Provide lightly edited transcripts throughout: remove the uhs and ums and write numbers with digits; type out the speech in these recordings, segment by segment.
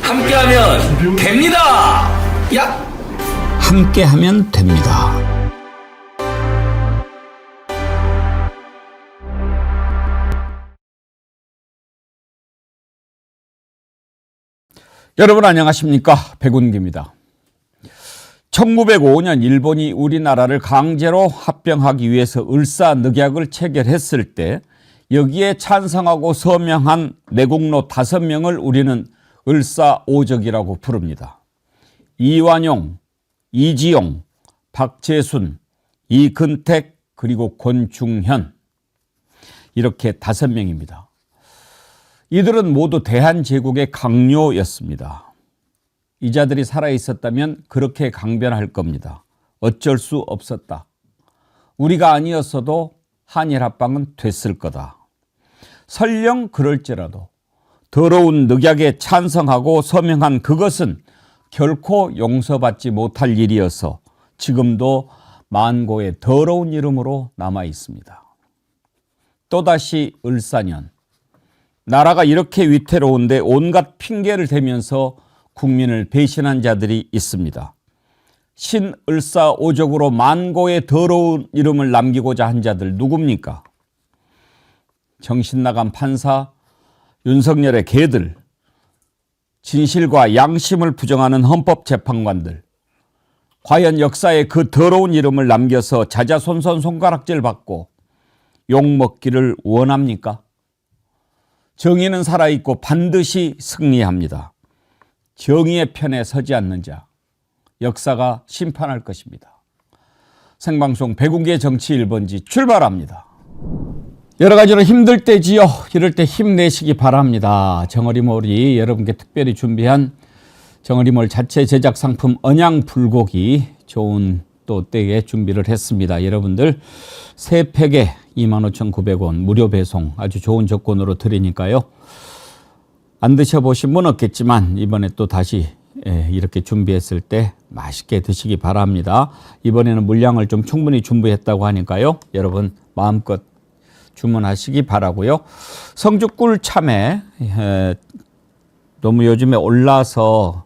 함께하면 됩니다. 야! 함께하면 됩니다. 여러분 안녕하십니까? 백운기입니다. 1905년 일본이 우리나라를 강제로 합병하기 위해서 을사늑약을 체결했을 때 여기에 찬성하고 서명한 내국노 5명을 우리는 을사오적이라고 부릅니다. 이완용, 이지용, 박재순, 이근택 그리고 권중현 이렇게 5명입니다. 이들은 모두 대한제국의 강요였습니다. 이 자들이 살아있었다면 그렇게 강변할 겁니다. 어쩔 수 없었다. 우리가 아니었어도 한일합방은 됐을 거다. 설령 그럴지라도 더러운 늑약에 찬성하고 서명한 그것은 결코 용서받지 못할 일이어서 지금도 만고의 더러운 이름으로 남아 있습니다. 또다시 을사년. 나라가 이렇게 위태로운데 온갖 핑계를 대면서 국민을 배신한 자들이 있습니다. 신을사오적으로 만고의 더러운 이름을 남기고자 한 자들 누굽니까? 정신나간 판사, 윤석열의 개들, 진실과 양심을 부정하는 헌법재판관들, 과연 역사에 그 더러운 이름을 남겨서 자자손손 손가락질 받고 욕먹기를 원합니까? 정의는 살아있고 반드시 승리합니다. 정의의 편에 서지 않는 자, 역사가 심판할 것입니다. 생방송 백운기의 정치 1번지 출발합니다. 여러 가지로 힘들 때지요. 이럴 때 힘내시기 바랍니다. 정어리몰이 여러분께 특별히 준비한 정어리몰 자체 제작 상품 언양불고기 좋은 또 때에 준비를 했습니다. 여러분들 3팩에 25,900원 무료 배송 아주 좋은 조건으로 드리니까요. 안 드셔보신 분 없겠지만 이번에 또 다시 이렇게 준비했을 때 맛있게 드시기 바랍니다. 이번에는 물량을 좀 충분히 준비했다고 하니까요. 여러분 마음껏 주문하시기 바라고요. 성주꿀 참외 너무 요즘에 올라서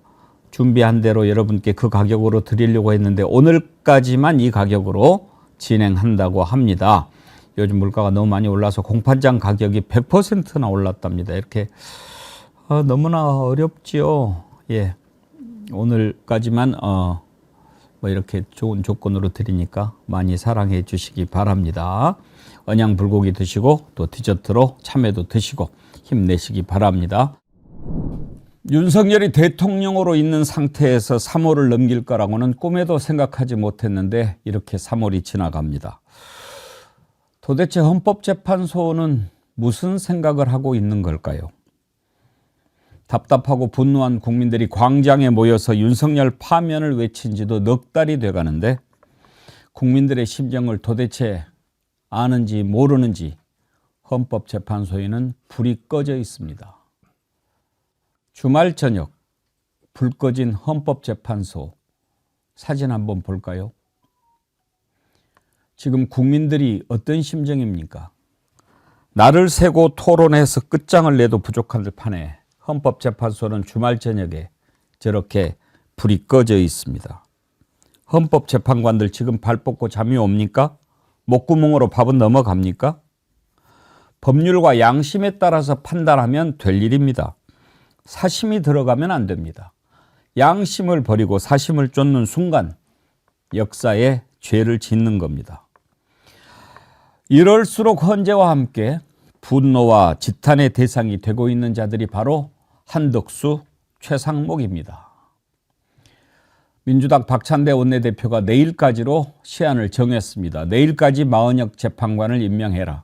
준비한 대로 여러분께 그 가격으로 드리려고 했는데 오늘까지만 이 가격으로 진행한다고 합니다. 요즘 물가가 너무 많이 올라서 공판장 가격이 100%나 올랐답니다. 이렇게 너무나 어렵지요. 예, 오늘까지만 뭐 이렇게 좋은 조건으로 드리니까 많이 사랑해 주시기 바랍니다. 언양 불고기 드시고 또 디저트로 참외도 드시고 힘내시기 바랍니다. 윤석열이 대통령으로 있는 상태에서 3월을 넘길 거라고는 꿈에도 생각하지 못했는데 이렇게 3월이 지나갑니다. 도대체 헌법재판소는 무슨 생각을 하고 있는 걸까요? 답답하고 분노한 국민들이 광장에 모여서 윤석열 파면을 외친 지도 넉 달이 돼가는데 국민들의 심정을 도대체 아는지 모르는지 헌법재판소에는 불이 꺼져 있습니다. 주말 저녁 불 꺼진 헌법재판소 사진 한번 볼까요? 지금 국민들이 어떤 심정입니까? 날을 새고 토론해서 끝장을 내도 부족한 판에 헌법재판소는 주말 저녁에 저렇게 불이 꺼져 있습니다. 헌법재판관들 지금 발 뻗고 잠이 옵니까? 목구멍으로 밥은 넘어갑니까? 법률과 양심에 따라서 판단하면 될 일입니다. 사심이 들어가면 안 됩니다. 양심을 버리고 사심을 쫓는 순간 역사에 죄를 짓는 겁니다. 이럴수록 헌재와 함께 분노와 지탄의 대상이 되고 있는 자들이 바로 한덕수, 최상목입니다. 민주당 박찬대 원내대표가 내일까지로 시한을 정했습니다. 내일까지 마은혁 재판관을 임명해라.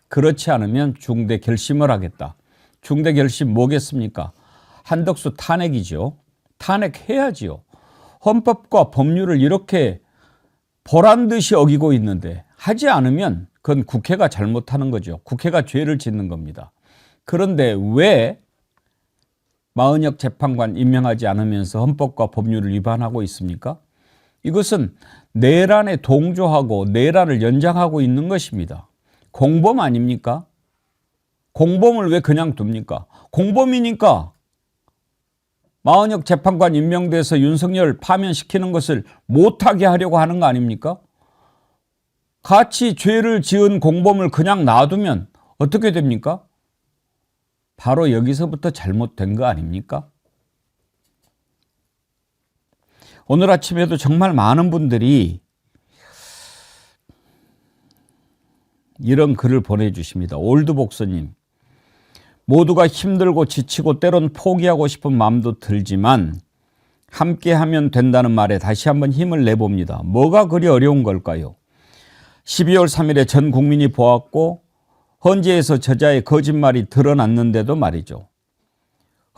그렇지 않으면 중대 결심을 하겠다. 중대 결심 뭐겠습니까? 한덕수 탄핵이죠. 탄핵해야지요. 헌법과 법률을 이렇게 보란듯이 어기고 있는데 하지 않으면 그건 국회가 잘못하는 거죠. 국회가 죄를 짓는 겁니다. 그런데 왜 마은혁 재판관 임명하지 않으면서 헌법과 법률을 위반하고 있습니까? 이것은 내란에 동조하고 내란을 연장하고 있는 것입니다. 공범 아닙니까? 공범을 왜 그냥 둡니까? 공범이니까 마은혁 재판관 임명돼서 윤석열 파면시키는 것을 못하게 하려고 하는 거 아닙니까? 같이 죄를 지은 공범을 그냥 놔두면 어떻게 됩니까? 바로 여기서부터 잘못된 거 아닙니까? 오늘 아침에도 정말 많은 분들이 이런 글을 보내주십니다. 올드복서님, 모두가 힘들고 지치고 때론 포기하고 싶은 마음도 들지만 함께하면 된다는 말에 다시 한번 힘을 내봅니다. 뭐가 그리 어려운 걸까요? 12월 3일에 전 국민이 보았고 헌재에서 저자의 거짓말이 드러났는데도 말이죠.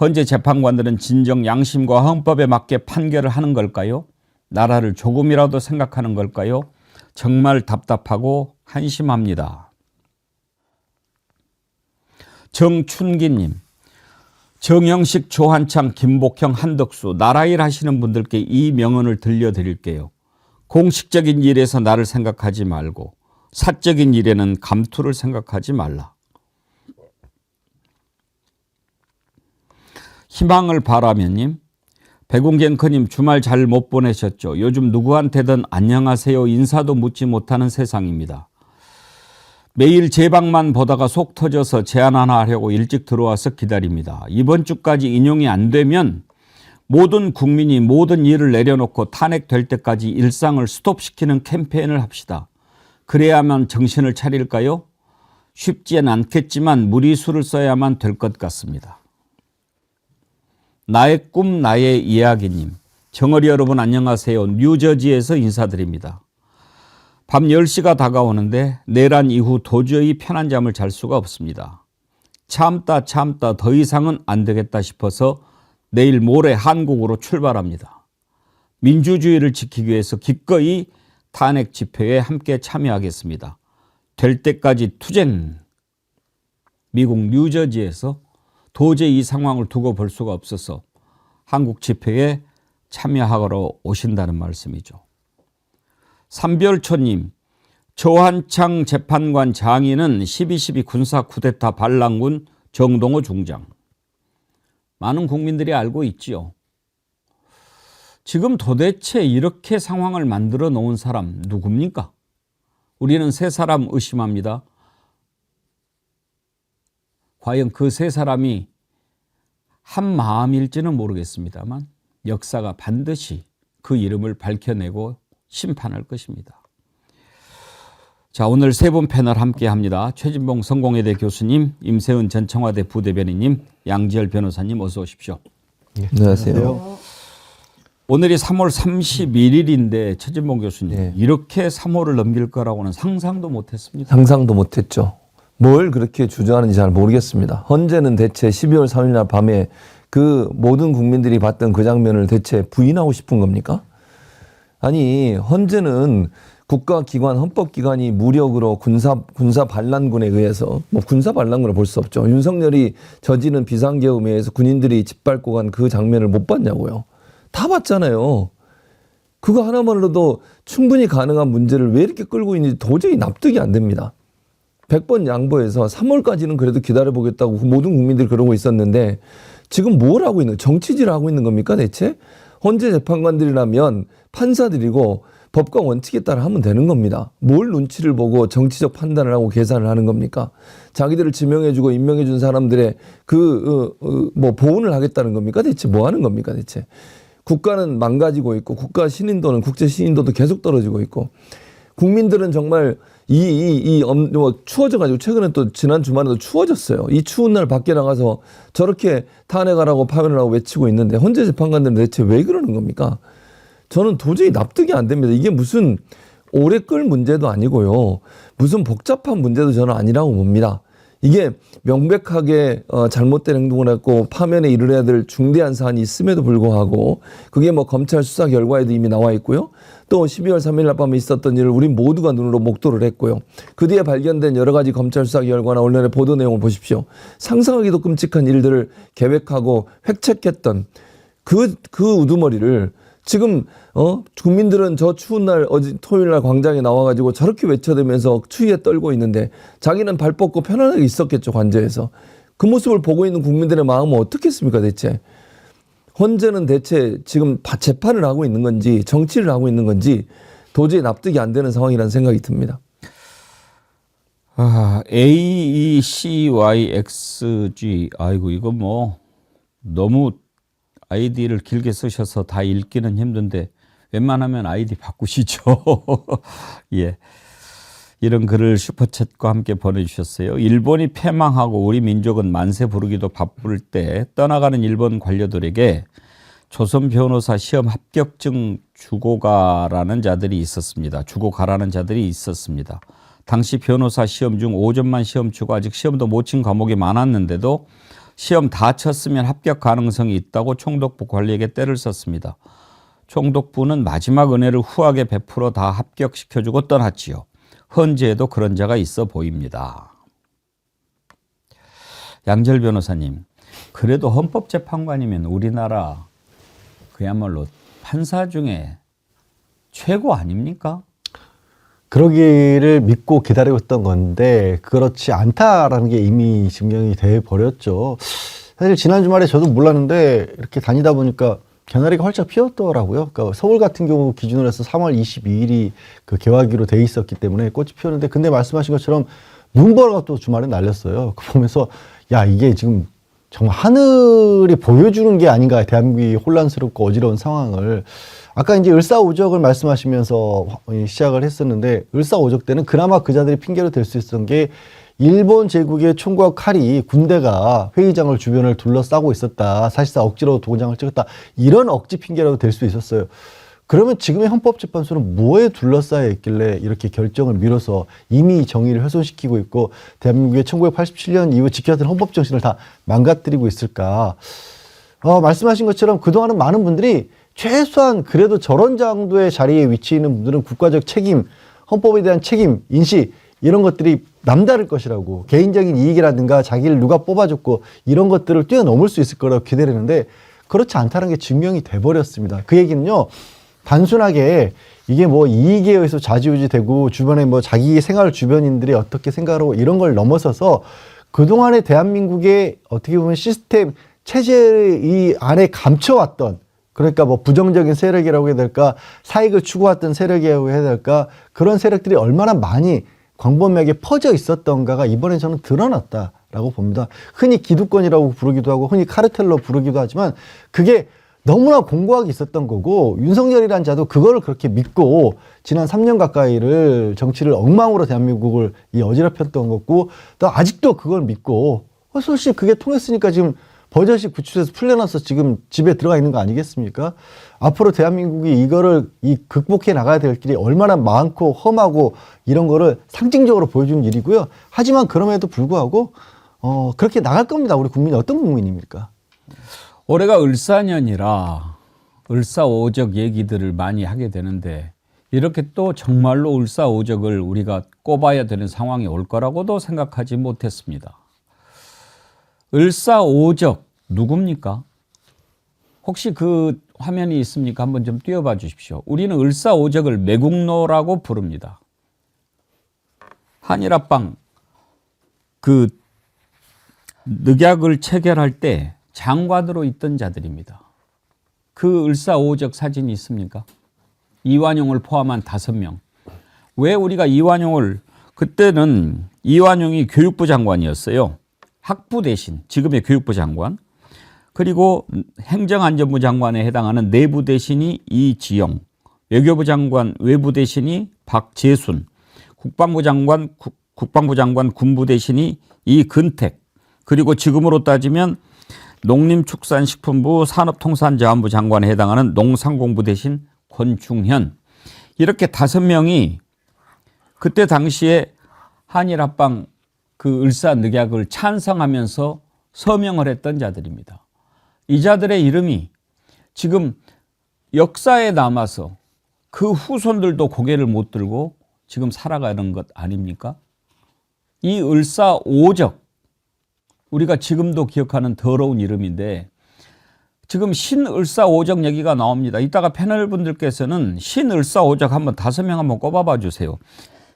헌재 재판관들은 진정 양심과 헌법에 맞게 판결을 하는 걸까요? 나라를 조금이라도 생각하는 걸까요? 정말 답답하고 한심합니다. 정춘기님, 정영식, 조한창, 김복형, 한덕수, 나라일 하시는 분들께 이 명언을 들려드릴게요. 공식적인 일에서 나를 생각하지 말고 사적인 일에는 감투를 생각하지 말라. 희망을 바라면님, 백운경커님 주말 잘 못 보내셨죠? 요즘 누구한테든 안녕하세요 인사도 묻지 못하는 세상입니다. 매일 제 방만 보다가 속 터져서 제안 하나 하려고 일찍 들어와서 기다립니다. 이번 주까지 인용이 안 되면 모든 국민이 모든 일을 내려놓고 탄핵될 때까지 일상을 스톱시키는 캠페인을 합시다. 그래야만 정신을 차릴까요? 쉽지는 않겠지만 무리수를 써야만 될 것 같습니다. 나의 꿈 나의 이야기님, 정어리 여러분 안녕하세요. 뉴저지에서 인사드립니다. 밤 10시가 다가오는데 내란 이후 도저히 편한 잠을 잘 수가 없습니다. 참다 더 이상은 안 되겠다 싶어서 내일 모레 한국으로 출발합니다. 민주주의를 지키기 위해서 기꺼이 탄핵 집회에 함께 참여하겠습니다. 될 때까지 투쟁. 미국 뉴저지에서 도저히 이 상황을 두고 볼 수가 없어서 한국 집회에 참여하러 오신다는 말씀이죠. 삼별초님, 조한창 재판관 장인은 12.12 군사 쿠데타 반란군 정동호 중장. 많은 국민들이 알고 있지요. 지금 도대체 이렇게 상황을 만들어 놓은 사람 누굽니까? 우리는 세 사람 의심합니다. 과연 그 세 사람이 한 마음일지는 모르겠습니다만 역사가 반드시 그 이름을 밝혀내고 심판할 것입니다. 자, 오늘 세 분 패널 함께 합니다. 최진봉 성공회대 교수님, 임세은 전 청와대 부대변인님, 양지열 변호사님 어서 오십시오. 네, 안녕하세요. 오늘이 3월 31일인데 최진봉 교수님, 네. 이렇게 3월을 넘길 거라고는 상상도 못했습니다. 상상도 못했죠. 뭘 그렇게 주저하는지 잘 모르겠습니다. 헌재는 대체 12월 3일 날 밤에 그 모든 국민들이 봤던 그 장면을 대체 부인하고 싶은 겁니까? 아니, 헌재는 국가기관, 헌법기관이 무력으로 군사 반란군에 의해서, 뭐 군사 반란군을 볼 수 없죠. 윤석열이 저지른 비상계엄에 의해서 군인들이 짓밟고 간 그 장면을 못 봤냐고요. 다 봤잖아요. 그거 하나만으로도 충분히 가능한 문제를 왜 이렇게 끌고 있는지 도저히 납득이 안 됩니다. 100번 양보해서 3월까지는 그래도 기다려보겠다고 모든 국민들이 그러고 있었는데 지금 뭘 하고 있는, 정치질을 하고 있는 겁니까 대체? 헌재 재판관들이라면 판사들이고 법과 원칙에 따라 하면 되는 겁니다. 뭘 눈치를 보고 정치적 판단을 하고 계산을 하는 겁니까? 자기들을 지명해주고 임명해준 사람들의 뭐 보훈을 하겠다는 겁니까? 대체 뭐 하는 겁니까 대체? 국가는 망가지고 있고 국가 신인도는 국제 신인도도 계속 떨어지고 있고 국민들은 정말 추워져가지고 최근에 또 지난 주말에도 추워졌어요. 이 추운 날 밖에 나가서 저렇게 탄핵하라고 파면을 하고 외치고 있는데 헌재 재판관들은 대체 왜 그러는 겁니까? 저는 도저히 납득이 안 됩니다. 이게 무슨 오래 끌 문제도 아니고요. 무슨 복잡한 문제도 저는 아니라고 봅니다. 이게 명백하게 잘못된 행동을 했고 파면에 이르러야 될 중대한 사안이 있음에도 불구하고 그게 뭐 검찰 수사 결과에도 이미 나와 있고요. 또 12월 3일 날 밤에 있었던 일을 우리 모두가 눈으로 목도를 했고요. 그 뒤에 발견된 여러 가지 검찰 수사 결과나 언론의 보도 내용을 보십시오. 상상하기도 끔찍한 일들을 계획하고 획책했던 그 우두머리를 지금 국민들은 저 추운 날 어제 토요일 날 광장에 나와가지고 저렇게 외쳐대면서 추위에 떨고 있는데 자기는 발 뻗고 편안하게 있었겠죠. 관저에서. 그 모습을 보고 있는 국민들의 마음은 어떻겠습니까 대체? 헌재는 대체 지금 재판을 하고 있는 건지 정치를 하고 있는 건지 도저히 납득이 안 되는 상황이라는 생각이 듭니다. AECYXG 아이고 이거 뭐 너무 아이디를 길게 쓰셔서 다 읽기는 힘든데 웬만하면 아이디 바꾸시죠. 예. 이런 글을 슈퍼챗과 함께 보내주셨어요. 일본이 패망하고 우리 민족은 만세 부르기도 바쁠 때 떠나가는 일본 관료들에게 조선 변호사 시험 합격증 주고 가라는 자들이 있었습니다. 주고 가라는 자들이 있었습니다. 당시 변호사 시험 중 5점만 시험 치고 아직 시험도 못 친 과목이 많았는데도 시험 다 쳤으면 합격 가능성이 있다고 총독부 관리에게 떼를 썼습니다. 총독부는 마지막 은혜를 후하게 베풀어 다 합격시켜주고 떠났지요. 헌재에도 그런 자가 있어 보입니다. 양절 변호사님, 그래도 헌법재판관이면 우리나라 그야말로 판사 중에 최고 아닙니까? 그러기를 믿고 기다리고 있던 건데 그렇지 않다라는 게 이미 증명이 돼 버렸죠. 사실 지난 주말에 저도 몰랐는데 이렇게 다니다 보니까 개나리가 활짝 피었더라고요. 그러니까 서울 같은 경우 기준으로 해서 3월 22일이 그 개화기로 돼 있었기 때문에 꽃이 피었는데 근데 말씀하신 것처럼 눈보라가 또 주말에 날렸어요. 그 보면서 야 이게 지금 정말 하늘이 보여주는 게 아닌가 대한민국이 혼란스럽고 어지러운 상황을 아까 이제 을사오적을 말씀하시면서 시작을 했었는데 을사오적 때는 그나마 그 자들이 핑계로 될 수 있었던 게 일본 제국의 총과 칼이 군대가 회의장을 주변을 둘러싸고 있었다. 사실상 억지로 도장을 찍었다. 이런 억지 핑계라도 될 수 있었어요. 그러면 지금의 헌법재판소는 뭐에 둘러싸여 있길래 이렇게 결정을 미뤄서 이미 정의를 훼손시키고 있고 대한민국의 1987년 이후 지켜왔던 헌법 정신을 다 망가뜨리고 있을까. 말씀하신 것처럼 그동안은 많은 분들이 최소한 그래도 저런 정도의 자리에 위치해 있는 분들은 국가적 책임, 헌법에 대한 책임, 인식 이런 것들이 남다를 것이라고 개인적인 이익이라든가 자기를 누가 뽑아줬고 이런 것들을 뛰어넘을 수 있을 거라고 기대를 했는데 그렇지 않다는 게 증명이 돼버렸습니다. 그 얘기는요. 단순하게 이게 뭐 이익에 의해서 좌지우지 되고 주변에 뭐 자기 생활 주변인들이 어떻게 생각하고 이런 걸 넘어서서 그동안의 대한민국의 어떻게 보면 시스템 체제 이 안에 감춰왔던 그러니까 뭐 부정적인 세력이라고 해야 될까 사익을 추구했던 세력이라고 해야 될까 그런 세력들이 얼마나 많이 광범위하게 퍼져 있었던가가 이번에 저는 드러났다라고 봅니다. 흔히 기득권이라고 부르기도 하고 흔히 카르텔로 부르기도 하지만 그게 너무나 공고하게 있었던 거고 윤석열이라는 자도 그거를 그렇게 믿고 지난 3년 가까이를 정치를 엉망으로 대한민국을 어지럽혔던 거고 또 아직도 그걸 믿고 솔직히 그게 통했으니까 지금 버젓이 구출해서 풀려나서 지금 집에 들어가 있는 거 아니겠습니까? 앞으로 대한민국이 이거를 극복해 나가야 될 길이 얼마나 많고 험하고 이런 거를 상징적으로 보여주는 일이고요. 하지만 그럼에도 불구하고 그렇게 나갈 겁니다. 우리 국민이 어떤 국민입니까? 올해가 을사년이라 을사오적 얘기들을 많이 하게 되는데 이렇게 또 정말로 을사오적을 우리가 꼽아야 되는 상황이 올 거라고도 생각하지 못했습니다. 을사오적 누굽니까? 혹시 그 화면이 있습니까? 한번 좀 띄워봐 주십시오. 우리는 을사오적을 매국노라고 부릅니다. 한일합방 그 늑약을 체결할 때 장관으로 있던 자들입니다. 그 을사오적 사진이 있습니까? 이완용을 포함한 5명. 왜 우리가 이완용을 그때는 이완용이 교육부 장관이었어요. 학부 대신 지금의 교육부 장관 그리고 행정안전부 장관에 해당하는 내부 대신이 이지영 외교부 장관 외부 대신이 박재순 국방부 장관 군부 대신이 이근택 그리고 지금으로 따지면 농림축산식품부 산업통상자원부 장관에 해당하는 농상공부 대신 권충현 이렇게 5명이 그때 당시에 한일합방 그 을사늑약을 찬성하면서 서명을 했던 자들입니다. 이 자들의 이름이 지금 역사에 남아서 그 후손들도 고개를 못 들고 지금 살아가는 것 아닙니까? 이 을사오적 우리가 지금도 기억하는 더러운 이름인데 지금 신을사오적 얘기가 나옵니다. 이따가 패널 분들께서는 신을사오적 한번 5명 한번 꼽아봐 주세요.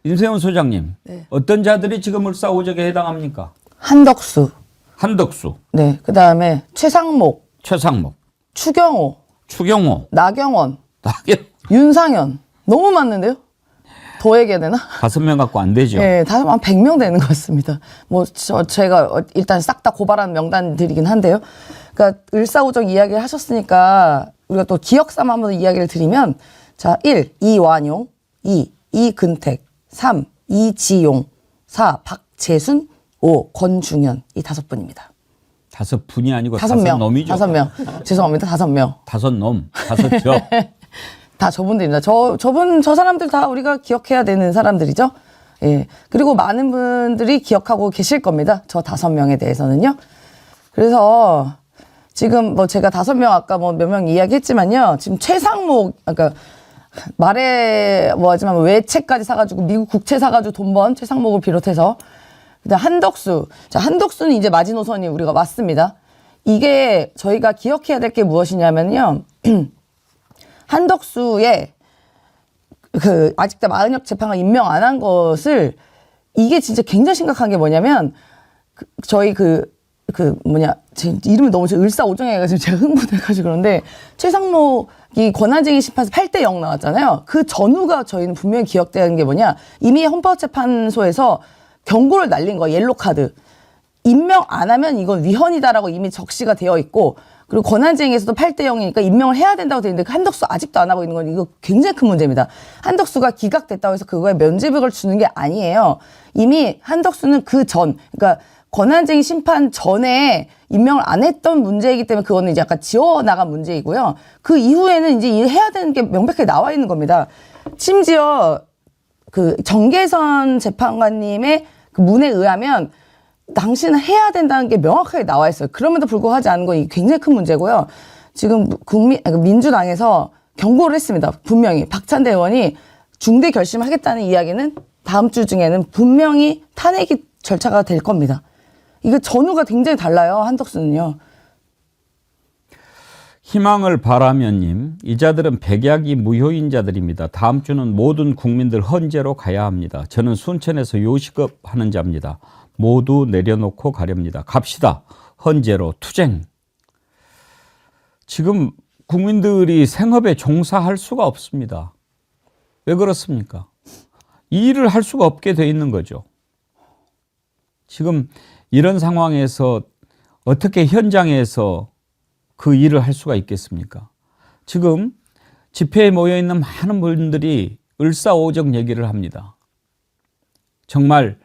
임세훈 소장님, 네. 어떤 자들이 지금 을사오적에 해당합니까? 한덕수. 한덕수, 네. 그 다음에 최상목. 최상목, 추경호, 나경원, 윤상현. 너무 많는데요? 더 얘기해야 되나? 5명 갖고 안 되죠. 네, 한 100명 되는 것 같습니다. 뭐, 제가 일단 싹 다 고발한 명단들이긴 한데요. 그러니까, 을사오적 이야기를 하셨으니까, 우리가 또 기억 삼아 한번 이야기를 드리면, 자, 1. 이완용, 2. 이근택, 3. 이지용, 4. 박재순, 5. 권중현. 이 5분입니다. 5분이 아니고 5명. 5놈이죠. 5명. 죄송합니다. 5명. 5놈, 5적. 다 저분들입니다. 저 사람들 다 우리가 기억해야 되는 사람들이죠. 예. 그리고 많은 분들이 기억하고 계실 겁니다. 저 5명에 대해서는요. 그래서 지금 뭐 제가 5명 아까 뭐 몇 명 이야기했지만요. 지금 최상목, 그러니까 말에 뭐 하지만 외채까지 사가지고 미국 국채 사가지고 돈 번 최상목을 비롯해서 그다음 한덕수. 자, 한덕수는 이제 마지노선이 우리가 왔습니다. 이게 저희가 기억해야 될 게 무엇이냐면요. 한덕수의 아직도 마은혁 재판관 임명 안 한 것을 이게 진짜 굉장히 심각한 게 뭐냐면 저희 제 이름이 너무 을사오정해가지고 제가 흥분해가지고 그런데 최상목이 권한쟁의 심판에서 8대0 나왔잖아요. 그 전후가 저희는 분명히 기억되는 게 뭐냐. 이미 헌법재판소에서 경고를 날린 거예요. 옐로카드. 임명 안 하면 이건 위헌이다라고 이미 적시가 되어 있고 그리고 권한쟁의에서도 8대0이니까 임명을 해야 된다고 되어 있는데 한덕수 아직도 안 하고 있는 건 이거 굉장히 큰 문제입니다. 한덕수가 기각됐다고 해서 그거에 면죄부를 주는 게 아니에요. 이미 한덕수는 그러니까 권한쟁의 심판 전에 임명을 안 했던 문제이기 때문에 그거는 이제 약간 지워나간 문제이고요. 그 이후에는 이제 해야 되는 게 명백하게 나와 있는 겁니다. 심지어 정계선 재판관님의 그 문에 의하면 당신은 해야 된다는 게 명확하게 나와 있어요. 그럼에도 불구하고 하지 않은 건 굉장히 큰 문제고요. 지금 민주당에서 경고를 했습니다. 분명히 박찬대 의원이 중대 결심을 하겠다는 이야기는 다음 주 중에는 분명히 탄핵이 절차가 될 겁니다. 이거 전후가 굉장히 달라요. 한덕수는요. 희망을 바라면님, 이 자들은 백약이 무효인 자들입니다. 다음 주는 모든 국민들 헌재로 가야 합니다. 저는 순천에서 요식업 하는 자입니다. 모두 내려놓고 가렵니다. 갑시다. 헌재로 투쟁. 지금 국민들이 생업에 종사할 수가 없습니다. 왜 그렇습니까? 이 일을 할 수가 없게 돼 있는 거죠. 지금 이런 상황에서 어떻게 현장에서 그 일을 할 수가 있겠습니까? 지금 집회에 모여 있는 많은 분들이 을사오적 얘기를 합니다. 정말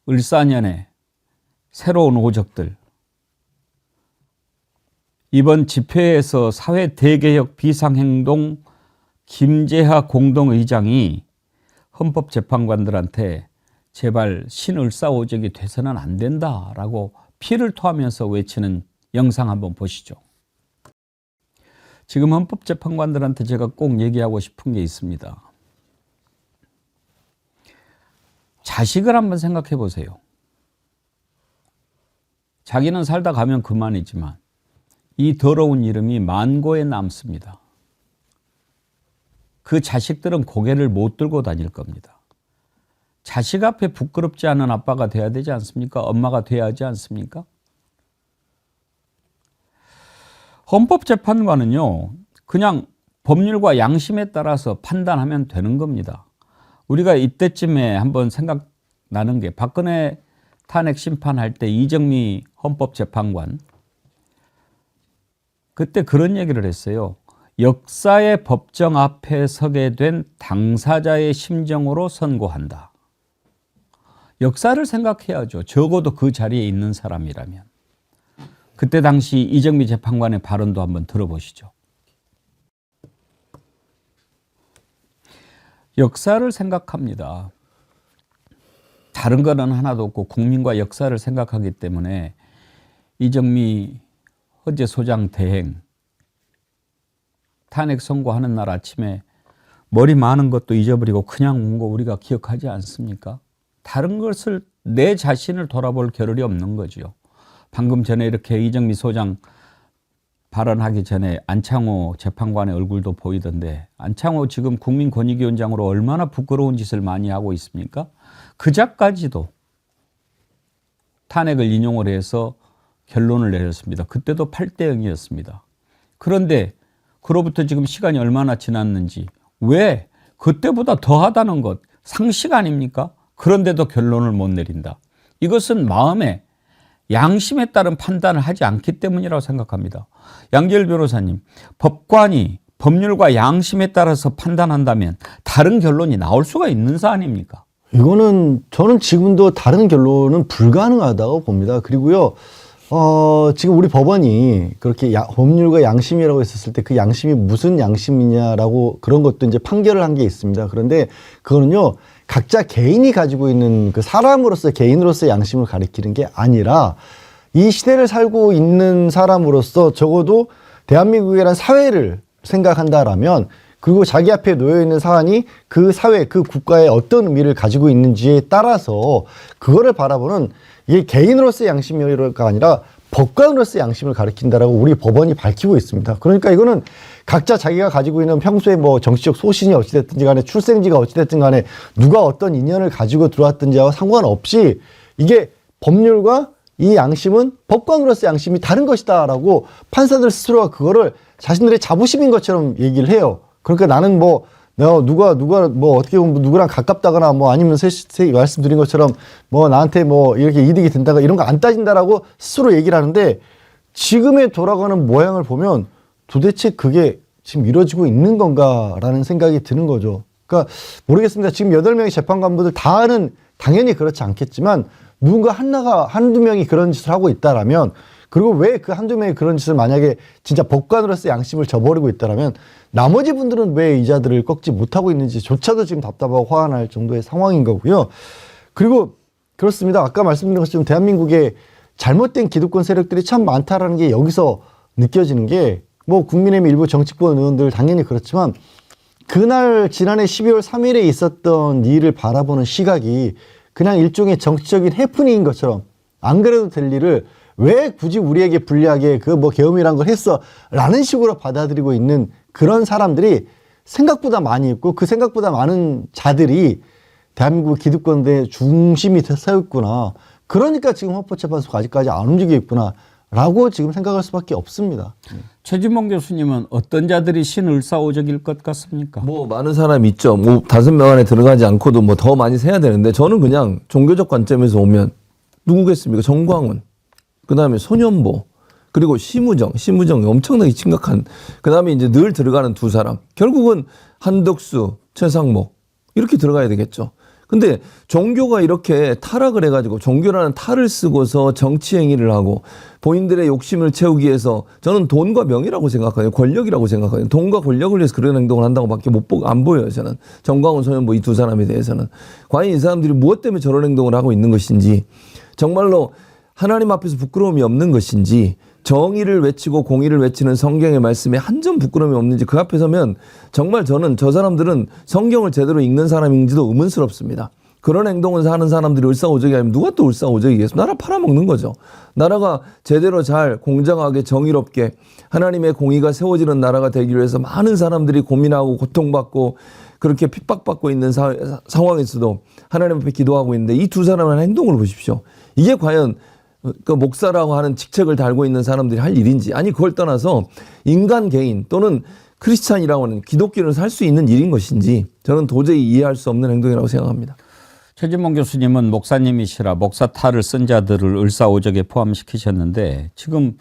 을사년에 새로운 오적들. 이번 집회에서 사회 대개혁 비상행동 김재하 공동의장이 헌법재판관들한테 제발 신을사오적이 돼서는 안 된다라고 피를 토하면서 외치는 영상 한번 보시죠. 지금 헌법재판관들한테 제가 꼭 얘기하고 싶은 게 있습니다. 자식을 한번 생각해 보세요. 자기는 살다 가면 그만이지만 이 더러운 이름이 만고에 남습니다. 그 자식들은 고개를 못 들고 다닐 겁니다. 자식 앞에 부끄럽지 않은 아빠가 돼야 되지 않습니까? 엄마가 돼야 하지 않습니까? 헌법재판관은요, 그냥 법률과 양심에 따라서 판단하면 되는 겁니다. 우리가 이때쯤에 한번 생각나는 게 박근혜 탄핵 심판할 때 이정미 헌법재판관 그때 그런 얘기를 했어요. 역사의 법정 앞에 서게 된 당사자의 심정으로 선고한다. 역사를 생각해야죠. 적어도 그 자리에 있는 사람이라면. 그때 당시 이정미 재판관의 발언도 한번 들어보시죠. 역사를 생각합니다. 다른 거는 하나도 없고 국민과 역사를 생각하기 때문에 이정미 헌재소장 대행 탄핵 선고하는 날 아침에 머리 많은 것도 잊어버리고 그냥 온 거 우리가 기억하지 않습니까? 다른 것을 내 자신을 돌아볼 겨를이 없는 거죠. 방금 전에 이렇게 이정미 소장 발언하기 전에 안창호 재판관의 얼굴도 보이던데 안창호 지금 국민권익위원장으로 얼마나 부끄러운 짓을 많이 하고 있습니까? 그자까지도 탄핵을 인용을 해서 결론을 내렸습니다. 그때도 8대0이었습니다. 그런데 그로부터 지금 시간이 얼마나 지났는지 왜 그때보다 더하다는 것 상식 아닙니까? 그런데도 결론을 못 내린다. 이것은 마음에 양심에 따른 판단을 하지 않기 때문이라고 생각합니다. 양지열 변호사님, 법관이 법률과 양심에 따라서 판단한다면 다른 결론이 나올 수가 있는 사안입니까? 이거는 저는 지금도 다른 결론은 불가능하다고 봅니다. 그리고요, 지금 우리 법원이 그렇게 법률과 양심이라고 했었을 때 그 양심이 무슨 양심이냐라고 그런 것도 이제 판결을 한 게 있습니다. 그런데 그거는요, 각자 개인이 가지고 있는 그 사람으로서 개인으로서의 양심을 가리키는 게 아니라 이 시대를 살고 있는 사람으로서 적어도 대한민국이라는 사회를 생각한다라면 그리고 자기 앞에 놓여 있는 사안이 그 사회, 그 국가에 어떤 의미를 가지고 있는지에 따라서 그거를 바라보는 이게 개인으로서의 양심이가 아니라 법관으로서의 양심을 가리킨다라고 우리 법원이 밝히고 있습니다. 그러니까 이거는 각자 자기가 가지고 있는 평소에 뭐 정치적 소신이 어찌됐든지 간에 출생지가 어찌됐든 간에 누가 어떤 인연을 가지고 들어왔든지와 상관없이 이게 법률과 이 양심은 법관으로서의 양심이 다른 것이다라고 판사들 스스로가 그거를 자신들의 자부심인 것처럼 얘기를 해요. 그러니까 나는 뭐 내가 누가 뭐 어떻게 보면 누구랑 가깝다거나 뭐 아니면 말씀드린 것처럼 뭐 나한테 뭐 이렇게 이득이 된다가 이런 거 안 따진다라고 스스로 얘기를 하는데 지금의 돌아가는 모양을 보면 도대체 그게 지금 이루어지고 있는 건가라는 생각이 드는 거죠. 그러니까 모르겠습니다. 지금 8명의 재판관분들 다는 당연히 그렇지 않겠지만 누군가 한두 명이 그런 짓을 하고 있다라면 그리고 왜 그 한두 명이 그런 짓을 만약에 진짜 법관으로서 양심을 저버리고 있다라면 나머지 분들은 왜 이자들을 꺾지 못하고 있는지조차도 지금 답답하고 화가 날 정도의 상황인 거고요. 그리고 그렇습니다. 아까 말씀드린 것처럼 대한민국에 잘못된 기득권 세력들이 참 많다라는 게 여기서 느껴지는 게 뭐 국민의힘 일부 정치권 의원들 당연히 그렇지만 그날 지난해 12월 3일에 있었던 일을 바라보는 시각이 그냥 일종의 정치적인 해프닝인 것처럼 안 그래도 될 일을 왜 굳이 우리에게 불리하게 그 뭐 계엄이란 걸 했어 라는 식으로 받아들이고 있는 그런 사람들이 생각보다 많이 있고 그 생각보다 많은 자들이 대한민국 기득권의 중심이 서 있구나. 그러니까 지금 헌법재판소가 아직까지 안 움직이고 있구나 라고 지금 생각할 수밖에 없습니다. 최진봉 교수님은 어떤 자들이 신을사오적일 것 같습니까? 뭐 많은 사람이 있죠. 뭐 5명 안에 들어가지 않고도 뭐 더 많이 세야 되는데 저는 그냥 종교적 관점에서 오면 누구겠습니까? 정광훈, 그다음에 손현보, 그리고 심우정이 엄청나게 심각한. 그다음에 이제 늘 들어가는 두 사람. 결국은 한덕수, 최상목 이렇게 들어가야 되겠죠. 근데 종교가 이렇게 타락을 해가지고 종교라는 탈을 쓰고서 정치 행위를 하고 본인들의 욕심을 채우기 위해서 저는 돈과 명예라고 생각하거든요. 권력이라고 생각하거든요. 돈과 권력을 위해서 그런 행동을 한다고밖에 안 보여요. 저는 정광훈, 손현보 이 두 사람에 대해서는 과연 이 사람들이 무엇 때문에 저런 행동을 하고 있는 것인지, 정말로 하나님 앞에서 부끄러움이 없는 것인지, 정의를 외치고 공의를 외치는 성경의 말씀에 한 점 부끄러움이 없는지, 그 앞에 서면 정말 저는 저 사람들은 성경을 제대로 읽는 사람인지도 의문스럽습니다. 그런 행동을 하는 사람들이 을사오적이 아니면 누가 또 을사오적이겠습니까? 나라 팔아먹는 거죠. 나라가 제대로 잘 공정하게 정의롭게 하나님의 공의가 세워지는 나라가 되기 위해서 많은 사람들이 고민하고 고통받고 그렇게 핍박받고 있는 상황에서도 하나님 앞에 기도하고 있는데 이 두 사람의 행동을 보십시오. 이게 과연 그 목사라고 하는 직책을 달고 있는 사람들이 할 일인지, 아니 그걸 떠나서 인간 개인 또는 크리스찬이라고 하는 기독교를 살 수 있는 일인 것인지 저는 도저히 이해할 수 없는 행동이라고 생각합니다. 최진봉 교수님은 목사님이시라 목사 탈을 쓴 자들을 을사오적에 포함시키셨는데 지금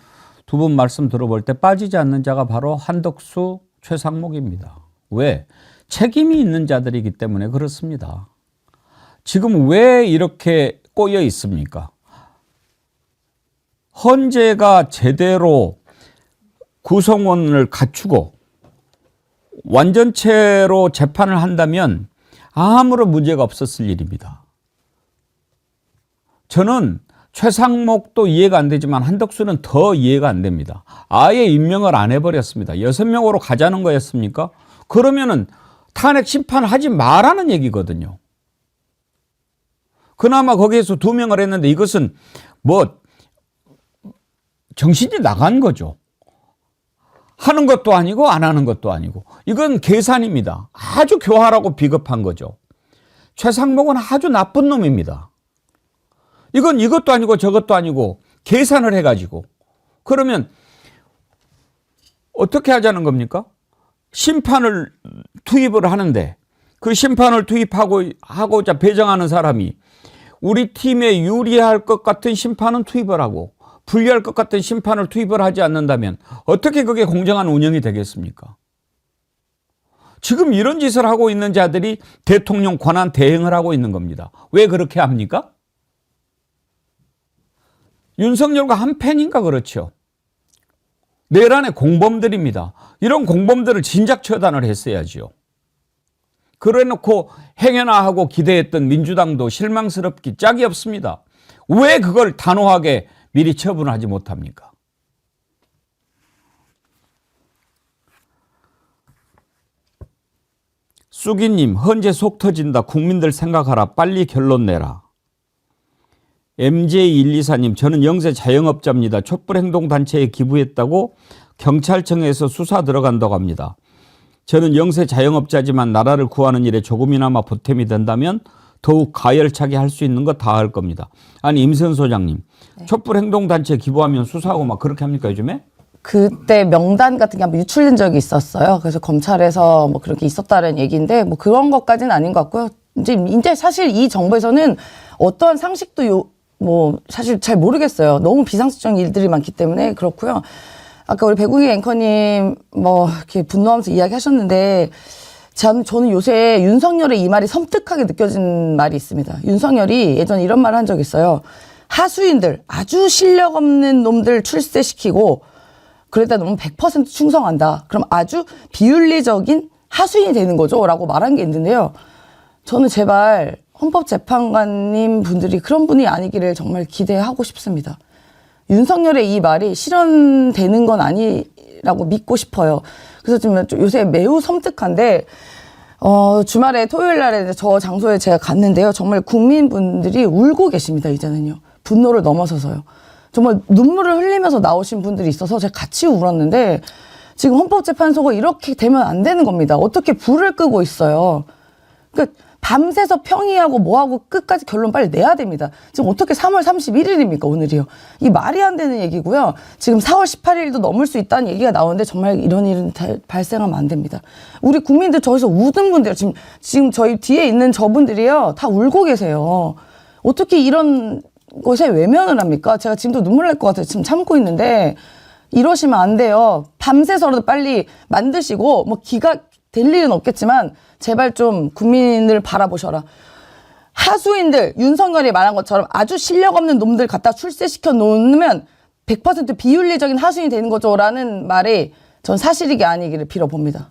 두 분 말씀 들어볼 때 빠지지 않는 자가 바로 한덕수, 최상목입니다. 왜? 책임이 있는 자들이기 때문에 그렇습니다. 지금 왜 이렇게 꼬여 있습니까? 헌재가 제대로 구성원을 갖추고 완전체로 재판을 한다면 아무런 문제가 없었을 일입니다. 저는 최상목도 이해가 안 되지만 한덕수는 더 이해가 안 됩니다. 아예 임명을 안 해버렸습니다. 6명으로 가자는 거였습니까? 그러면은 탄핵 심판하지 말라는 얘기거든요. 그나마 거기에서 2명을 했는데 이것은 뭐 정신이 나간 거죠. 하는 것도 아니고 안 하는 것도 아니고 이건 계산입니다. 아주 교활하고 비겁한 거죠. 최상목은 아주 나쁜 놈입니다. 이건 이것도 아니고 저것도 아니고 계산을 해가지고 그러면 어떻게 하자는 겁니까? 심판을 투입을 하는데 그 심판을 하고자 배정하는 사람이 우리 팀에 유리할 것 같은 심판은 투입을 하고 불리할 것 같은 심판을 투입을 하지 않는다면 어떻게 그게 공정한 운영이 되겠습니까? 지금 이런 짓을 하고 있는 자들이 대통령 권한 대행을 하고 있는 겁니다. 왜 그렇게 합니까? 윤석열과 한팬인가 그렇죠. 내란의 공범들입니다. 이런 공범들을 진작 처단을 했어야지요. 그래놓고 행여나 하고 기대했던 민주당도 실망스럽기 짝이 없습니다. 왜 그걸 단호하게 미리 처분을 하지 못합니까? 쑥이님, 헌재 속 터진다. 국민들 생각하라. 빨리 결론 내라. MJ124님, 저는 영세 자영업자입니다. 촛불행동단체에 기부했다고 경찰청에서 수사 들어간다고 합니다. 저는 영세 자영업자지만 나라를 구하는 일에 조금이나마 보탬이 된다면 더욱 가열차게 할 수 있는 거 다 할 겁니다. 아니 임세훈 소장님, 네. 촛불행동단체에 기부하면 수사하고 막 그렇게 합니까 요즘에? 그때 명단 같은 게 한번 유출된 적이 있었어요. 그래서 검찰에서 뭐 그렇게 있었다는 얘기인데 뭐 그런 것까지는 아닌 것 같고요. 이제 사실 이 정부에서는 어떠한 상식도 뭐 사실 잘 모르겠어요. 너무 비상식적인 일들이 많기 때문에 그렇고요. 아까 우리 배국희 앵커님 뭐 이렇게 분노하면서 이야기하셨는데 저는 요새 윤석열의 이 말이 섬뜩하게 느껴진 말이 있습니다. 윤석열이 예전에 이런 말을 한 적이 있어요. 하수인들, 아주 실력 없는 놈들 출세시키고 그러다 보면 100% 충성한다. 그럼 아주 비윤리적인 하수인이 되는 거죠. 라고 말한 게 있는데요. 저는 제발 헌법재판관님 분들이 그런 분이 아니기를 정말 기대하고 싶습니다. 윤석열의 이 말이 실현되는 건 아니라고 믿고 싶어요. 그래서 지금 요새 매우 섬뜩한데 주말에 토요일 날에 저 장소에 제가 갔는데요. 정말 국민분들이 울고 계십니다. 이제는요. 분노를 넘어서서요. 정말 눈물을 흘리면서 나오신 분들이 있어서 제가 같이 울었는데 지금 헌법재판소가 이렇게 되면 안 되는 겁니다. 어떻게 불을 끄고 있어요. 그러니까 밤새서 평의하고 뭐하고 끝까지 결론 빨리 내야 됩니다. 지금 어떻게 3월 31일입니까 오늘이요. 이 말이 안 되는 얘기고요. 지금 4월 18일도 넘을 수 있다는 얘기가 나오는데 정말 이런 일은 발생하면 안 됩니다. 우리 국민들 저기서 우는 분들 지금 저희 뒤에 있는 저분들이요. 다 울고 계세요. 어떻게 이런 것에 외면을 합니까? 제가 지금도 눈물 날 것 같아요. 지금 참고 있는데 이러시면 안 돼요. 밤새서라도 빨리 만드시고 뭐 기가 될 일은 없겠지만 제발 좀 국민을 바라보셔라. 하수인들 윤석열이 말한 것처럼 아주 실력 없는 놈들 갖다 출세시켜 놓으면 100% 비윤리적인 하수인이 되는 거죠 라는 말이 전 사실이게 아니기를 빌어봅니다.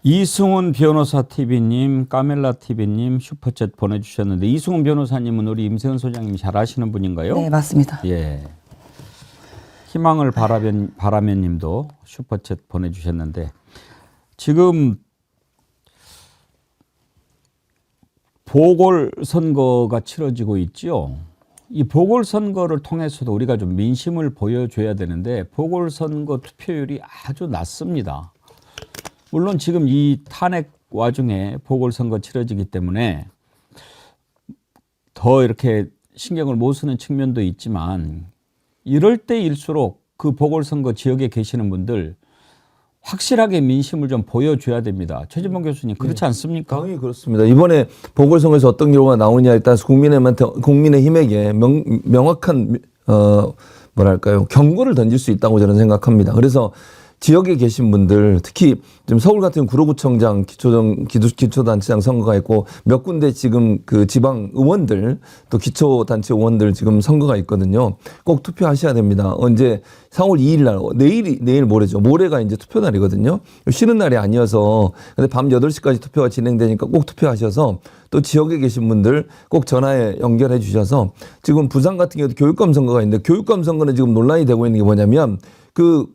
이승훈 변호사 TV님, 까멜라 TV님 슈퍼챗 보내주셨는데 이승훈 변호사님은 우리 임세훈 소장님이 잘 아시는 분인가요? 네, 맞습니다. 예. 희망을 바라면님도 슈퍼챗 보내주셨는데 지금 보궐선거가 치러지고 있죠. 이 보궐선거를 통해서도 우리가 좀 민심을 보여줘야 되는데 보궐선거 투표율이 아주 낮습니다. 물론 지금 이 탄핵 와중에 보궐선거 치러지기 때문에 더 이렇게 신경을 못 쓰는 측면도 있지만 이럴 때일수록 그 보궐선거 지역에 계시는 분들 확실하게 민심을 좀 보여줘야 됩니다. 최진봉 교수님 그렇지 않습니까? 당연히 그렇습니다. 이번에 보궐선거에서 어떤 결과가 나오냐에 따라서 국민의힘에게 명확한 뭐랄까요 경고를 던질 수 있다고 저는 생각합니다. 그래서 지역에 계신 분들 특히 지금 서울 같은 구로구청장 기초단체장 선거가 있고 몇 군데 지금 그 지방 의원들 또 기초단체 의원들 지금 선거가 있거든요. 꼭 투표하셔야 됩니다. 언제 4월 2일 날 내일 모레죠. 모레가 이제 투표 날이거든요. 쉬는 날이 아니어서 근데 밤 8시까지 투표가 진행되니까 꼭 투표하셔서 또 지역에 계신 분들 꼭 전화에 연결해 주셔서 지금 부산 같은 경우도 교육감 선거가 있는데 교육감 선거는 지금 논란이 되고 있는 게 뭐냐면 그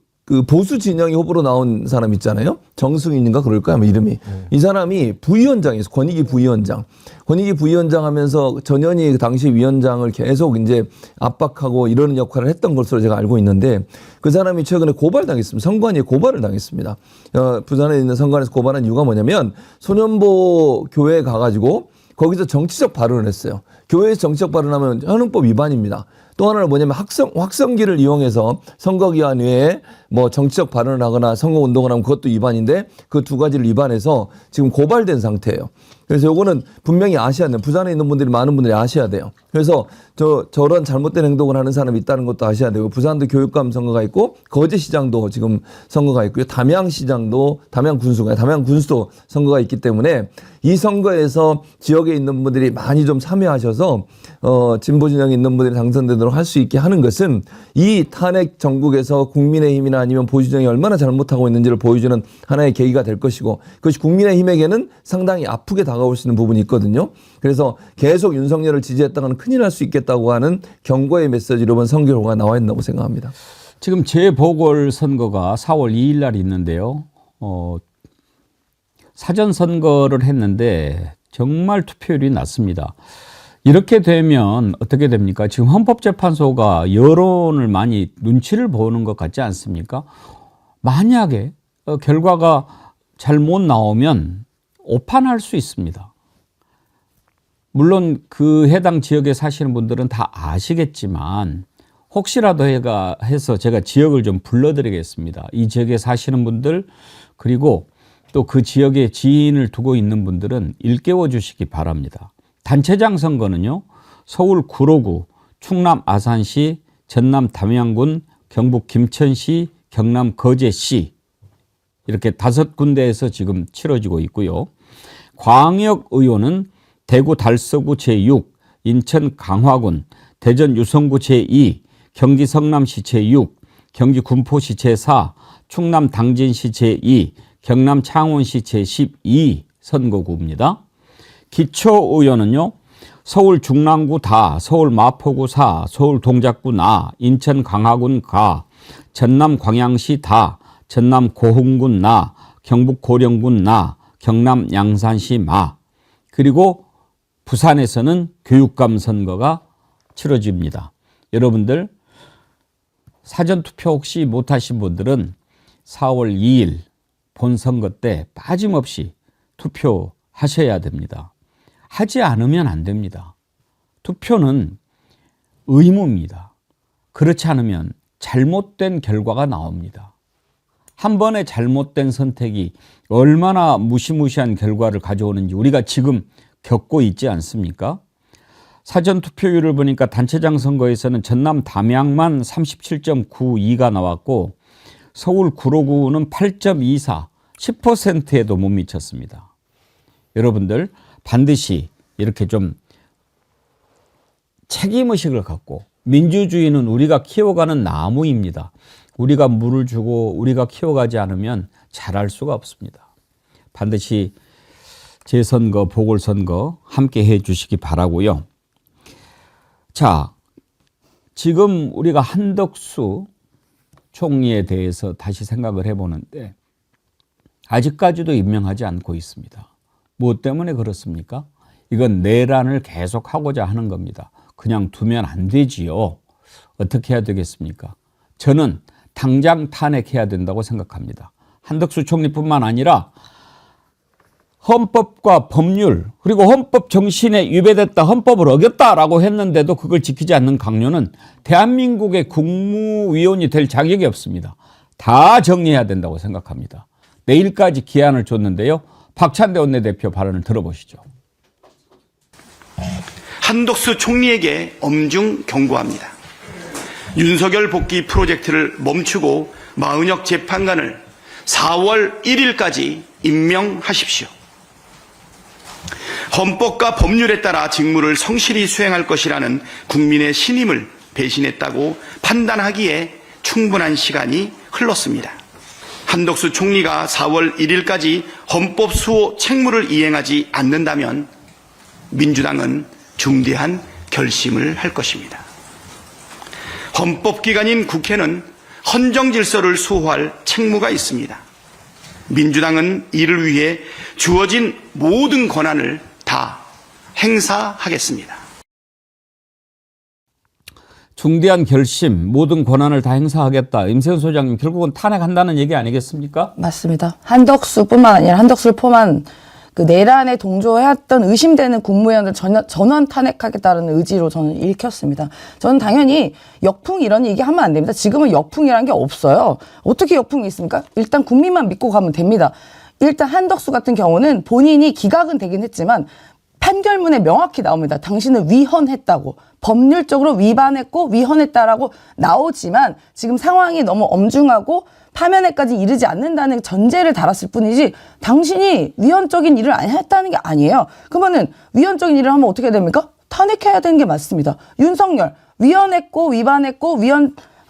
보수 진영이 후보로 나온 사람 있잖아요. 정승인인가 그럴까요? 아마 이름이. 이 사람이 부위원장이었어. 권익위 부위원장 하면서 전현희 그 당시 위원장을 계속 이제 압박하고 이러는 역할을 했던 것으로 제가 알고 있는데 그 사람이 최근에 고발당했습니다. 선관위에 고발을 당했습니다. 부산에 있는 선관위에서 고발한 이유가 뭐냐면 소년보 교회에 가가지고 거기서 정치적 발언을 했어요. 교회에서 정치적 발언하면 현행법 위반입니다. 또 하나는 뭐냐면 확성기를 이용해서 선거기간 외에 뭐 정치적 발언을 하거나 선거운동을 하면 그것도 위반인데 그 두 가지를 위반해서 지금 고발된 상태예요. 그래서 요거는 분명히 아셔야 돼요. 부산에 있는 분들이 많은 분들이 아셔야 돼요. 그래서 저런 잘못된 행동을 하는 사람이 있다는 것도 아셔야 되고 부산도 교육감 선거가 있고 거제시장도 지금 선거가 있고요. 담양시장도 담양군수도 선거가 있기 때문에 이 선거에서 지역에 있는 분들이 많이 좀 참여하셔서 진보 진영에 있는 분들이 당선되도록 할 수 있게 하는 것은 이 탄핵 정국에서 국민의힘이나 아니면 보수정이 얼마나 잘못하고 있는지를 보여주는 하나의 계기가 될 것이고 그것이 국민의힘에게는 상당히 아프게 다가올 수 있는 부분이 있거든요. 그래서 계속 윤석열을 지지했다가는 큰일 날 수 있겠다고 하는 경고의 메시지로 이번 선거가 나와 있다고 생각합니다. 지금 재보궐선거가 4월 2일 날 있는데요. 사전선거를 했는데 정말 투표율이 낮습니다. 이렇게 되면 어떻게 됩니까? 지금 헌법재판소가 여론을 많이 눈치를 보는 것 같지 않습니까? 만약에 결과가 잘못 나오면 오판할 수 있습니다. 물론 그 해당 지역에 사시는 분들은 다 아시겠지만 혹시라도 해서 제가 지역을 좀 불러드리겠습니다. 이 지역에 사시는 분들 그리고 또 그 지역에 지인을 두고 있는 분들은 일깨워 주시기 바랍니다. 단체장 선거는요. 서울 구로구, 충남 아산시, 전남 담양군, 경북 김천시, 경남 거제시 이렇게 5군데에서 지금 치러지고 있고요. 광역의원은 대구 달서구 제6, 인천 강화군, 대전 유성구 제2, 경기 성남시 제6, 경기 군포시 제4, 충남 당진시 제2, 경남 창원시 제12 선거구입니다. 기초의원은요. 서울 중랑구 다, 서울 마포구 사, 서울 동작구 나, 인천 강화군 가, 전남 광양시 다, 전남 고흥군 나, 경북 고령군 나, 경남 양산시 마, 그리고 부산에서는 교육감 선거가 치러집니다. 여러분들 사전투표 혹시 못하신 분들은 4월 2일 본선거 때 빠짐없이 투표하셔야 됩니다. 하지 않으면 안 됩니다. 투표는 의무입니다. 그렇지 않으면 잘못된 결과가 나옵니다. 한 번의 잘못된 선택이 얼마나 무시무시한 결과를 가져오는지 우리가 지금 겪고 있지 않습니까? 사전투표율을 보니까 단체장 선거에서는 전남 담양만 37.92가 나왔고 서울 구로구는 8.24, 10%에도 못 미쳤습니다. 여러분들 반드시 이렇게 좀 책임의식을 갖고 민주주의는 우리가 키워가는 나무입니다. 우리가 물을 주고 우리가 키워가지 않으면 자랄 수가 없습니다. 반드시 재선거, 보궐선거 함께 해 주시기 바라고요. 자, 지금 우리가 한덕수 총리에 대해서 다시 생각을 해보는데 아직까지도 임명하지 않고 있습니다. 무엇 때문에 그렇습니까? 이건 내란을 계속하고자 하는 겁니다. 그냥 두면 안 되지요. 어떻게 해야 되겠습니까? 저는 당장 탄핵해야 된다고 생각합니다. 한덕수 총리뿐만 아니라 헌법과 법률 그리고 헌법 정신에 위배됐다, 헌법을 어겼다라고 했는데도 그걸 지키지 않는 강요는 대한민국의 국무위원이 될 자격이 없습니다. 다 정리해야 된다고 생각합니다. 내일까지 기한을 줬는데요. 박찬대 원내대표 발언을 들어보시죠. 한덕수 총리에게 엄중 경고합니다. 윤석열 복귀 프로젝트를 멈추고 마은혁 재판관을 4월 1일까지 임명하십시오. 헌법과 법률에 따라 직무를 성실히 수행할 것이라는 국민의 신임을 배신했다고 판단하기에 충분한 시간이 흘렀습니다. 한덕수 총리가 4월 1일까지 헌법 수호 책무를 이행하지 않는다면 민주당은 중대한 결심을 할 것입니다. 헌법기관인 국회는 헌정 질서를 수호할 책무가 있습니다. 민주당은 이를 위해 주어진 모든 권한을 다 행사하겠습니다. 중대한 결심, 모든 권한을 다 행사하겠다. 임세훈 소장님 결국은 탄핵한다는 얘기 아니겠습니까? 맞습니다. 한덕수뿐만 아니라 한덕수를 포함한 그 내란에 동조해왔던 의심되는 국무위원들 전원 탄핵하겠다는 의지로 저는 읽혔습니다. 저는 당연히 역풍 이런 얘기 하면 안 됩니다. 지금은 역풍이라는 게 없어요. 어떻게 역풍이 있습니까? 일단 국민만 믿고 가면 됩니다. 일단 한덕수 같은 경우는 본인이 기각은 되긴 했지만 판결문에 명확히 나옵니다. 당신은 위헌했다고. 법률적으로 위반했고 위헌했다라고 나오지만 지금 상황이 너무 엄중하고 파면에까지 이르지 않는다는 전제를 달았을 뿐이지 당신이 위헌적인 일을 안 했다는 게 아니에요. 그러면은 위헌적인 일을 하면 어떻게 됩니까? 탄핵해야 되는 게 맞습니다. 윤석열 위헌했고 위반했고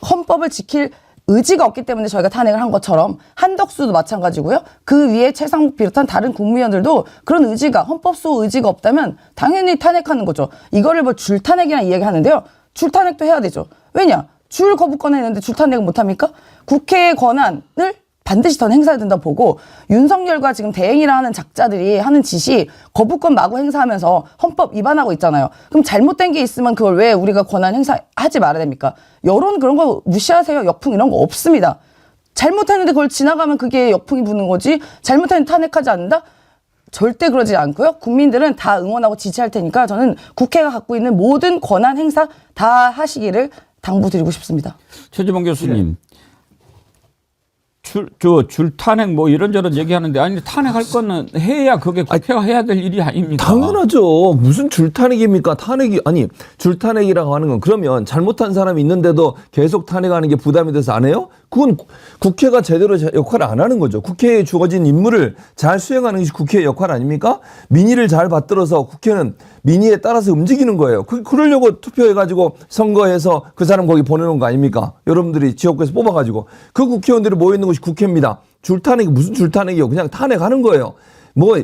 헌법을 지킬 의지가 없기 때문에 저희가 탄핵을 한 것처럼 한덕수도 마찬가지고요. 그 위에 최상목 비롯한 다른 국무위원들도 그런 의지가 헌법소 의지가 없다면 당연히 탄핵하는 거죠. 이거를 뭐 줄탄핵이라는 이야기 하는데요. 줄탄핵도 해야 되죠. 왜냐? 줄 거부권 했는데 줄탄핵은 못합니까? 국회의 권한을 반드시 더 행사해야 된다고 보고 윤석열과 지금 대행이라 하는 작자들이 하는 짓이 거부권 마구 행사하면서 헌법 위반하고 있잖아요. 그럼 잘못된 게 있으면 그걸 왜 우리가 권한 행사하지 말아야 됩니까? 여론 그런 거 무시하세요. 역풍 이런 거 없습니다. 잘못했는데 그걸 지나가면 그게 역풍이 부는 거지 잘못했는데 탄핵하지 않는다? 절대 그러지 않고요. 국민들은 다 응원하고 지지할 테니까 저는 국회가 갖고 있는 모든 권한 행사 다 하시기를 당부드리고 싶습니다. 최지봉 교수님. 줄탄핵 뭐 이런저런 얘기하는데 아니 탄핵할 거는 해야 그게 국회가 해야 될 일이 아닙니까? 당연하죠. 무슨 줄탄핵입니까? 탄핵이 아니 줄탄핵이라고 하는 건 그러면 잘못한 사람이 있는데도 계속 탄핵하는 게 부담이 돼서 안 해요? 그건 국회가 제대로 역할을 안 하는 거죠. 국회에 주어진 임무를 잘 수행하는 것이 국회의 역할 아닙니까? 민의를 잘 받들어서 국회는 민의에 따라서 움직이는 거예요. 그러려고 투표해가지고 선거해서 그 사람 거기 보내놓은 거 아닙니까? 여러분들이 지역구에서 뽑아가지고 그 국회의원들이 모여있는 것이 국회입니다. 줄탄핵이 무슨 줄탄핵이요? 그냥 탄핵하는 거예요. 뭐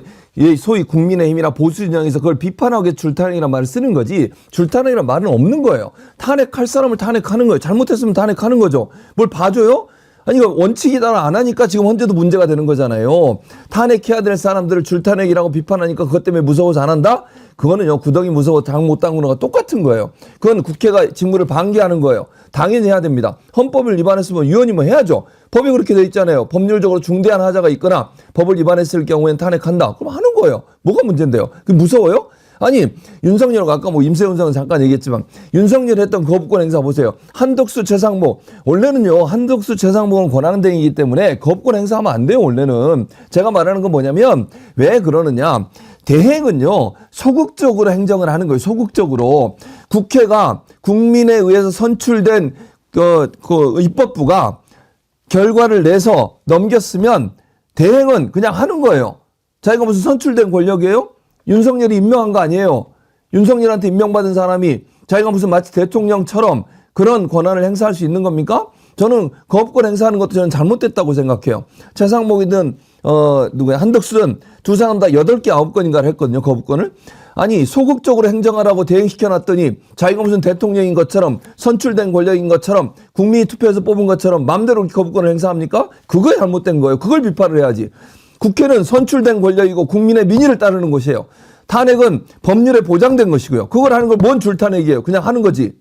소위 국민의힘이나 보수 진영에서 그걸 비판하기 위해서 줄탄핵이라는 말을 쓰는 거지 줄탄핵이라는 말은 없는 거예요. 탄핵할 사람을 탄핵하는 거예요. 잘못했으면 탄핵하는 거죠. 뭘 봐줘요? 아니 이거 원칙이 따라 안 하니까 지금 현재도 문제가 되는 거잖아요. 탄핵해야 될 사람들을 줄탄핵이라고 비판하니까 그것 때문에 무서워서 안 한다? 그거는요 구덩이 무서워 당 못 담그는 거가 똑같은 거예요. 그건 국회가 직무를 방기하는 거예요. 당연히 해야 됩니다. 헌법을 위반했으면 위헌이면 해야죠. 법이 그렇게 돼 있잖아요. 법률적으로 중대한 하자가 있거나 법을 위반했을 경우에는 탄핵한다. 그럼 하는 거예요. 뭐가 문제인데요? 그게 무서워요? 아니 윤석열과 아까 뭐 임세훈 선은 잠깐 얘기했지만 윤석열이 했던 거부권 행사 보세요. 한덕수 최상목 원래는요 한덕수 최상목은 권한대행이기 때문에 거부권 행사하면 안 돼요. 원래는 제가 말하는 건 뭐냐면 왜 그러느냐 대행은요 소극적으로 행정을 하는 거예요. 소극적으로 국회가 국민에 의해서 선출된 그 입법부가 결과를 내서 넘겼으면 대행은 그냥 하는 거예요. 자기가 무슨 선출된 권력이에요? 윤석열이 임명한 거 아니에요. 윤석열한테 임명받은 사람이 자기가 무슨 마치 대통령처럼 그런 권한을 행사할 수 있는 겁니까? 저는 거부권 행사하는 것도 저는 잘못됐다고 생각해요. 최상목이든 한덕수든 두 사람 다 8개 9건인가를 했거든요. 거부권을. 아니 소극적으로 행정하라고 대행시켜놨더니 자기가 무슨 대통령인 것처럼 선출된 권력인 것처럼 국민이 투표해서 뽑은 것처럼 마음대로 거부권을 행사합니까? 그거 잘못된 거예요. 그걸 비판을 해야지. 국회는 선출된 권력이고 국민의 민의를 따르는 것이에요. 탄핵은 법률에 보장된 것이고요. 그걸 하는 걸 뭔 줄탄핵이에요. 그냥 하는 거지.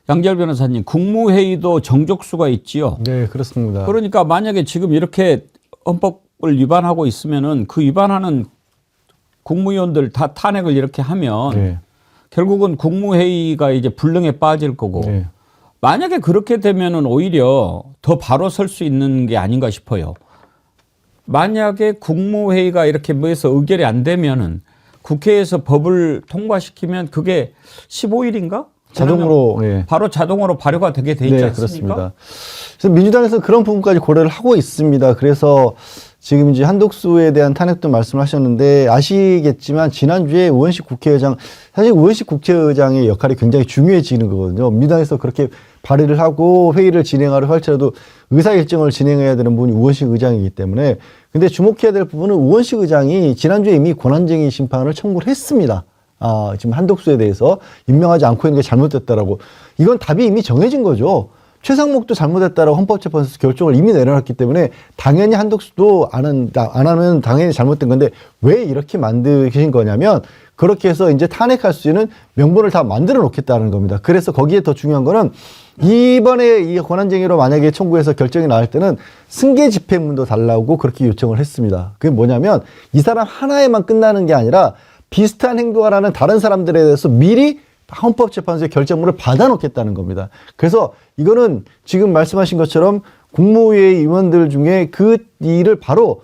양지열 변호사님, 국무회의도 정족수가 있지요. 네, 그렇습니다. 그러니까 만약에 지금 이렇게 헌법을 위반하고 있으면은 그 위반하는 국무위원들 다 탄핵을 이렇게 하면 네. 결국은 국무회의가 이제 불능에 빠질 거고 네. 만약에 그렇게 되면은 오히려 더 바로 설 수 있는 게 아닌가 싶어요. 만약에 국무회의가 이렇게 뭐해서 의결이 안 되면은 국회에서 법을 통과시키면 그게 15일인가? 자동으로 예. 바로 자동으로 발효가 되게 돼 있지 네, 않습니까? 그렇습니다. 그래서 민주당에서 그런 부분까지 고려를 하고 있습니다. 그래서 지금 이제 한덕수에 대한 탄핵도 말씀하셨는데 아시겠지만 지난주에 우원식 국회의장 사실 우원식 국회의장의 역할이 굉장히 중요해지는 거거든요. 민주당에서 그렇게 발의를 하고 회의를 진행하려 할지라도 의사결정을 진행해야 되는 분이 우원식 의장이기 때문에 근데 주목해야 될 부분은 우원식 의장이 지난주에 이미 권한쟁의 심판을 청구를 했습니다. 지금 한덕수에 대해서 임명하지 않고 있는 게 잘못됐다라고. 이건 답이 이미 정해진 거죠. 최상목도 잘못했다라고 헌법재판소에서 결정을 이미 내려놨기 때문에 당연히 한덕수도 안 하면 당연히 잘못된 건데 왜 이렇게 만드신 거냐면 그렇게 해서 이제 탄핵할 수 있는 명분을 다 만들어 놓겠다는 겁니다. 그래서 거기에 더 중요한 거는 이번에 이 권한쟁의로 만약에 청구해서 결정이 나올 때는 승계 집행문도 달라고 그렇게 요청을 했습니다. 그게 뭐냐면 이 사람 하나에만 끝나는 게 아니라 비슷한 행동하라는 다른 사람들에 대해서 미리 헌법재판소의 결정문을 받아놓겠다는 겁니다. 그래서 이거는 지금 말씀하신 것처럼 국무회의 의원들 중에 그 일을 바로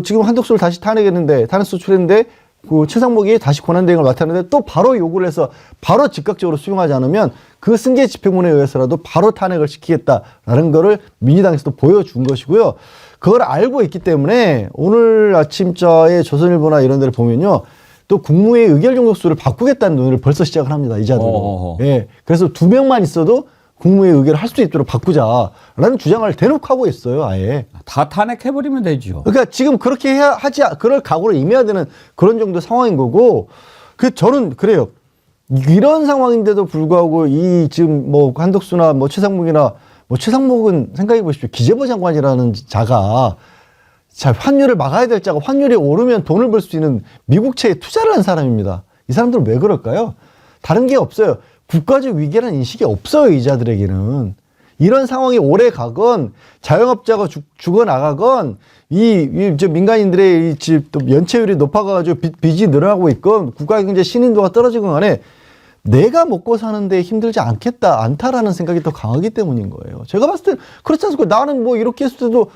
지금 한덕수를 다시 탄핵했는데 탄핵 소추했는데 그 최상목이 다시 권한대행을 맡았는데 또 바로 요구를 해서 바로 즉각적으로 수용하지 않으면 그 승계 집행문에 의해서라도 바로 탄핵을 시키겠다라는 거를 민주당에서도 보여준 것이고요. 그걸 알고 있기 때문에 오늘 아침자에 조선일보나 이런 데를 보면요. 또 국무회의 의결 정족수를 바꾸겠다는 논의를 벌써 시작을 합니다. 이자들로. 예. 그래서 2명만 있어도 국무회의 의결을 할 수 있도록 바꾸자라는 주장을 대놓고 하고 있어요. 아예. 다 탄핵해버리면 되죠. 그러니까 지금 그렇게 해야 그럴 각오를 임해야 되는 그런 정도 상황인 거고, 저는 그래요. 이런 상황인데도 불구하고 지금 한덕수나 최상목이나 최상목은 생각해 보십시오. 기재부 장관이라는 자가 환율을 막아야 될 자가 환율이 오르면 돈을 벌 수 있는 미국채에 투자를 한 사람입니다. 이 사람들은 왜 그럴까요? 다른 게 없어요. 국가적 위기라는 인식이 없어요. 이자들에게는. 이런 상황이 오래 가건 자영업자가 죽어나가건 민간인들의 또 연체율이 높아가지고 빚이 늘어나고 있건 국가경제 신인도가 떨어지건 간에 내가 먹고 사는데 힘들지 않다라는 생각이 더 강하기 때문인 거예요. 제가 봤을 땐 그렇지 않습니까? 나는 이렇게 했을 때도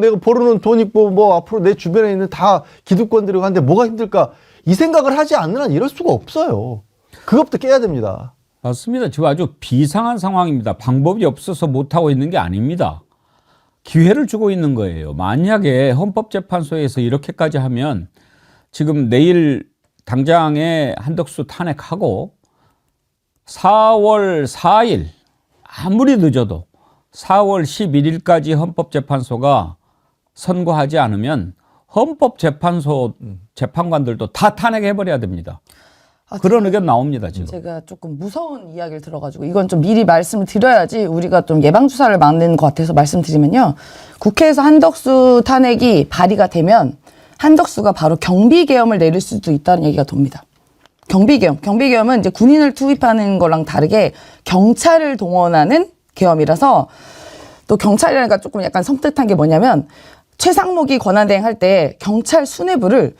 내가 벌어놓은 돈 있고 앞으로 내 주변에 있는 다 기득권들이고 한데 뭐가 힘들까? 이 생각을 하지 않는 한 이럴 수가 없어요. 그것부터 깨야 됩니다. 맞습니다. 지금 아주 비상한 상황입니다. 방법이 없어서 못하고 있는 게 아닙니다. 기회를 주고 있는 거예요. 만약에 헌법재판소에서 이렇게까지 하면 지금 내일 당장에 한덕수 탄핵하고 4월 4일 아무리 늦어도 4월 11일까지 헌법재판소가 선고하지 않으면 헌법재판소 재판관들도 다 탄핵해버려야 됩니다. 그런 의견 나옵니다, 지금. 제가 조금 무서운 이야기를 들어가지고 이건 좀 미리 말씀을 드려야지 우리가 좀 예방주사를 맞는 것 같아서 말씀드리면요. 국회에서 한덕수 탄핵이 발의가 되면 한덕수가 바로 경비계엄을 내릴 수도 있다는 얘기가 돕니다. 경비계엄은 이제 군인을 투입하는 거랑 다르게 경찰을 동원하는 계엄이라서 또 경찰이라니까 조금 약간 섬뜩한 게 뭐냐면 최상목이 권한대행 할 때 경찰 수뇌부를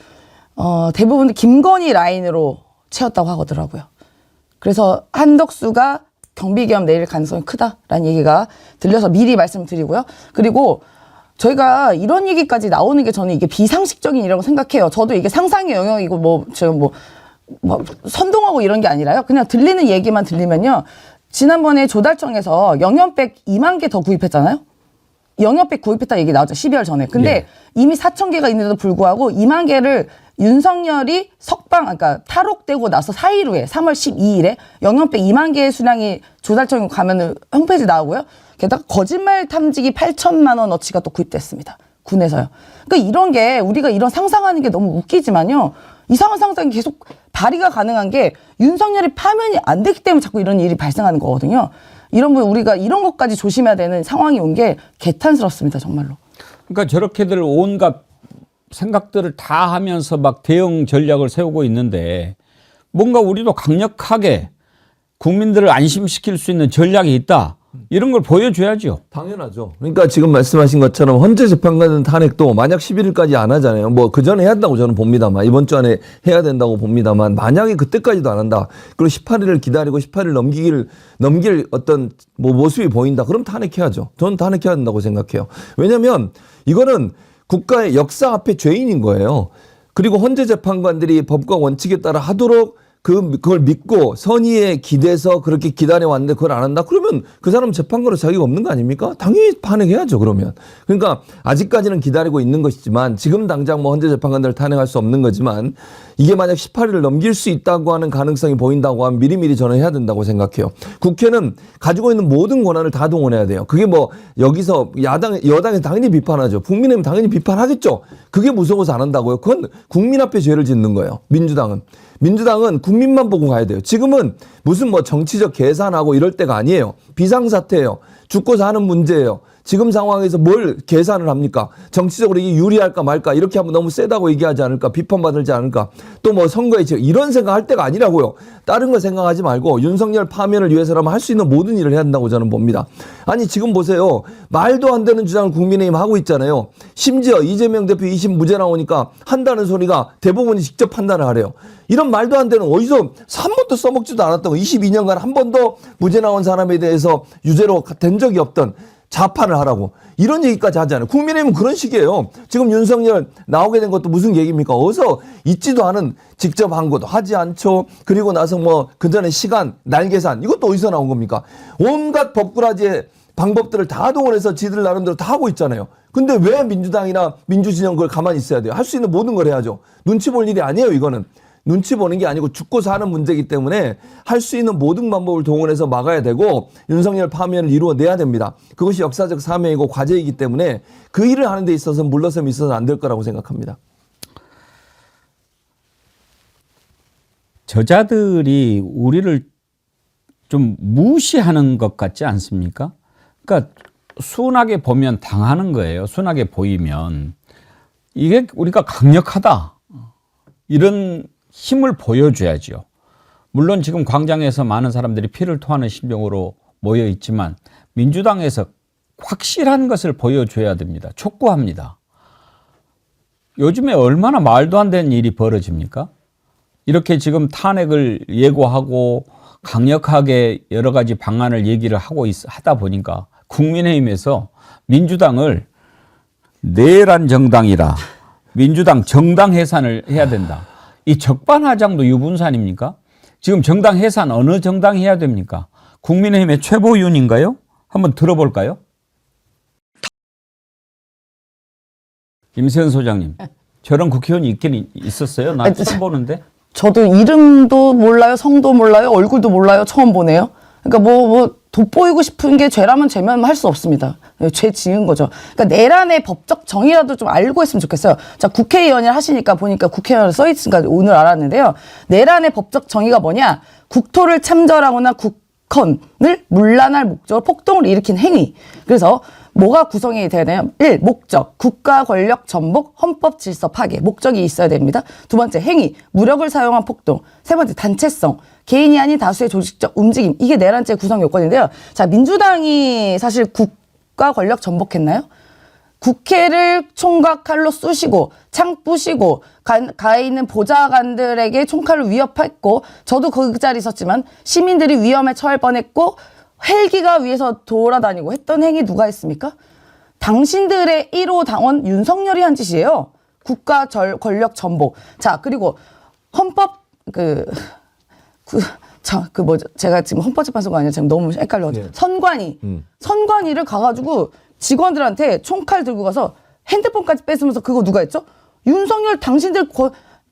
대부분 김건희 라인으로 채웠다고 하더라고요. 그래서 한덕수가 경비계엄 내릴 가능성이 크다라는 얘기가 들려서 미리 말씀드리고요. 그리고 저희가 이런 얘기까지 나오는 게 저는 이게 비상식적인 일이라고 생각해요. 저도 이게 상상의 영역이고 제가 선동하고 이런 게 아니라요. 그냥 들리는 얘기만 들리면요. 지난번에 조달청에서 영연백 2만 개 더 구입했잖아요. 영연백 구입했다 얘기 나왔죠. 12월 전에. 근데 이미 4,000개가 있는데도 불구하고 2만 개를 윤석열이 그러니까 탈옥되고 나서 4일 후에 3월 12일에 영연백 2만 개의 수량이 조달청에 가면은 홈페이지 나오고요. 게다가 거짓말 탐지기 8천만 원어치가 또 구입됐습니다. 군에서요. 그러니까 이런 게 우리가 이런 상상하는 게 너무 웃기지만요. 이상한 상상이 계속 발의가 가능한 게 윤석열이 파면이 안 됐기 때문에 자꾸 이런 일이 발생하는 거거든요. 우리가 이런 것까지 조심해야 되는 상황이 온 게 개탄스럽습니다. 정말로. 그러니까 저렇게들 온갖 생각들을 다 하면서 막 대응 전략을 세우고 있는데 뭔가 우리도 강력하게 국민들을 안심시킬 수 있는 전략이 있다. 이런 걸 보여줘야죠. 당연하죠. 그러니까 지금 말씀하신 것처럼 헌재재판관 탄핵도 만약 11일까지 안 하잖아요. 그 전에 해야 한다고 저는 봅니다만 이번 주 안에 해야 된다고 봅니다만 만약에 그때까지도 안 한다. 그리고 18일을 기다리고 18일 넘길 어떤 모습이 보인다. 그럼 탄핵해야죠. 저는 탄핵해야 된다고 생각해요. 왜냐하면 이거는 국가의 역사 앞에 죄인인 거예요. 그리고 헌재재판관들이 법과 원칙에 따라 하도록 그걸 믿고 선의에 기대서 그렇게 기다려왔는데 그걸 안 한다? 그러면 그 사람 재판관으로 자격이 없는 거 아닙니까? 당연히 탄핵해야죠, 그러면. 그러니까 아직까지는 기다리고 있는 것이지만 지금 당장 헌재 재판관들을 탄핵할 수 없는 거지만 이게 만약 18일을 넘길 수 있다고 하는 가능성이 보인다고 하면 미리미리 저는 해야 된다고 생각해요. 국회는 가지고 있는 모든 권한을 다 동원해야 돼요. 그게 여기서 여당에서 당연히 비판하죠. 국민의힘 당연히 비판하겠죠. 그게 무서워서 안 한다고요. 그건 국민 앞에 죄를 짓는 거예요. 민주당은 국민만 보고 가야 돼요. 지금은 무슨 정치적 계산하고 이럴 때가 아니에요. 비상사태예요. 죽고 사는 문제예요. 지금 상황에서 뭘 계산을 합니까? 정치적으로 이게 유리할까 말까 이렇게 하면 너무 세다고 얘기하지 않을까? 비판받을지 않을까? 또 뭐 선거에 이런 생각할 때가 아니라고요. 다른 거 생각하지 말고 윤석열 파면을 위해서라면 할 수 있는 모든 일을 해야 한다고 저는 봅니다. 아니 지금 보세요. 말도 안 되는 주장을 국민의힘 하고 있잖아요. 심지어 이재명 대표 2심 무죄 나오니까 한다는 소리가 대법원이 직접 판단을 하래요. 이런 말도 안 되는 어디서 한 번도 써먹지도 않았던 거 22년간 한 번도 무죄 나온 사람에 대해서 유죄로 된 적이 없던 자판을 하라고 이런 얘기까지 하잖아요. 국민의힘은 그런 식이에요. 지금 윤석열 나오게 된 것도 무슨 얘기입니까? 어서 있지도 않은 직접 한 것도 하지 않죠. 그리고 나서 뭐 그전에 시간 날 계산 이것도 어디서 나온 겁니까? 온갖 법꾸라지의 방법들을 다 동원해서 지들 나름대로 다 하고 있잖아요. 근데 왜 민주당이나 민주진영 그걸 가만히 있어야 돼요? 할 수 있는 모든 걸 해야죠. 눈치 볼 일이 아니에요, 이거는. 눈치 보는 게 아니고 죽고 사는 문제이기 때문에 할 수 있는 모든 방법을 동원해서 막아야 되고 윤석열 파면을 이루어내야 됩니다. 그것이 역사적 사명이고 과제이기 때문에 그 일을 하는 데 있어서 물러섬이 있어서는 안 될 거라고 생각합니다. 저자들이 우리를 좀 무시하는 것 같지 않습니까? 그러니까 순하게 보면 당하는 거예요. 순하게 보이면. 이게 우리가 강력하다. 이런 힘을 보여줘야죠. 물론 지금 광장에서 많은 사람들이 피를 토하는 심정으로 모여 있지만 민주당에서 확실한 것을 보여줘야 됩니다. 촉구합니다. 요즘에 얼마나 말도 안 되는 일이 벌어집니까? 이렇게 지금 탄핵을 예고하고 강력하게 여러 가지 방안을 얘기를 하다 보니까 국민의힘에서 민주당을 내란 정당이라 민주당 정당 해산을 해야 된다. 이 적반하장도 유분산입니까? 지금 정당 해산 어느 정당 해야 됩니까? 국민의힘의 최보윤인가요? 한번 들어볼까요? 김세현 소장님, 저런 국회의원이 있긴 있었어요? 나 처음 보는데. 저도 이름도 몰라요, 성도 몰라요, 얼굴도 몰라요, 처음 보네요. 그러니까 뭐 돋보이고 싶은 게 죄라면 죄면 할 수 없습니다. 죄 지은 거죠. 그러니까 내란의 법적 정의라도 좀 알고 했으면 좋겠어요. 자, 국회의원을 하시니까 보니까 국회의원을 써 있으니까 오늘 알았는데요. 내란의 법적 정의가 뭐냐? 국토를 참전하거나 국헌을 문란할 목적으로 폭동을 일으킨 행위. 그래서 뭐가 구성이 돼야 되냐면 1. 목적, 국가 권력 전복, 헌법 질서 파괴. 목적이 있어야 됩니다. 두 번째, 행위, 무력을 사용한 폭동. 세 번째, 단체성, 개인이 아닌 다수의 조직적 움직임. 이게 내란죄 구성 요건인데요. 자, 민주당이 사실 국가 권력 전복했나요? 국회를 총각 칼로 쑤시고 창 부시고 가 있는 보좌관들에게 총칼로 위협했고 저도 그 자리에 있었지만 시민들이 위험에 처할 뻔했고 헬기가 위에서 돌아다니고 했던 행위 누가 했습니까? 당신들의 1호 당원 윤석열이 한 짓이에요. 국가 권력 전복. 자, 그리고 헌법 제가 지금 헌법재판소가 아니라 지금 너무 헷갈려가지고 선관위를 가가지고 직원들한테 총칼 들고 가서 핸드폰까지 뺏으면서 그거 누가 했죠? 윤석열 당신들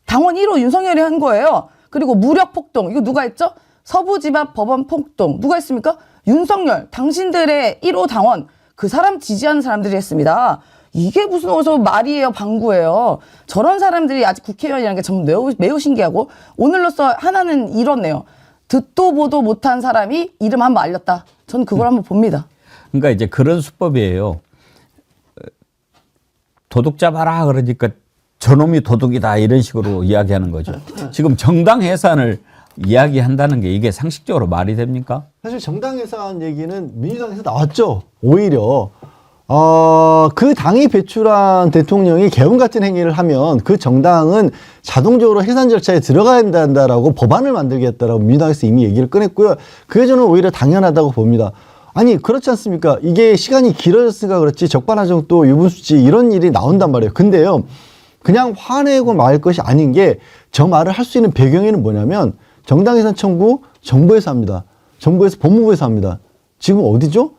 당원 1호 윤석열이 한 거예요. 그리고 무력 폭동 이거 누가 했죠? 서부지법 법원 폭동 누가 했습니까? 윤석열 당신들의 1호 당원 그 사람 지지하는 사람들이 했습니다. 이게 무슨 어디서 말이에요, 방구예요. 저런 사람들이 아직 국회의원이라는 게 정말 매우 신기하고 오늘로써 하나는 이렇네요. 듣도 보도 못한 사람이 이름 한번 알렸다. 저는 그걸 한번 봅니다. 그러니까 이제 그런 수법이에요. 도둑 잡아라 그러니까 저놈이 도둑이다 이런 식으로 이야기하는 거죠. 지금 정당 해산을 이야기한다는 게 이게 상식적으로 말이 됩니까? 사실 정당 해산 얘기는 민주당에서 나왔죠. 오히려 그 당이 배출한 대통령이 개헌 같은 행위를 하면 그 정당은 자동적으로 해산 절차에 들어가야 된다라고 법안을 만들겠다라고 민주당에서 이미 얘기를 꺼냈고요. 그게 저는 오히려 당연하다고 봅니다. 아니 그렇지 않습니까? 이게 시간이 길어졌으니까 그렇지 적반하장 또 유분수치 이런 일이 나온단 말이에요. 근데요. 그냥 화내고 말 것이 아닌 게 저 말을 할 수 있는 배경에는 뭐냐면 정당 해산 청구 정부에서 합니다. 정부에서 법무부에서 합니다. 지금 어디죠?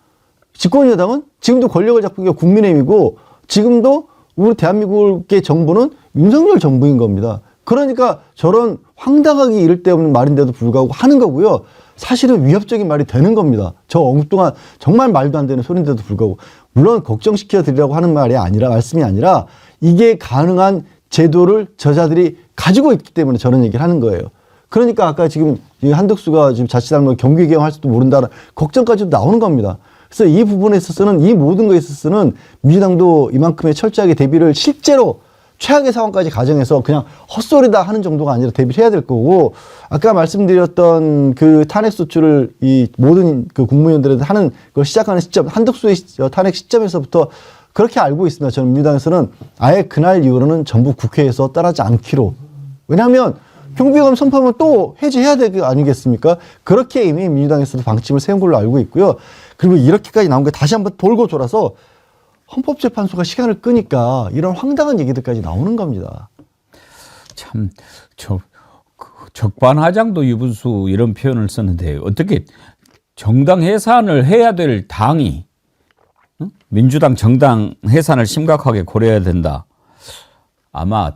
집권 여당은 지금도 권력을 잡고 있는 게 국민의힘이고 지금도 우리 대한민국의 정부는 윤석열 정부인 겁니다. 그러니까 저런 황당하게 이를 데 없는 말인데도 불구하고 하는 거고요. 사실은 위협적인 말이 되는 겁니다. 저 엉뚱한 정말 말도 안 되는 소리인데도 불구하고 물론 걱정시켜 드리라고 하는 말씀이 아니라 이게 가능한 제도를 저자들이 가지고 있기 때문에 저런 얘기를 하는 거예요. 그러니까 아까 지금 한덕수가 지금 자칫하면 경기 개혁할 수도 모른다는 걱정까지도 나오는 겁니다. 그래서 이 부분에 있어서는 이 모든 거에 있어서는 민주당도 이만큼의 철저하게 대비를 실제로 최악의 상황까지 가정해서 그냥 헛소리다 하는 정도가 아니라 대비를 해야 될 거고 아까 말씀드렸던 그 탄핵 소추를 이 모든 그 국무위원들한테 하는 걸 시작하는 시점 한덕수의 탄핵 시점에서부터 그렇게 알고 있습니다. 저는 민주당에서는 아예 그날 이후로는 전부 국회에서 따르지 않기로. 왜냐하면 경비감 선포하면 또 해제해야 될 거 아니겠습니까? 그렇게 이미 민주당에서도 방침을 세운 걸로 알고 있고요. 그리고 이렇게까지 나온 게 다시 한번 돌고 돌아서 헌법재판소가 시간을 끄니까 이런 황당한 얘기들까지 나오는 겁니다. 참, 적반하장도 유분수 이런 표현을 썼는데 어떻게 정당 해산을 해야 될 당이 민주당 정당 해산을 심각하게 고려해야 된다. 아마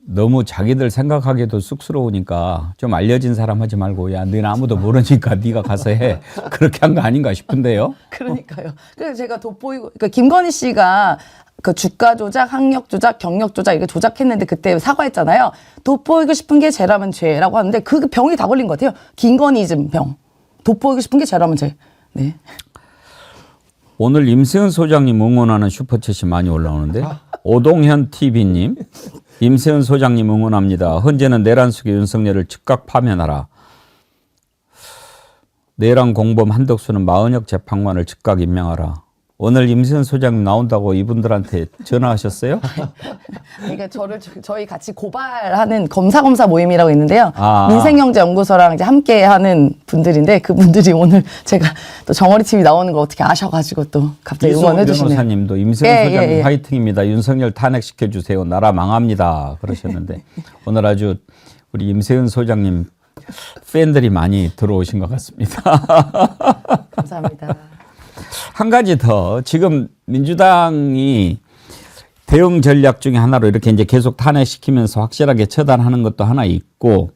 너무 자기들 생각하기도 쑥스러우니까 좀 알려진 사람 하지 말고 야 너는 아무도 모르니까 네가 가서 해 그렇게 한 거 아닌가 싶은데요. 그러니까요. 그래서 제가 돋보이고 그러니까 김건희 씨가 그 주가 조작, 학력 조작, 경력 조작 이게 조작했는데 그때 사과했잖아요. 돋보이고 싶은 게 죄라면 죄라고 하는데 그 병이 다 걸린 것 같아요. 김건희즘 병. 돋보이고 싶은 게 죄라면 죄. 네. 오늘 임세은 소장님 응원하는 슈퍼챗이 많이 올라오는데 오동현 TV님 임세은 소장님 응원합니다. 헌재는 내란 속의 윤석열을 즉각 파면하라. 내란 공범 한덕수는 마은혁 재판관을 즉각 임명하라. 오늘 임세은 소장님 나온다고 이분들한테 전화하셨어요? 그러니까 저희 같이 고발하는 검사 모임이라고 있는데요. 민생경제연구소랑 이제 함께하는 분들인데 그분들이 오늘 제가 또 정어리 TV 나오는 거 어떻게 아셔가지고 또 갑자기 응원해 주시네요. 변호사님도 임세은 소장님 화이팅입니다. 윤석열 탄핵시켜 주세요. 나라 망합니다. 그러셨는데 오늘 아주 우리 임세은 소장님 팬들이 많이 들어오신 것 같습니다. 감사합니다. 한 가지 더 지금 민주당이 대응 전략 중에 하나로 이렇게 이제 계속 탄핵시키면서 확실하게 처단하는 것도 하나 있고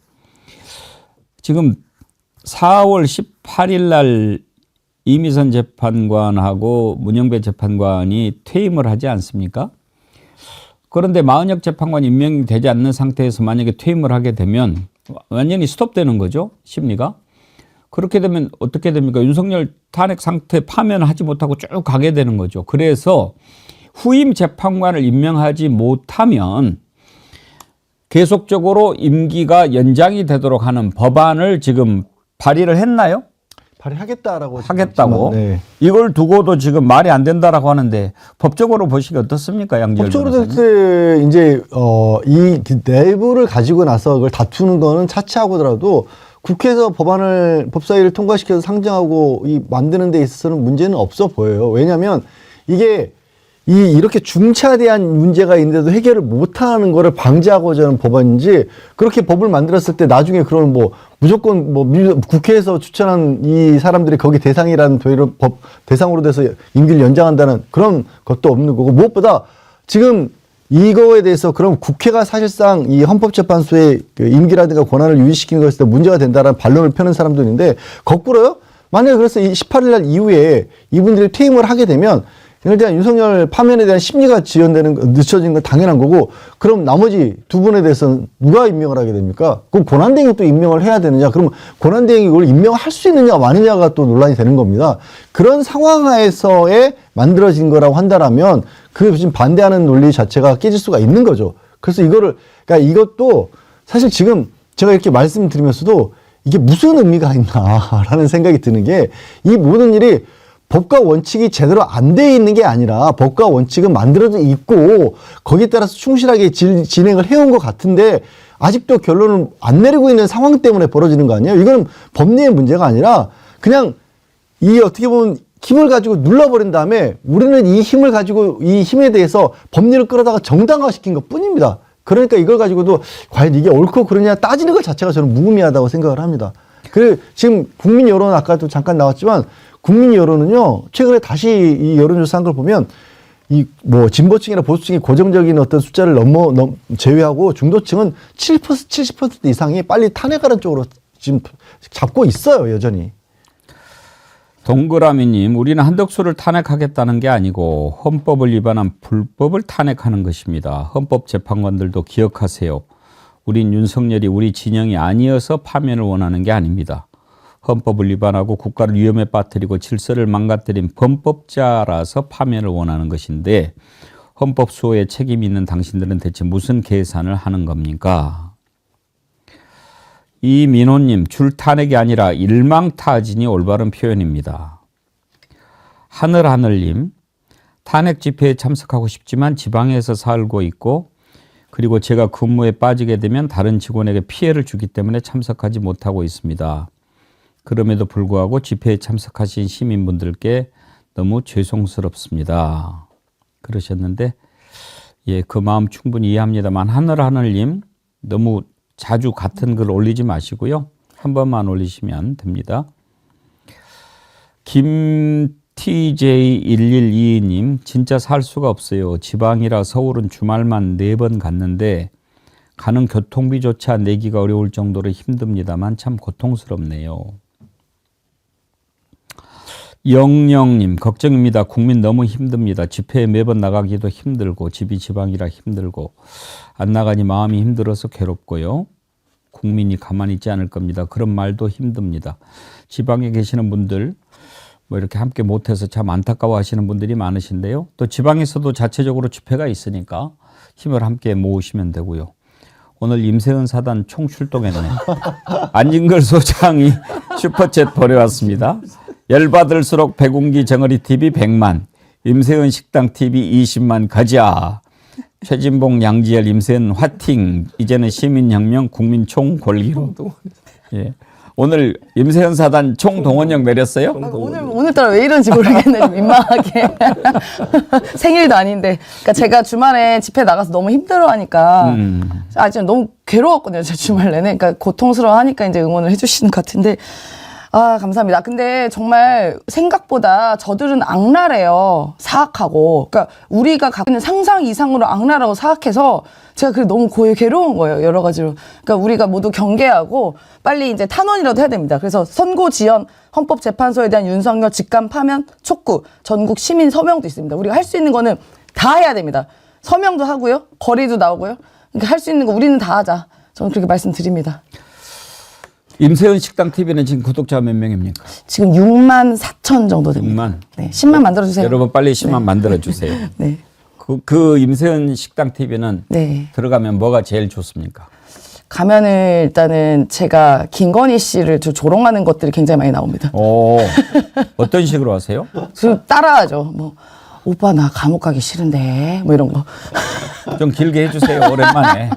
지금 4월 18일 날 이미선 재판관하고 문영배 재판관이 퇴임을 하지 않습니까? 그런데 마은혁 재판관 임명이 되지 않는 상태에서 만약에 퇴임을 하게 되면 완전히 스톱되는 거죠, 심리가. 그렇게 되면 어떻게 됩니까? 윤석열 탄핵 상태 파면하지 못하고 쭉 가게 되는 거죠. 그래서 후임 재판관을 임명하지 못하면 계속적으로 임기가 연장이 되도록 하는 법안을 지금 발의를 했나요? 발의하겠다라고 하겠다고. 네. 이걸 두고도 지금 말이 안 된다라고 하는데 법적으로 보시기 어떻습니까, 양지열 법적으로 변호사님? 될 때 이제 이 내부를 가지고 나서 그걸 다투는 거는 차치하고더라도 국회에서 법사위를 통과시켜서 상정하고 만드는 데 있어서는 문제는 없어 보여요. 왜냐하면 이게 이렇게 중차대한 문제가 있는데도 해결을 못하는 거를 방지하고자 하는 법안인지 그렇게 법을 만들었을 때 나중에 그런 무조건 국회에서 추천한 이 사람들이 거기 대상이라는 법 대상으로 돼서 임기를 연장한다는 그런 것도 없는 거고 무엇보다 지금 이거에 대해서 그럼 국회가 사실상 이 헌법재판소의 그 임기라든가 권한을 유지시키는 것에 문제가 된다라는 반론을 펴는 사람도 있는데 거꾸로요. 만약에 그래서 이 18일 날 이후에 이분들이 퇴임을 하게 되면 이에 대한 윤석열 파면에 대한 심리가 늦춰지는 건 당연한 거고 그럼 나머지 두 분에 대해서는 누가 임명을 하게 됩니까? 그럼 권한대행이 또 임명을 해야 되느냐? 그럼 권한대행이 이걸 임명할 수 있느냐 마느냐가 또 논란이 되는 겁니다. 그런 상황 하에서의 만들어진 거라고 한다라면 그 지금 반대하는 논리 자체가 깨질 수가 있는 거죠. 그래서 그러니까 이것도 사실 지금 제가 이렇게 말씀드리면서도 이게 무슨 의미가 있나라는 생각이 드는 게 이 모든 일이 법과 원칙이 제대로 안 돼 있는 게 아니라 법과 원칙은 만들어져 있고 거기에 따라서 충실하게 진행을 해온 것 같은데 아직도 결론을 안 내리고 있는 상황 때문에 벌어지는 거 아니에요? 이건 법리의 문제가 아니라 그냥 이 어떻게 보면 힘을 가지고 눌러버린 다음에 우리는 이 힘을 가지고 이 힘에 대해서 법리를 끌어다가 정당화시킨 것 뿐입니다. 그러니까 이걸 가지고도 과연 이게 옳고 그러냐 따지는 것 자체가 저는 무의미하다고 생각을 합니다. 그리고 지금 국민 여론 아까도 잠깐 나왔지만 국민 여론은요, 최근에 다시 이 여론조사한 걸 보면, 진보층이나 보수층이 고정적인 어떤 숫자를 제외하고 중도층은 70% 이상이 빨리 탄핵하는 쪽으로 지금 잡고 있어요, 여전히. 동그라미님, 우리는 한덕수를 탄핵하겠다는 게 아니고 헌법을 위반한 불법을 탄핵하는 것입니다. 헌법재판관들도 기억하세요. 우린 윤석열이 우리 진영이 아니어서 파면을 원하는 게 아닙니다. 헌법을 위반하고 국가를 위험에 빠뜨리고 질서를 망가뜨린 범법자라서 파면을 원하는 것인데 헌법 수호에 책임이 있는 당신들은 대체 무슨 계산을 하는 겁니까? 이민호님, 줄탄핵이 아니라 일망타진이 올바른 표현입니다. 하늘하늘님, 탄핵 집회에 참석하고 싶지만 지방에서 살고 있고 그리고 제가 근무에 빠지게 되면 다른 직원에게 피해를 주기 때문에 참석하지 못하고 있습니다. 그럼에도 불구하고 집회에 참석하신 시민분들께 너무 죄송스럽습니다. 그러셨는데 예, 그 마음 충분히 이해합니다만 하늘하늘님 너무 자주 같은 글 올리지 마시고요. 한 번만 올리시면 됩니다. 김TJ1122님 진짜 살 수가 없어요. 지방이라 서울은 주말만 4번 갔는데 가는 교통비조차 내기가 어려울 정도로 힘듭니다만 참 고통스럽네요. 영영님 걱정입니다. 국민 너무 힘듭니다. 집회에 매번 나가기도 힘들고 집이 지방이라 힘들고 안 나가니 마음이 힘들어서 괴롭고요. 국민이 가만히 있지 않을 겁니다. 그런 말도 힘듭니다. 지방에 계시는 분들 뭐 이렇게 함께 못해서 참 안타까워하시는 분들이 많으신데요. 또 지방에서도 자체적으로 집회가 있으니까 힘을 함께 모으시면 되고요. 오늘 임세은 사단 총출동했네. 안진걸 소장이 슈퍼챗 보내왔습니다. 열받을수록 백운기 정어리 TV 100만, 임세은 식당 TV 20만 가자. 최진봉 양지열 임세은 화팅. 이제는 시민혁명 국민총 골기로. 예. 오늘 임세은 사단 총동원령 내렸어요? 오늘따라 왜 이런지 모르겠네. 좀 민망하게. 생일도 아닌데. 그러니까 제가 주말에 집회 나가서 너무 힘들어하니까 진짜 너무 괴로웠거든요. 제 주말 내내. 그러니까 고통스러워하니까 이제 응원을 해주시는 것 같은데. 아, 감사합니다. 근데 정말 생각보다 저들은 악랄해요. 사악하고. 그러니까 우리가 갖고 있는 상상 이상으로 악랄하고 사악해서 제가 그게 너무 괴로운 거예요. 여러 가지로. 그러니까 우리가 모두 경계하고 빨리 이제 탄원이라도 해야 됩니다. 그래서 선고 지연, 헌법재판소에 대한 윤석열 직감 파면 촉구, 전국 시민 서명도 있습니다. 우리가 할 수 있는 거는 다 해야 됩니다. 서명도 하고요. 거리도 나오고요. 그러니까 할 수 있는 거 우리는 다 하자. 저는 그렇게 말씀드립니다. 임세은 식당 TV는 지금 구독자 몇 명입니까? 지금 6만 4천 정도 됩니다. 6만. 네, 10만 만들어주세요. 여러분 빨리 10만 만들어주세요. 네. 그 임세은 식당 TV는 네. 들어가면 뭐가 제일 좋습니까? 가면은 일단은 제가 김건희 씨를 조롱하는 것들이 굉장히 많이 나옵니다. 오, 어떤 식으로 하세요? 그 따라하죠. 뭐 오빠 나 감옥 가기 싫은데 뭐 이런 거. 좀 길게 해주세요. 오랜만에.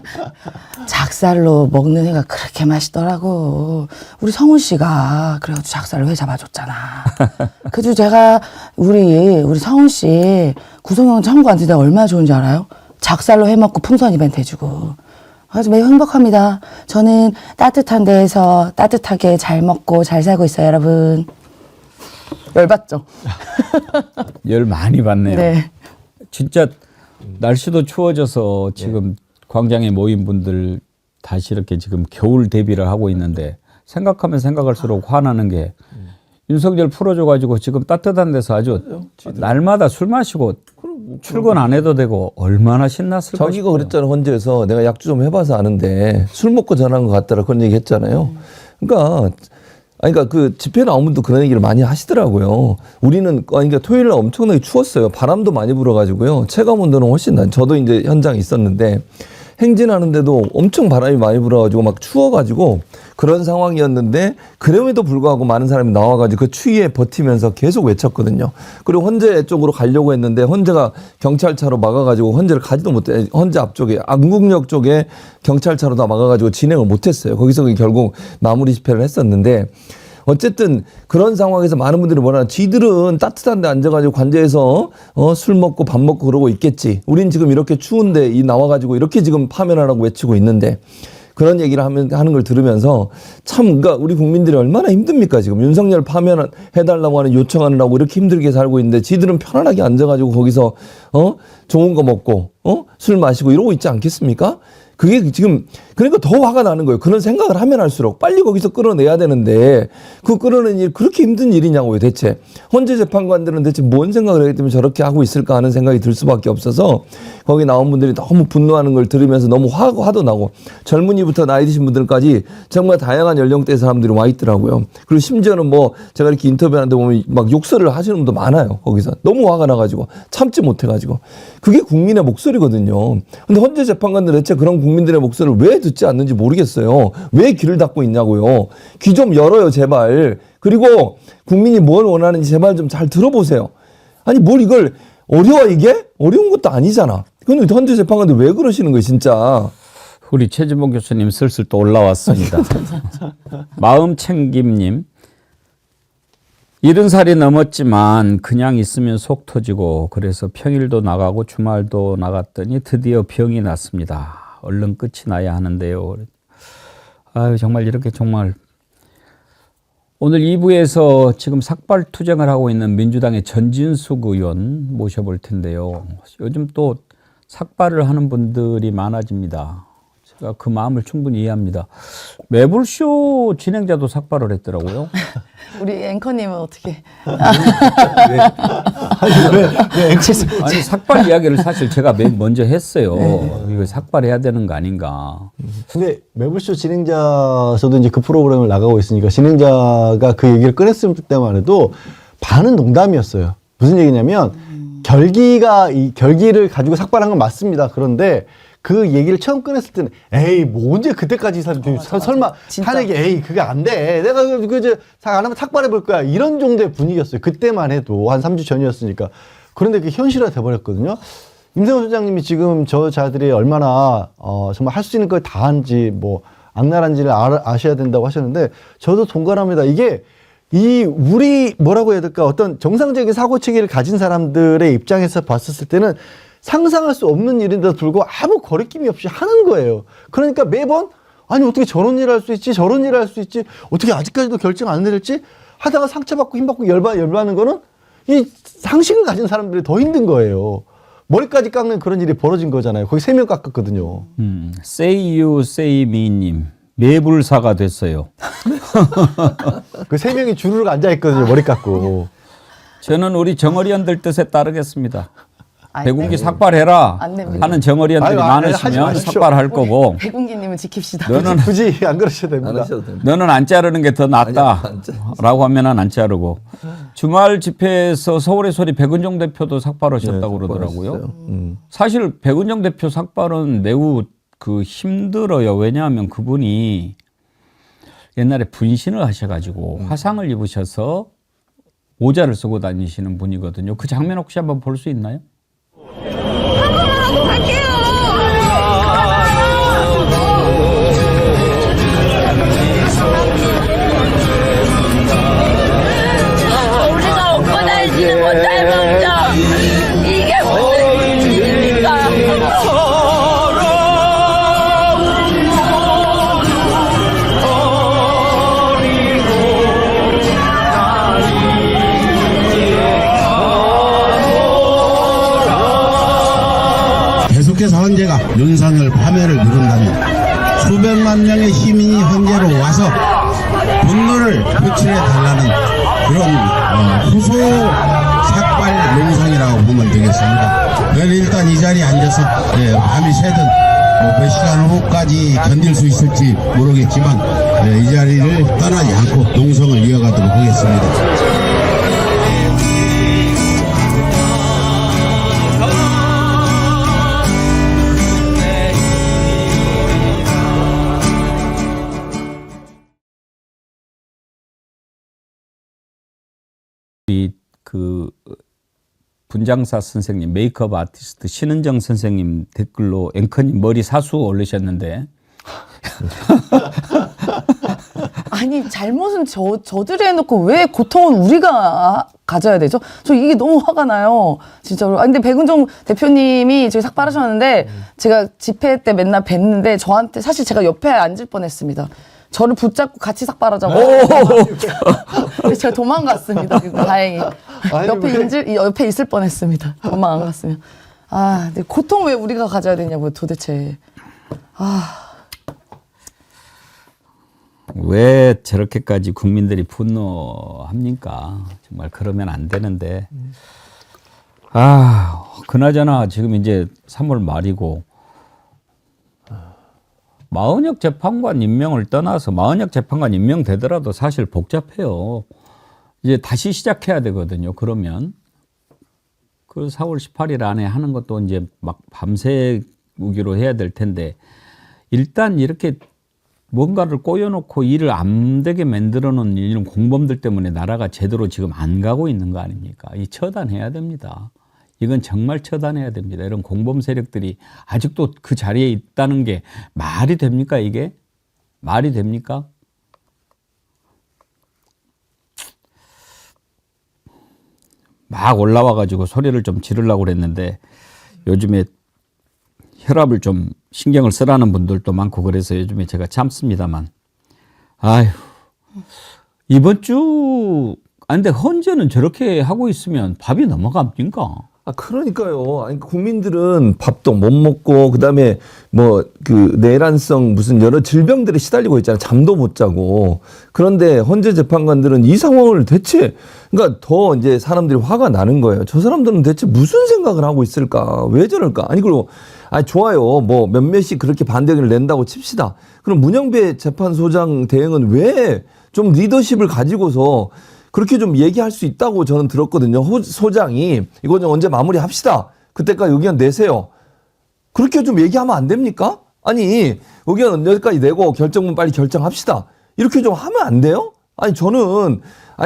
작살로 먹는 애가 그렇게 맛있더라고. 우리 성훈 씨가 그래가지고 작살로 회 잡아줬잖아. 그래도 제가 우리 성훈 씨 구성원 청구한테 내가 얼마나 좋은지 알아요? 작살로 해 먹고 풍선 이벤트 해주고. 그래서 매우 행복합니다. 저는 따뜻한 데에서 따뜻하게 잘 먹고 잘 살고 있어요, 여러분. 열받죠? 열 많이 받네요. 네. 진짜 날씨도 추워져서 지금 광장에 모인 분들 다시 이렇게 지금 겨울 대비를 하고 있는데 생각하면 생각할수록 화나는 게 윤석열 풀어줘가지고 지금 따뜻한 데서 아주 날마다 술 마시고 출근 안 해도 되고 얼마나 신났을까. 자기가 그랬잖아. 헌재에서 내가 약주 좀 해봐서 아는데 술 먹고 전화한 것 같더라. 그런 얘기 했잖아요. 그러니까 그 집회 나온 분도 그런 얘기를 많이 하시더라고요. 우리는 그러니까 토요일 날 엄청나게 추웠어요. 바람도 많이 불어가지고요. 체감 온도는 훨씬 저도 이제 현장에 있었는데 행진하는데도 엄청 바람이 많이 불어가지고 막 추워가지고 그런 상황이었는데 그럼에도 불구하고 많은 사람이 나와가지고 그 추위에 버티면서 계속 외쳤거든요. 그리고 헌재 쪽으로 가려고 했는데 헌재가 경찰차로 막아가지고 헌재를 가지도 못해. 헌재 앞쪽에 안국역 쪽에 경찰차로 다 막아가지고 진행을 못했어요. 거기서 결국 마무리 집회를 했었는데 어쨌든 그런 상황에서 많은 분들이 뭐라 지들은 따뜻한 데 앉아가지고 관제해서 술 먹고 밥 먹고 그러고 있겠지. 우린 지금 이렇게 추운데 나와가지고 이렇게 지금 파면하라고 외치고 있는데 그런 얘기를 하는 걸 들으면서 참 그러니까 우리 국민들이 얼마나 힘듭니까 지금. 윤석열 파면해달라고 하는 요청하느라고 이렇게 힘들게 살고 있는데 지들은 편안하게 앉아가지고 거기서 좋은 거 먹고 술 마시고 이러고 있지 않겠습니까? 그게 지금 그러니까 더 화가 나는 거예요. 그런 생각을 하면 할수록 빨리 거기서 끌어내야 되는데 그 끌어내는 일 그렇게 힘든 일이냐고요. 대체 헌재 재판관들은 대체 뭔 생각을 하기 때문에 저렇게 하고 있을까 하는 생각이 들 수밖에 없어서 거기 나온 분들이 너무 분노하는 걸 들으면서 너무 화도 나고 젊은이부터 나이 드신 분들까지 정말 다양한 연령대 사람들이 와 있더라고요. 그리고 심지어는 뭐 제가 이렇게 인터뷰하는데 보면 막 욕설을 하시는 분도 많아요. 거기서 너무 화가 나가지고 참지 못해가지고 그게 국민의 목소리거든요. 근데 헌재 재판관들 대체 그런 국민들의 목소리를 왜 듣지 않는지 모르겠어요. 왜 귀를 닫고 있냐고요. 귀 좀 열어요, 제발. 그리고 국민이 뭘 원하는지 제발 좀 잘 들어보세요. 아니 뭘 이걸 어려워 이게? 어려운 것도 아니잖아. 근데 헌재 재판관들 왜 그러시는 거예요, 진짜. 우리 최진봉 교수님 슬슬 또 올라왔습니다. 마음챙김님. 70살이 넘었지만 그냥 있으면 속 터지고 그래서 평일도 나가고 주말도 나갔더니 드디어 병이 났습니다. 얼른 끝이 나야 하는데요. 아유 정말 이렇게 정말 오늘 2부에서 지금 삭발투쟁을 하고 있는 민주당의 전진숙 의원 모셔볼 텐데요. 요즘 또 삭발을 하는 분들이 많아집니다. 제가 그 마음을 충분히 이해합니다. 매불쇼 진행자도 삭발을 했더라고요. 우리 앵커님은 어떻게? 아니 삭발 이야기를 사실 제가 맨 먼저 했어요. 이거 삭발해야 되는 거 아닌가. 근데 매불쇼 진행자 저도 이제 그 프로그램을 나가고 있으니까 진행자가 그 얘기를 꺼냈을 때만 해도 반은 농담이었어요. 무슨 얘기냐면 이 결기를 가지고 삭발한 건 맞습니다. 그런데 그 얘기를 처음 꺼냈을 때는 에이 뭐 언제 그때까지 설마 탄핵이 에이 그게 안 돼. 내가 그저 안 하면 삭발해 볼 거야. 이런 정도의 분위기였어요. 그때만 해도 한 3주 전이었으니까. 그런데 그게 현실화 돼 버렸거든요. 임성훈 소장님이 지금 저 자들이 얼마나 정말 할 수 있는 걸 다 한지 뭐 악랄한지를 아셔야 된다고 하셨는데 저도 동감합니다. 이게 우리 뭐라고 해야 될까 어떤 정상적인 사고 체계를 가진 사람들의 입장에서 봤었을 때는 상상할 수 없는 일인데도 불구하고 아무 거리낌이 없이 하는 거예요. 그러니까 매번 아니 어떻게 저런 일을 할 수 있지 저런 일을 할 수 있지 어떻게 아직까지도 결정 안 내릴지 하다가 상처받고 힘받고 열받는 거는 이 상식을 가진 사람들이 더 힘든 거예요. 머리까지 깎는 그런 일이 벌어진 거잖아요. 거기 3명 깎았거든요. Say you, say me님 매불사가 됐어요. 그 3명이 주르륵 앉아있거든요. 머리 깎고. 저는 우리 정어리원들 뜻에 따르겠습니다. 안 백운기 됩니다. 삭발해라 안 됩니다. 하는 정어리원들이 아유, 하지 많으시면 마십시오. 삭발할 거고 백운기님은 지킵시다. 너는 굳이 안 그러셔도 안 됩니다. 하셔도 됩니다. 너는 안 자르는 게 더 낫다 아니야, 라고 하면은 안 자르고 주말 집회에서 서울의 소리 백은종 대표도 삭발하셨다고 그러더라고요. 삭발했어요. 사실 백은종 대표 삭발은 매우 힘들어요. 왜냐하면 그분이 옛날에 분신을 하셔가지고 화상을 입으셔서 모자를 쓰고 다니시는 분이거든요. 그 장면 혹시 한번 볼 수 있나요? 하고 갈게요. 우리가 업고 다니지는 못할 망정 이게 무슨 일입니까? 계속해서 헌재가 윤석열 파면을 누른다면 수백만 명의 시민이 헌재로 와서 분노를 표출해 달라는 그런 후소 삭발 영상이라고 보면 되겠습니다. 그래서 일단 이 자리에 앉아서 밤이 새든 몇 시간 후까지 견딜 수 있을지 모르겠지만 이 자리를 떠나지 않고 농성을 이어가도록 하겠습니다. 그 분장사 선생님, 메이크업 아티스트 신은정 선생님 댓글로 앵커님 머리 사수 올리셨는데 아니 잘못은 저들이 해놓고 왜 고통은 우리가 가져야 되죠? 저 이게 너무 화가 나요. 진짜로. 근데 백은종 대표님이 저기 삭발하셨는데 제가 집회 때 맨날 뵀는데 저한테 사실 제가 옆에 앉을 뻔했습니다. 저를 붙잡고 같이 삭발하자고. 그래서 제가 도망갔습니다. 다행히. 옆에 있을 뻔했습니다. 도망 안 갔으면. 근데 고통 왜 우리가 가져야 되냐고요, 도대체. 왜 저렇게까지 국민들이 분노합니까? 정말 그러면 안 되는데. 그나저나 지금 이제 3월 말이고 마은혁 재판관 임명을 떠나서 마은혁 재판관 임명되더라도 사실 복잡해요. 이제 다시 시작해야 되거든요. 그러면 그 4월 18일 안에 하는 것도 이제 막 밤새우기로 해야 될 텐데 일단 이렇게 뭔가를 꼬여놓고 일을 안 되게 만들어 놓은 이런 공범들 때문에 나라가 제대로 지금 안 가고 있는 거 아닙니까? 이 처단해야 됩니다. 이건 정말 처단해야 됩니다. 이런 공범 세력들이 아직도 그 자리에 있다는 게 말이 됩니까? 이게? 말이 됩니까? 막 올라와가지고 소리를 좀 지르려고 그랬는데 요즘에 혈압을 좀 신경을 쓰라는 분들도 많고 그래서 요즘에 제가 참습니다만 아휴 이번 주 근데 헌재는 저렇게 하고 있으면 밥이 넘어갑니까? 그러니까요. 아니, 국민들은 밥도 못 먹고, 그 다음에 뭐, 그, 내란성 무슨 여러 질병들에 시달리고 있잖아요. 잠도 못 자고. 그런데 헌재 재판관들은 이 상황을 대체, 그러니까 더 이제 사람들이 화가 나는 거예요. 저 사람들은 대체 무슨 생각을 하고 있을까? 왜 저럴까? 아니, 그리고, 좋아요. 뭐, 몇몇이 그렇게 반대 의견을 낸다고 칩시다. 그럼 문영배 재판소장 대행은 왜 좀 리더십을 가지고서 그렇게 좀 얘기할 수 있다고 저는 들었거든요. 소장이 이거 좀 언제 마무리합시다. 그때까지 의견 내세요. 그렇게 좀 얘기하면 안 됩니까? 아니 의견 여기까지 내고 결정문 빨리 결정합시다. 이렇게 좀 하면 안 돼요? 아니 저는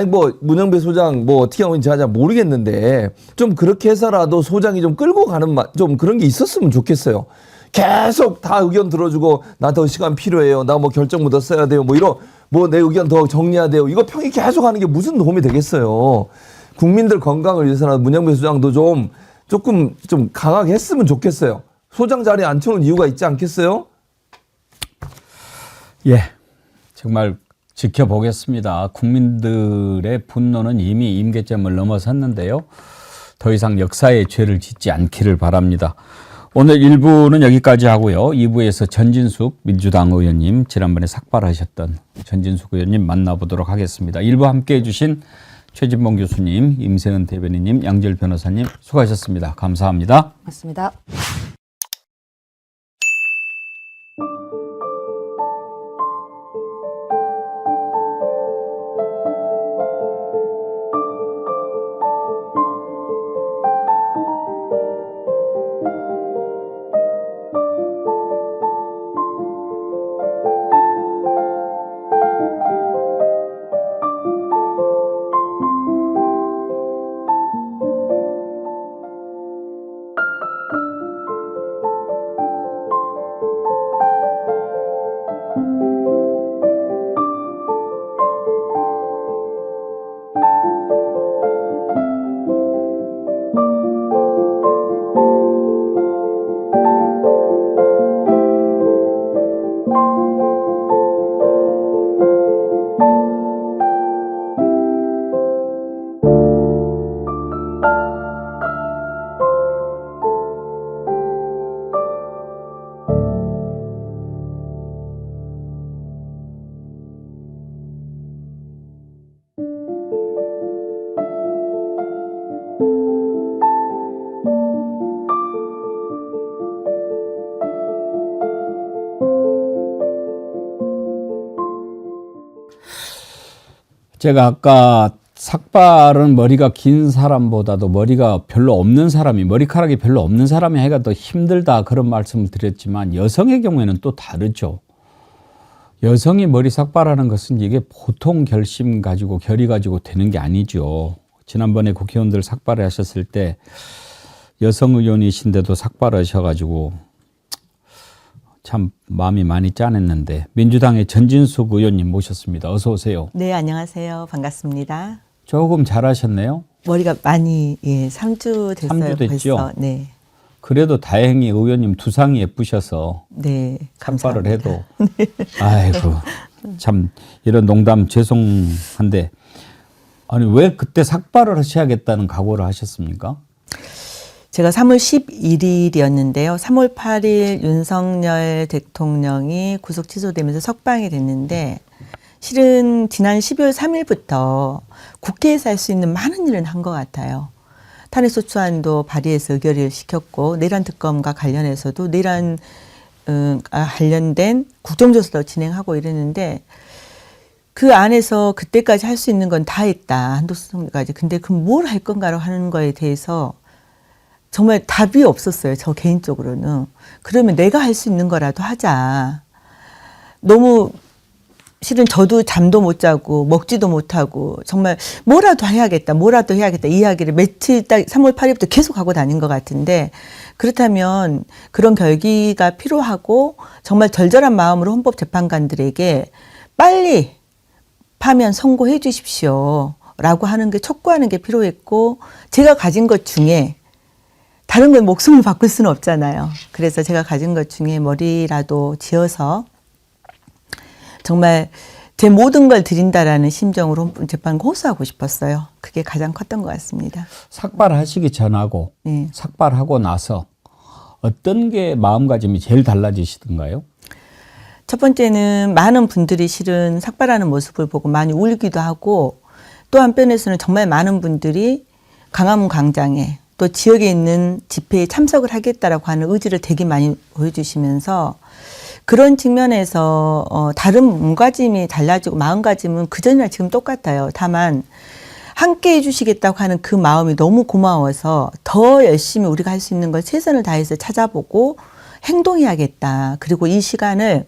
뭐 문영배 소장 뭐 어떻게 하는지 제가 잘 모르겠는데 좀 그렇게 해서라도 소장이 좀 끌고 가는 좀 그런 게 있었으면 좋겠어요. 계속 다 의견 들어주고 나 더 시간 필요해요. 나 뭐 결정문 더 써야 돼요. 뭐 이런 뭐 내 의견 더 정리해야 돼요. 이거 평이 계속 하는 게 무슨 도움이 되겠어요. 국민들 건강을 위해서라도 문영배 소장도 조금 좀 강하게 했으면 좋겠어요. 소장 자리에 앉혀놓은 이유가 있지 않겠어요? 예, 정말 지켜보겠습니다. 국민들의 분노는 이미 임계점을 넘어섰는데요. 더 이상 역사의 죄를 짓지 않기를 바랍니다. 오늘 1부는 여기까지 하고요. 2부에서 전진숙 민주당 의원님, 지난번에 삭발하셨던 전진숙 의원님 만나보도록 하겠습니다. 1부 함께해 주신 최진봉 교수님, 임세은 대변인님, 양지열 변호사님 수고하셨습니다. 감사합니다. 맞습니다. 제가 아까 삭발은 머리가 긴 사람보다도 머리가 별로 없는 사람이, 머리카락이 별로 없는 사람이 하기가 더 힘들다 그런 말씀을 드렸지만 여성의 경우에는 또 다르죠. 여성이 머리 삭발하는 것은 이게 보통 결심 가지고 결의 가지고 되는 게 아니죠. 지난번에 국회의원들 삭발을 하셨을 때 여성 의원이신데도 삭발하셔가지고 참 마음이 많이 짠했는데 민주당의 전진숙 의원님 모셨습니다. 어서 오세요. 네, 안녕하세요. 반갑습니다. 조금 잘하셨네요. 머리가 많이 3주 됐어요. 3주 됐죠? 벌써. 네. 그래도 다행히 의원님 두상이 예쁘셔서 네, 삭발을 감사합니다. 해도 아이고 참 이런 농담 죄송한데 아니 왜 그때 삭발을 하셔야겠다는 각오를 하셨습니까? 제가 3월 11일이었는데요. 3월 8일 윤석열 대통령이 구속 취소되면서 석방이 됐는데 실은 지난 12월 3일부터 국회에서 할 수 있는 많은 일은 한 것 같아요. 탄핵소추안도 발의해서 의결을 시켰고 내란 특검과 관련해서도 내란 관련된 국정조사도 진행하고 이랬는데 그 안에서 그때까지 할 수 있는 건 다 했다. 한덕수 총리까지. 근데 그럼 뭘 할 건가로 하는 거에 대해서 정말 답이 없었어요. 저 개인적으로는. 그러면 내가 할 수 있는 거라도 하자. 너무 실은 저도 잠도 못 자고 먹지도 못하고 정말 뭐라도 해야겠다. 뭐라도 해야겠다. 이 이야기를 며칠 딱 3월 8일부터 계속 하고 다닌 것 같은데 그렇다면 그런 결기가 필요하고 정말 절절한 마음으로 헌법재판관들에게 빨리 파면 선고해 주십시오. 라고 하는 게 촉구하는 게 필요했고 제가 가진 것 중에 다른 건 목숨을 바꿀 수는 없잖아요. 그래서 제가 가진 것 중에 머리라도 지어서 정말 제 모든 걸 드린다라는 심정으로 헌법재판관 호소하고 싶었어요. 그게 가장 컸던 것 같습니다. 삭발하시기 전하고 네. 삭발하고 나서 어떤 게 마음가짐이 제일 달라지시던가요? 첫 번째는 많은 분들이 실은 삭발하는 모습을 보고 많이 울기도 하고 또 한편에서는 정말 많은 분들이 광화문 광장에 또 지역에 있는 집회에 참석을 하겠다라고 하는 의지를 되게 많이 보여주시면서 그런 측면에서 다른 몸가짐이 달라지고 마음가짐은 그전이랑 지금 똑같아요. 다만 함께 해주시겠다고 하는 그 마음이 너무 고마워서 더 열심히 우리가 할 수 있는 걸 최선을 다해서 찾아보고 행동해야겠다. 그리고 이 시간을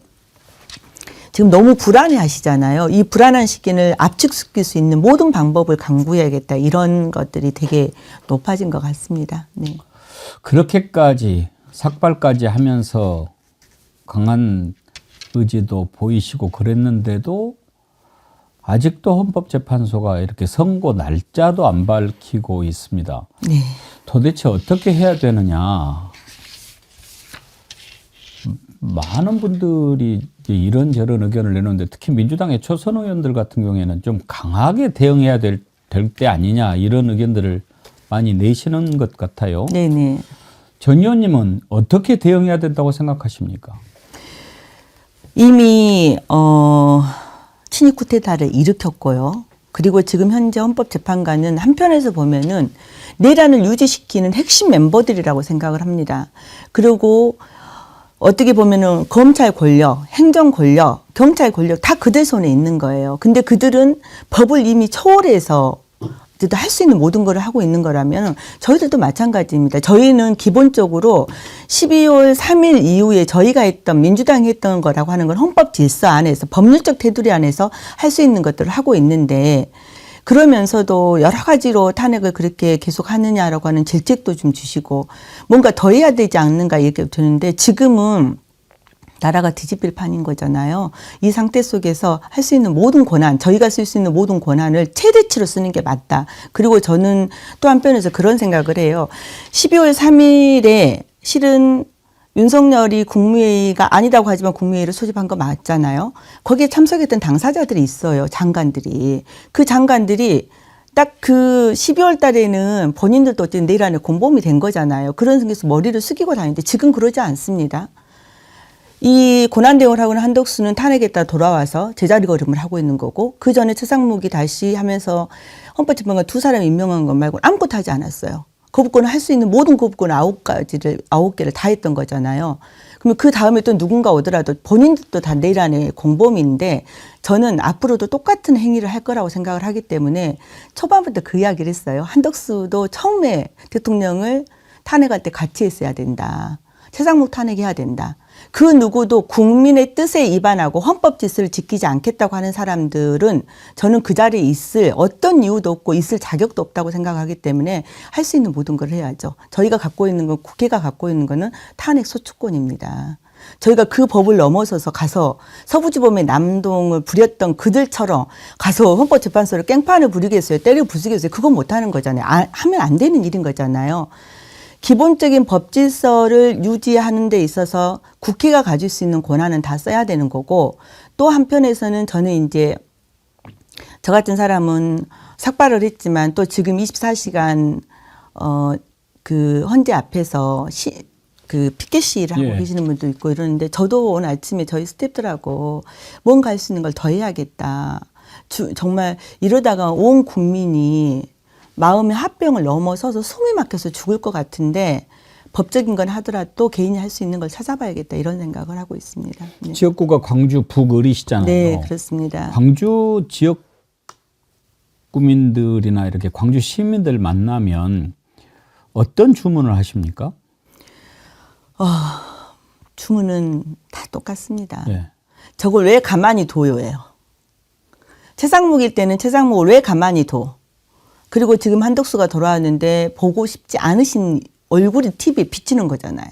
지금 너무 불안해 하시잖아요. 이 불안한 시기를 압축시킬 수 있는 모든 방법을 강구해야겠다. 이런 것들이 되게 높아진 것 같습니다. 네. 그렇게까지 삭발까지 하면서 강한 의지도 보이시고 그랬는데도 아직도 헌법재판소가 이렇게 선고 날짜도 안 밝히고 있습니다. 네. 도대체 어떻게 해야 되느냐. 많은 분들이 이런저런 의견을 내놓는데 특히 민주당의 초선 의원들 같은 경우에는 좀 강하게 대응해야 될 때 아니냐 이런 의견들을 많이 내시는 것 같아요. 네네. 전 의원님은 어떻게 대응해야 된다고 생각하십니까? 이미 친일 쿠데타를 일으켰고요. 그리고 지금 현재 헌법재판관은 한편에서 보면은 내란을 유지시키는 핵심 멤버들이라고 생각을 합니다. 그리고 어떻게 보면은 검찰 권력, 행정 권력, 경찰 권력 다 그들 손에 있는 거예요. 근데 그들은 법을 이미 초월해서 할 수 있는 모든 걸 하고 있는 거라면 저희들도 마찬가지입니다. 저희는 기본적으로 12월 3일 이후에 저희가 했던 민주당이 했던 거라고 하는 건 헌법 질서 안에서 법률적 테두리 안에서 할 수 있는 것들을 하고 있는데 그러면서도 여러 가지로 탄핵을 그렇게 계속 하느냐라고 하는 질책도 좀 주시고 뭔가 더 해야 되지 않는가 얘기가 드는데 지금은 나라가 뒤집힐 판인 거잖아요. 이 상태 속에서 할 수 있는 모든 권한, 저희가 쓸 수 있는 모든 권한을 최대치로 쓰는 게 맞다. 그리고 저는 또 한편에서 그런 생각을 해요. 12월 3일에 실은 윤석열이 국무회의가 아니라고 하지만 국무회의를 소집한 거 맞잖아요. 거기에 참석했던 당사자들이 있어요. 장관들이. 그 장관들이 딱 그 12월 달에는 본인들도 어쨌든 내란에 공범이 된 거잖아요. 그런 생각에서 머리를 숙이고 다니는데 지금 그러지 않습니다. 이 고난대응을 하고는 한덕수는 탄핵에 따라 돌아와서 제자리 걸음을 하고 있는 거고 그 전에 최상목이 다시 하면서 헌법재판관 2사람 임명한 것 말고는 아무것도 하지 않았어요. 거부권을 할 수 있는 모든 거부권 9개를 다 했던 거잖아요. 그러면 그 다음에 또 누군가 오더라도 본인들도 다 내란의 공범인데 저는 앞으로도 똑같은 행위를 할 거라고 생각을 하기 때문에 초반부터 그 이야기를 했어요. 한덕수도 처음에 대통령을 탄핵할 때 같이 했어야 된다. 최상목 탄핵해야 된다. 그 누구도 국민의 뜻에 위반하고 헌법 질서를 지키지 않겠다고 하는 사람들은 저는 그 자리에 있을 어떤 이유도 없고 있을 자격도 없다고 생각하기 때문에 할 수 있는 모든 걸 해야죠. 저희가 갖고 있는 건 국회가 갖고 있는 거는 탄핵 소추권입니다. 저희가 그 법을 넘어서서 가서 서부지법의 남동을 부렸던 그들처럼 가서 헌법재판소를 깽판을 부리겠어요. 때려 부수겠어요. 그건 못하는 거잖아요. 하면 안 되는 일인 거잖아요. 기본적인 법 질서를 유지하는 데 있어서 국회가 가질 수 있는 권한은 다 써야 되는 거고 또 한편에서는 저는 이제 저 같은 사람은 삭발을 했지만 또 지금 24시간 그 헌재 앞에서 그 피켓 시위를 하고 예. 계시는 분도 있고 이러는데 저도 오늘 아침에 저희 스태프들하고 뭔가 할 수 있는 걸 더 해야겠다. 정말 이러다가 온 국민이 마음의 합병을 넘어서서 숨이 막혀서 죽을 것 같은데 법적인 건 하더라도 개인이 할 수 있는 걸 찾아봐야겠다 이런 생각을 하고 있습니다. 네. 지역구가 광주 북을이시잖아요. 네, 그렇습니다. 광주 지역 구민들이나 이렇게 광주 시민들 만나면 어떤 주문을 하십니까? 주문은 다 똑같습니다. 예. 저걸 왜 가만히 둬요예요. 최상목일 때는 최상목을 왜 가만히 둬. 그리고 지금 한덕수가 돌아왔는데 보고 싶지 않으신 얼굴이 TV에 비치는 거잖아요.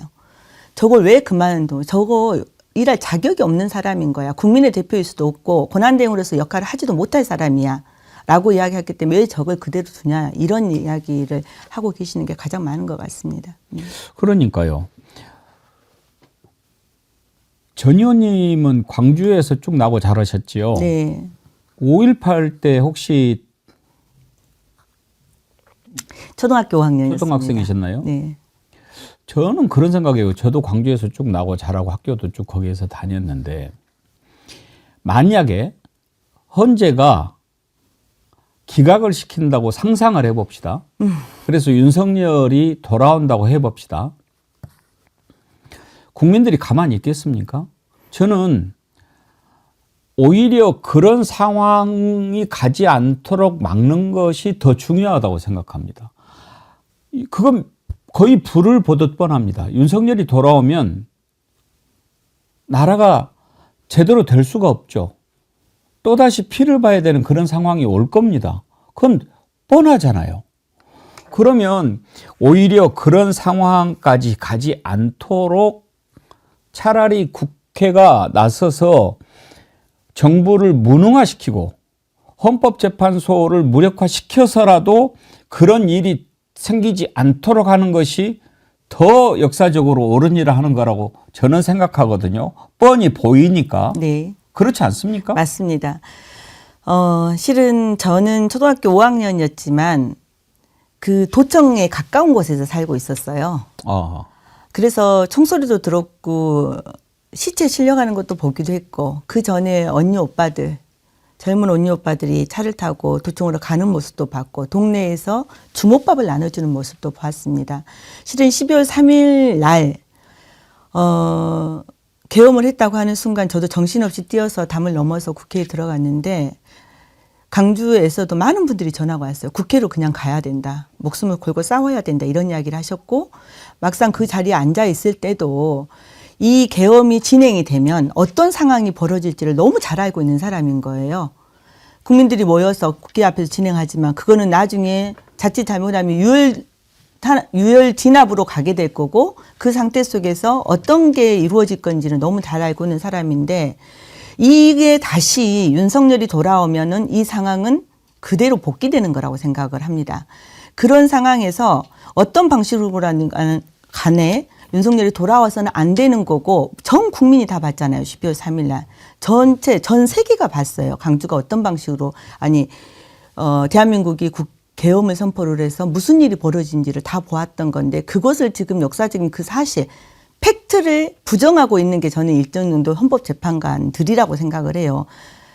저걸 왜 그만둬. 저거 일할 자격이 없는 사람인 거야. 국민의 대표일 수도 없고 권한대행으로서 역할을 하지도 못할 사람이야. 라고 이야기했기 때문에 왜 저걸 그대로 두냐. 이런 이야기를 하고 계시는 게 가장 많은 것 같습니다. 그러니까요. 전 의원님은 광주에서 쭉 나고 자라셨지요. 네. 5.18 때 혹시 초등학교 5학년이었습니다. 초등학생이셨나요? 네. 저는 그런 생각이에요. 저도 광주에서 쭉 나고 자라고 학교도 쭉 거기에서 다녔는데 만약에 헌재가 기각을 시킨다고 상상을 해봅시다. 그래서 윤석열이 돌아온다고 해봅시다. 국민들이 가만히 있겠습니까? 저는 오히려 그런 상황이 가지 않도록 막는 것이 더 중요하다고 생각합니다. 그건 거의 불을 보듯 뻔합니다. 윤석열이 돌아오면 나라가 제대로 될 수가 없죠. 또다시 피를 봐야 되는 그런 상황이 올 겁니다. 그건 뻔하잖아요. 그러면 오히려 그런 상황까지 가지 않도록 차라리 국회가 나서서 정부를 무능화시키고 헌법재판소를 무력화시켜서라도 그런 일이 생기지 않도록 하는 것이 더 역사적으로 옳은 일을 하는 거라고 저는 생각하거든요. 뻔히 보이니까. 네. 그렇지 않습니까? 맞습니다. 실은 저는 초등학교 5학년이었지만 그 도청에 가까운 곳에서 살고 있었어요. 그래서 총소리도 들었고 시체 실려가는 것도 보기도 했고 그 전에 언니 오빠들 젊은 언니 오빠들이 차를 타고 도청으로 가는 모습도 봤고 동네에서 주먹밥을 나눠주는 모습도 봤습니다. 실은 12월 3일 날 계엄을 했다고 하는 순간 저도 정신없이 뛰어서 담을 넘어서 국회에 들어갔는데 강주에서도 많은 분들이 전화가 왔어요. 국회로 그냥 가야 된다. 목숨을 걸고 싸워야 된다. 이런 이야기를 하셨고 막상 그 자리에 앉아 있을 때도 이 계엄이 진행이 되면 어떤 상황이 벌어질지를 너무 잘 알고 있는 사람인 거예요. 국민들이 모여서 국회 앞에서 진행하지만 그거는 나중에 자칫 잘못하면 유혈 진압으로 가게 될 거고 그 상태 속에서 어떤 게 이루어질 건지는 너무 잘 알고 있는 사람인데 이게 다시 윤석열이 돌아오면은 이 상황은 그대로 복귀되는 거라고 생각을 합니다. 그런 상황에서 어떤 방식으로라는 간에 윤석열이 돌아와서는 안 되는 거고 전 국민이 다 봤잖아요. 12월 3일 날. 전 세계가 봤어요. 강주가 어떤 방식으로 대한민국이 계엄을 선포를 해서 무슨 일이 벌어진지를 다 보았던 건데 그것을 지금 역사적인 그 사실 팩트를 부정하고 있는 게 저는 일정 정도 헌법재판관들이라고 생각을 해요.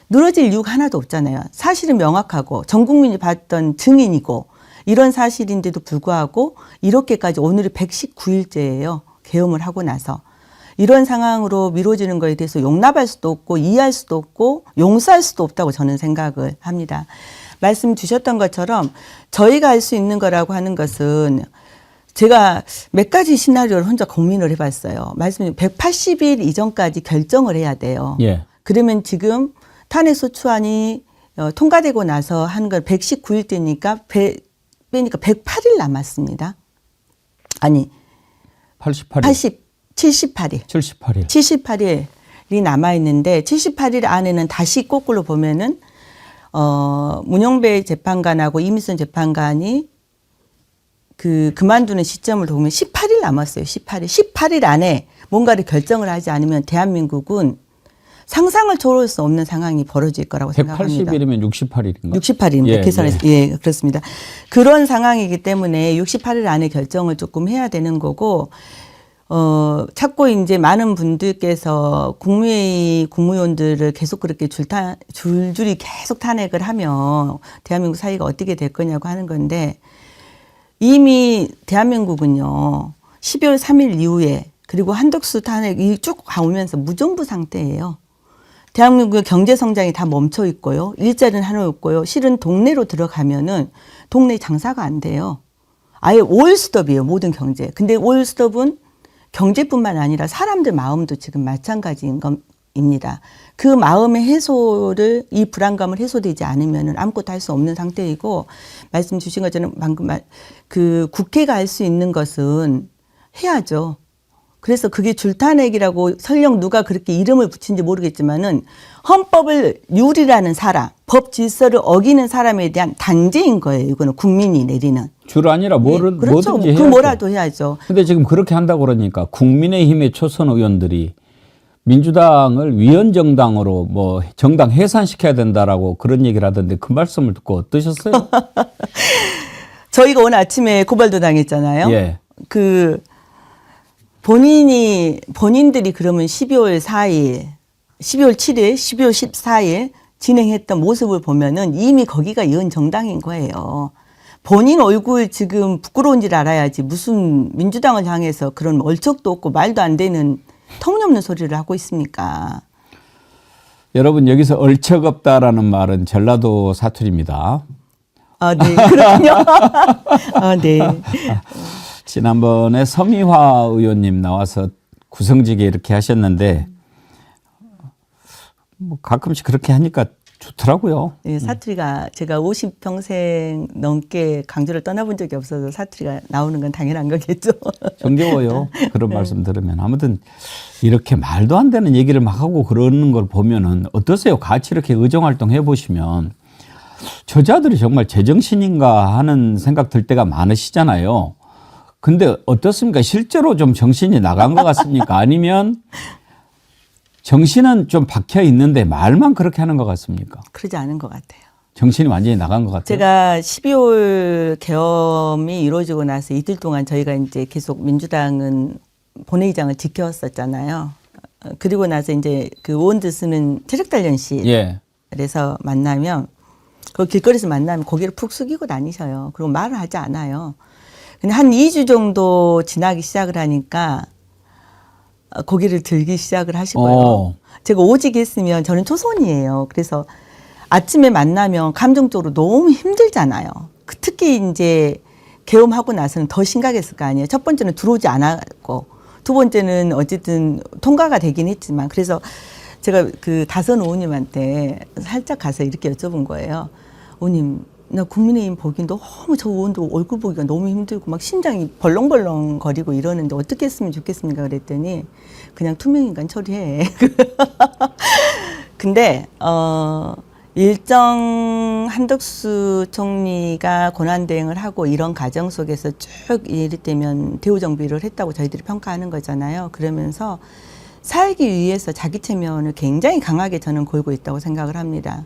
늘어질 이유가 하나도 없잖아요. 사실은 명확하고 전 국민이 봤던 증인이고 이런 사실인데도 불구하고 이렇게까지 오늘이 119일째예요. 계엄을 하고 나서. 이런 상황으로 미뤄지는 거에 대해서 용납할 수도 없고 이해할 수도 없고 용서할 수도 없다고 저는 생각을 합니다. 말씀 주셨던 것처럼 저희가 할 수 있는 거라고 하는 것은 제가 몇 가지 시나리오를 혼자 고민을 해봤어요. 말씀 180일 이전까지 결정을 해야 돼요. 예. 그러면 지금 탄핵소추안이 통과되고 나서 하는 건 119일째니까 빼니까 108일 남았습니다. 아니 88일. 78일. 78일. 78일이 남아있는데 78일 안에는 다시 거꾸로 보면은 문영배 재판관하고 이미순 재판관이 그만두는 시점을 보면 18일 남았어요. 18일 안에 뭔가를 결정을 하지 않으면 대한민국은 상상을 초월할 수 없는 상황이 벌어질 거라고 생각합니다. 180일이면 68일인가? 68일입니다. 예, 계산해서. 예, 그렇습니다. 그런 상황이기 때문에 68일 안에 결정을 조금 해야 되는 거고, 자꾸 이제 많은 분들께서 국무회의 국무위원들을 계속 그렇게 줄줄이 계속 탄핵을 하면 대한민국 사회가 어떻게 될 거냐고 하는 건데, 이미 대한민국은요, 12월 3일 이후에 그리고 한덕수 탄핵이 쭉 가오면서 무정부 상태예요. 대한민국의 경제 성장이 다 멈춰 있고요. 일자리는 하나 없고요. 실은 동네로 들어가면은 동네 장사가 안 돼요. 아예 올스톱이에요. 모든 경제. 근데 올스톱은 경제뿐만 아니라 사람들 마음도 지금 마찬가지인 겁니다. 그 마음의 해소를, 이 불안감을 해소되지 않으면 아무것도 할 수 없는 상태이고, 말씀 주신 것처럼 방금 그 국회가 할 수 있는 것은 해야죠. 그래서 그게 줄탄핵이라고 설령 누가 그렇게 이름을 붙인지 모르겠지만은 헌법을 유리라는 사람, 법 질서를 어기는 사람에 대한 단죄인 거예요. 이거는 국민이 내리는. 줄 아니라 그렇죠. 뭐든지 그 해야죠. 뭐라도 해야죠. 근데 지금 그렇게 한다고 그러니까 국민의힘의 초선 의원들이 민주당을 위헌정당으로 뭐 정당 해산시켜야 된다라고 그런 얘기를 하던데 그 말씀을 듣고 어떠셨어요? 저희가 오늘 아침에 고발도 당했잖아요. 예. 그 본인들이 그러면 12월 4일, 12월 7일, 12월 14일 진행했던 모습을 보면은 이미 거기가 위헌정당인 거예요. 본인 얼굴 지금 부끄러운 줄 알아야지 무슨 민주당을 향해서 그런 얼척도 없고 말도 안 되는 터무니없는 소리를 하고 있습니까? 여러분 여기서 얼척 없다라는 말은 전라도 사투리입니다. 아, 네. 그렇군요. 아, 네. 지난번에 서미화 의원님 나와서 구성지게 이렇게 하셨는데 뭐 가끔씩 그렇게 하니까 좋더라고요. 네, 사투리가 제가 50평생 넘게 강주를 떠나본 적이 없어서 사투리가 나오는 건 당연한 거겠죠. 정겨워요. 그런 말씀 들으면. 아무튼 이렇게 말도 안 되는 얘기를 막 하고 그러는 걸 보면은 어떠세요? 같이 이렇게 의정활동 해보시면 저자들이 정말 제정신인가 하는 생각 들 때가 많으시잖아요. 근데 어떻습니까? 실제로 좀 정신이 나간 것 같습니까? 아니면 정신은 좀 박혀 있는데 말만 그렇게 하는 것 같습니까? 그러지 않은 것 같아요. 정신이 완전히 나간 것 같아요. 제가 12월 계엄이 이루어지고 나서 이틀 동안 저희가 이제 계속 민주당은 본회의장을 지켰었잖아요. 그리고 나서 이제 그 의원들 쓰는 체력단련실에서 예. 만나면 그 길거리에서 만나면 고개를 푹 숙이고 다니셔요. 그리고 말을 하지 않아요. 근데 한 2주 정도 지나기 시작을 하니까 고개를 들기 시작을 하시고요. 제가 오직 했으면 저는 초선이에요. 그래서 아침에 만나면 감정적으로 너무 힘들잖아요. 특히 이제 계엄하고 나서는 더 심각했을 거 아니에요. 첫 번째는 들어오지 않았고, 두 번째는 어쨌든 통과가 되긴 했지만, 그래서 제가 그 다선 의원님한테 살짝 가서 이렇게 여쭤본 거예요. 의원님, 나 국민의힘 보기 너무 저 의원도 얼굴 보기가 너무 힘들고 막 심장이 벌렁벌렁 거리고 이러는데 어떻게 했으면 좋겠습니까? 그랬더니 그냥 투명인간 처리해. 근데 일정 한덕수 총리가 권한대행을 하고 이런 과정 속에서 쭉 이를테면 대우 정비를 했다고 저희들이 평가하는 거잖아요. 그러면서 살기 위해서 자기 체면을 굉장히 강하게 저는 걸고 있다고 생각을 합니다.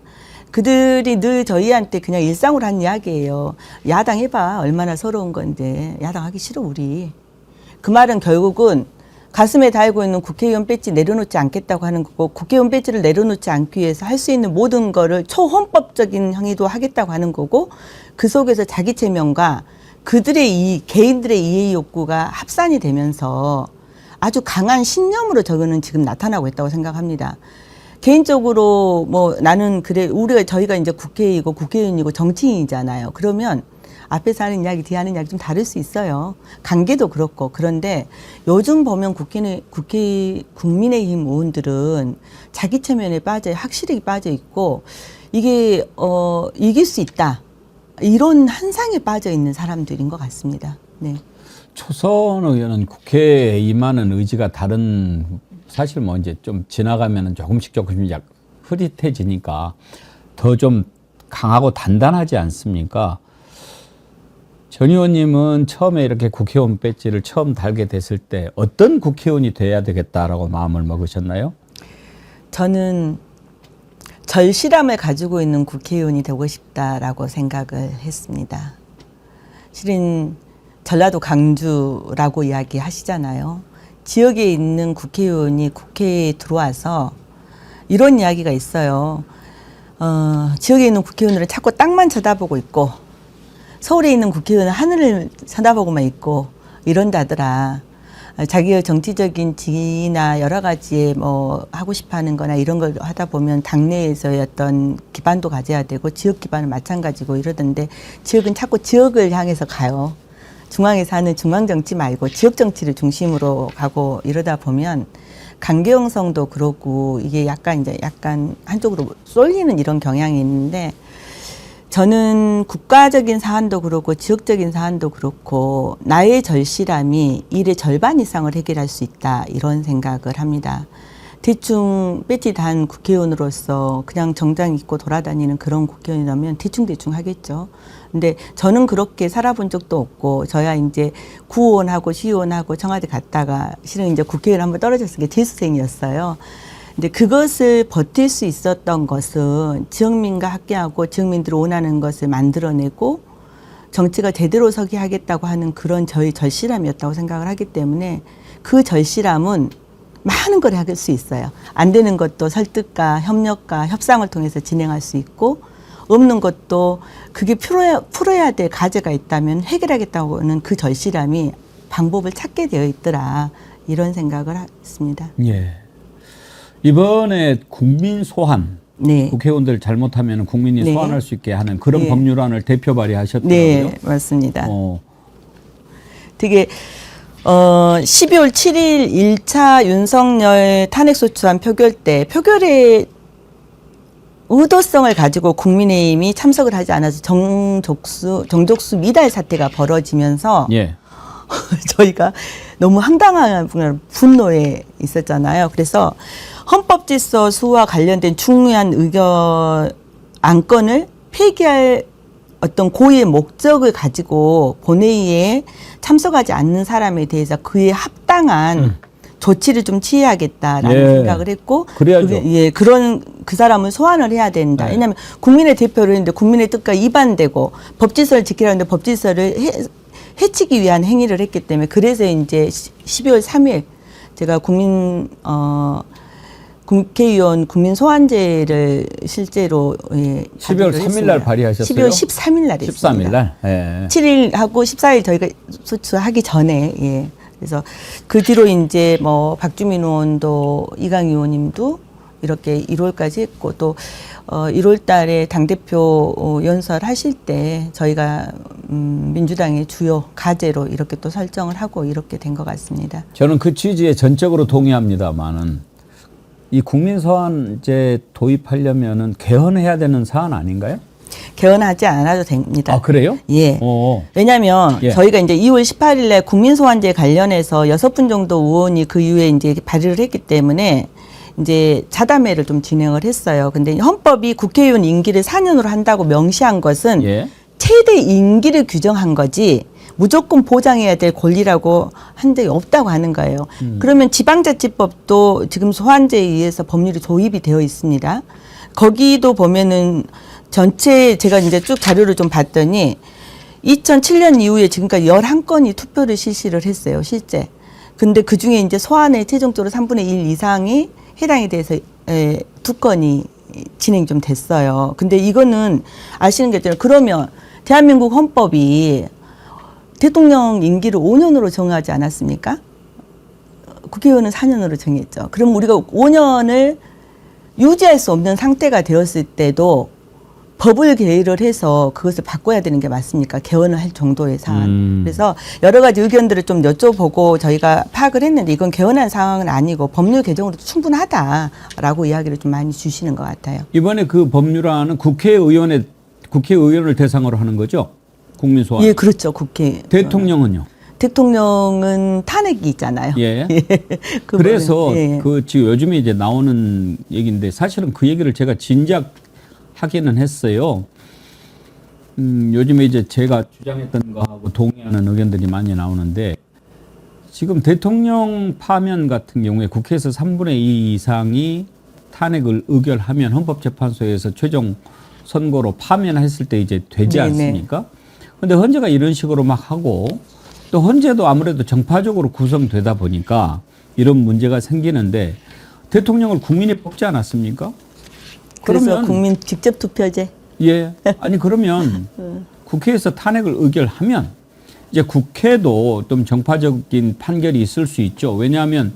그들이 늘 저희한테 그냥 일상으로 한 이야기예요. 야당 해봐. 얼마나 서러운 건데. 야당 하기 싫어 우리. 그 말은 결국은 가슴에 달고 있는 국회의원 배지 내려놓지 않겠다고 하는 거고, 국회의원 배지를 내려놓지 않기 위해서 할 수 있는 모든 거를 초헌법적인 행위도 하겠다고 하는 거고, 그 속에서 자기 체면과 그들의 개인들의 이해 욕구가 합산이 되면서 아주 강한 신념으로 저거는 지금 나타나고 있다고 생각합니다. 개인적으로 뭐 나는 그래 저희가 이제 국회의고 국회의원이고 정치인이잖아요. 그러면 앞에서 하는 이야기 뒤에 하는 이야기 좀 다를 수 있어요. 관계도 그렇고. 그런데 요즘 보면 국민의힘 의원들은 자기 체면에 확실히 빠져 있고, 이게 이길 수 있다 이런 한상에 빠져 있는 사람들인 것 같습니다. 네. 초선 의원은 국회에 임하는 의지가 다른, 사실 뭐 이제 좀 지나가면 조금씩 흐릿해지니까 더 좀 강하고 단단하지 않습니까? 전 의원님은 처음에 이렇게 국회의원 배지를 처음 달게 됐을 때 어떤 국회의원이 돼야 되겠다라고 마음을 먹으셨나요? 저는 절실함을 가지고 있는 국회의원이 되고 싶다라고 생각을 했습니다. 실은 전라도 강주라고 이야기하시잖아요. 지역에 있는 국회의원이 국회에 들어와서 이런 이야기가 있어요. 지역에 있는 국회의원들은 자꾸 땅만 쳐다보고 있고 서울에 있는 국회의원은 하늘을 쳐다보고만 있고 이런다더라. 자기의 정치적인 지위나 여러 가지에 뭐 하고 싶어 하는 거나 이런 걸 하다 보면 당내에서의 어떤 기반도 가져야 되고 지역 기반은 마찬가지고 이러던데 지역은 자꾸 지역을 향해서 가요. 중앙에서 하는 중앙 정치 말고 지역 정치를 중심으로 가고 이러다 보면 강경성도 그렇고 이게 약간 한쪽으로 쏠리는 이런 경향이 있는데 저는 국가적인 사안도 그렇고 지역적인 사안도 그렇고 나의 절실함이 일의 절반 이상을 해결할 수 있다 이런 생각을 합니다. 대충 배지 단 국회의원으로서 그냥 정장 입고 돌아다니는 그런 국회의원이라면 대충 하겠죠. 근데 저는 그렇게 살아본 적도 없고 저야 이제 구의원하고 시의원하고 청와대 갔다가 실은 이제 국회의원 한번 떨어졌을 게 재수생이었어요. 근데 그것을 버틸 수 있었던 것은 지역민과 함께하고 지역민들이 원하는 것을 만들어내고 정치가 제대로 서게 하겠다고 하는 그런 저의 절실함이었다고 생각을 하기 때문에 그 절실함은 많은 걸 할 수 있어요. 안 되는 것도 설득과 협력과 협상을 통해서 진행할 수 있고 없는 것도 그게 풀어야 될 과제가 있다면 해결하겠다고 하는 그 절실함이 방법을 찾게 되어 있더라 이런 생각을 했습니다. 예. 이번에 국민 소환 네. 국회의원들 잘못하면 국민이 네. 소환할 수 있게 하는 그런 네. 법률안을 대표 발의하셨더라고요. 네, 맞습니다. 되게 12월 7일 1차 윤석열 탄핵소추안 표결 때 표결의 의도성을 가지고 국민의힘이 참석을 하지 않아서 정족수 미달 사태가 벌어지면서 예. 저희가 너무 황당한 분노에 있었잖아요. 그래서 헌법질서 수와 관련된 중요한 의견 안건을 폐기할 어떤 고의의 목적을 가지고 본회의에 참석하지 않는 사람에 대해서 그에 합당한 조치를 좀 취해야겠다라는 예. 생각을 했고, 그래야죠. 그런 그 사람을 소환을 해야 된다. 네. 왜냐하면 국민의 대표를 했는데 국민의 뜻과 이반되고 법질서를 지키라는데 법질서를 해치기 위한 행위를 했기 때문에 그래서 이제 12월 3일 제가 국회의원 국민 소환제를 실제로 12월 3일 날 발의하셨어요? 12월 13일 날 했습니다. 13일 날. 예. 7일하고 14일 저희가 소추하기 전에 예. 그래서 그 뒤로 이제 뭐 박주민 의원도 이강희 의원님도 이렇게 1월까지 했고 또 1월 달에 당대표 연설하실 때 저희가 민주당의 주요 과제로 이렇게 또 설정을 하고 이렇게 된 것 같습니다. 저는 그 취지에 전적으로 동의합니다만은 이 국민소환제 도입하려면은 개헌해야 되는 사안 아닌가요? 개헌하지 않아도 됩니다. 아, 그래요? 예. 오. 왜냐하면 예. 저희가 이제 2월 18일에 국민소환제 관련해서 6분 정도 의원이 그 이후에 이제 발의를 했기 때문에 이제 자담회를 좀 진행을 했어요. 근데 헌법이 국회의원 임기를 4년으로 한다고 명시한 것은 예. 최대 임기를 규정한 거지 무조건 보장해야 될 권리라고 한 적이 없다고 하는 거예요. 그러면 지방자치법도 지금 소환제에 의해서 법률이 도입이 되어 있습니다. 거기도 보면은 전체 제가 이제 쭉 자료를 좀 봤더니 2007년 이후에 지금까지 11건이 투표를 실시를 했어요, 실제. 근데 그 중에 이제 소환에 최종적으로 3분의 1 이상이 해당에 대해서 2건이 진행이 좀 됐어요. 근데 이거는 아시는 게 있잖아요. 그러면 대한민국 헌법이 대통령 임기를 5년으로 정하지 않았습니까? 국회의원은 4년으로 정했죠. 그럼 우리가 5년을 유지할 수 없는 상태가 되었을 때도 법을 개의를 해서 그것을 바꿔야 되는 게 맞습니까? 개헌을 할 정도의 사안. 그래서 여러 가지 의견들을 좀 여쭤보고 저희가 파악을 했는데 이건 개헌한 상황은 아니고 법률 개정으로도 충분하다라고 이야기를 좀 많이 주시는 것 같아요. 이번에 그 법률안은 국회의원을 대상으로 하는 거죠? 국민소환. 예, 그렇죠. 국회. 대통령은요? 대통령은 탄핵이 있잖아요. 예. 그 그래서 부분은, 예. 그 지금 요즘에 이제 나오는 얘기인데 사실은 그 얘기를 제가 진작 하기는 했어요. 요즘에 이제 제가 주장했던 거하고 동의하는 의견들이 많이 나오는데 지금 대통령 파면 같은 경우에 국회에서 3분의 2 이상이 탄핵을 의결하면 헌법재판소에서 최종 선고로 파면했을 때 이제 되지 네네. 않습니까? 근데 헌재가 이런 식으로 막 하고 또 헌재도 아무래도 정파적으로 구성되다 보니까 이런 문제가 생기는데 대통령을 국민이 뽑지 않았습니까? 그래서 그러면 국민 직접 투표제. 예. 아니 그러면 국회에서 탄핵을 의결하면 이제 국회도 좀 정파적인 판결이 있을 수 있죠. 왜냐하면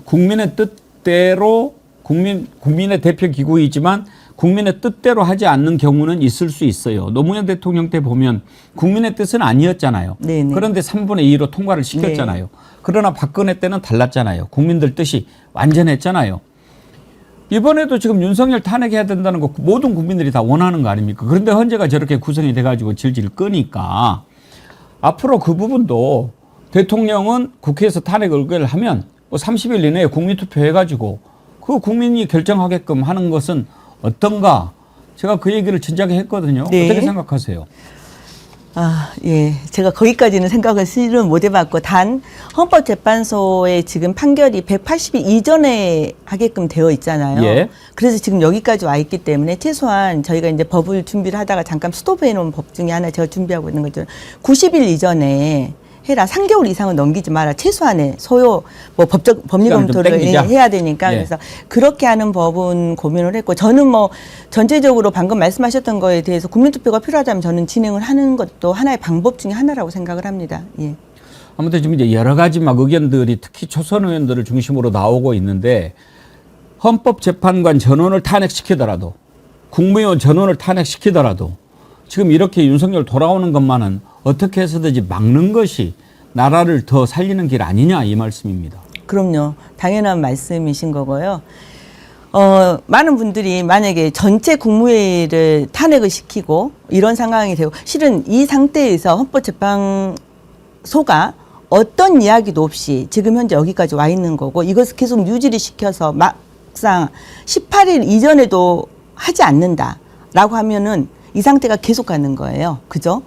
국민의 뜻대로 국민의 대표 기구이지만 국민의 뜻대로 하지 않는 경우는 있을 수 있어요. 노무현 대통령 때 보면 국민의 뜻은 아니었잖아요. 네네. 그런데 3분의 2로 통과를 시켰잖아요. 그러나 박근혜 때는 달랐잖아요. 국민들 뜻이 완전했잖아요. 이번에도 지금 윤석열 탄핵해야 된다는 거 모든 국민들이 다 원하는 거 아닙니까? 그런데 헌재가 저렇게 구성이 돼가지고 질질 끄니까 앞으로 그 부분도 대통령은 국회에서 탄핵 의결을 하면 30일 이내에 국민투표 해가지고 그 국민이 결정하게끔 하는 것은 어떤가? 제가 그 얘기를 진작에 했거든요. 네. 어떻게 생각하세요? 예. 제가 거기까지는 생각을 실은 못 해봤고, 단, 헌법재판소의 지금 판결이 180일 이전에 하게끔 되어 있잖아요. 예. 그래서 지금 여기까지 와 있기 때문에 최소한 저희가 이제 법을 준비를 하다가 잠깐 스톱해 놓은 법 중에 하나 제가 준비하고 있는 거죠. 90일 이전에 해라. 3개월 이상은 넘기지 마라. 최소한의 소요, 뭐 법리 시간을 좀 검토를 땡기자. 해야 되니까. 예. 그래서 그렇게 하는 법은 고민을 했고, 저는 뭐 전체적으로 방금 말씀하셨던 거에 대해서 국민투표가 필요하다면 저는 진행을 하는 것도 하나의 방법 중에 하나라고 생각을 합니다. 예. 아무튼 지금 이제 여러 가지 막 의견들이 특히 초선 의원들을 중심으로 나오고 있는데 헌법재판관 전원을 탄핵시키더라도 국무위원 전원을 탄핵시키더라도 지금 이렇게 윤석열 돌아오는 것만은 어떻게 해서든지 막는 것이 나라를 더 살리는 길 아니냐 이 말씀입니다. 그럼요. 당연한 말씀이신 거고요. 많은 분들이 만약에 전체 국무회의를 탄핵을 시키고 이런 상황이 되고 실은 이 상태에서 헌법재판소가 어떤 이야기도 없이 지금 현재 여기까지 와 있는 거고 이것을 계속 유지를 시켜서 막상 18일 이전에도 하지 않는다라고 하면은 이 상태가 계속 가는 거예요. 그죠?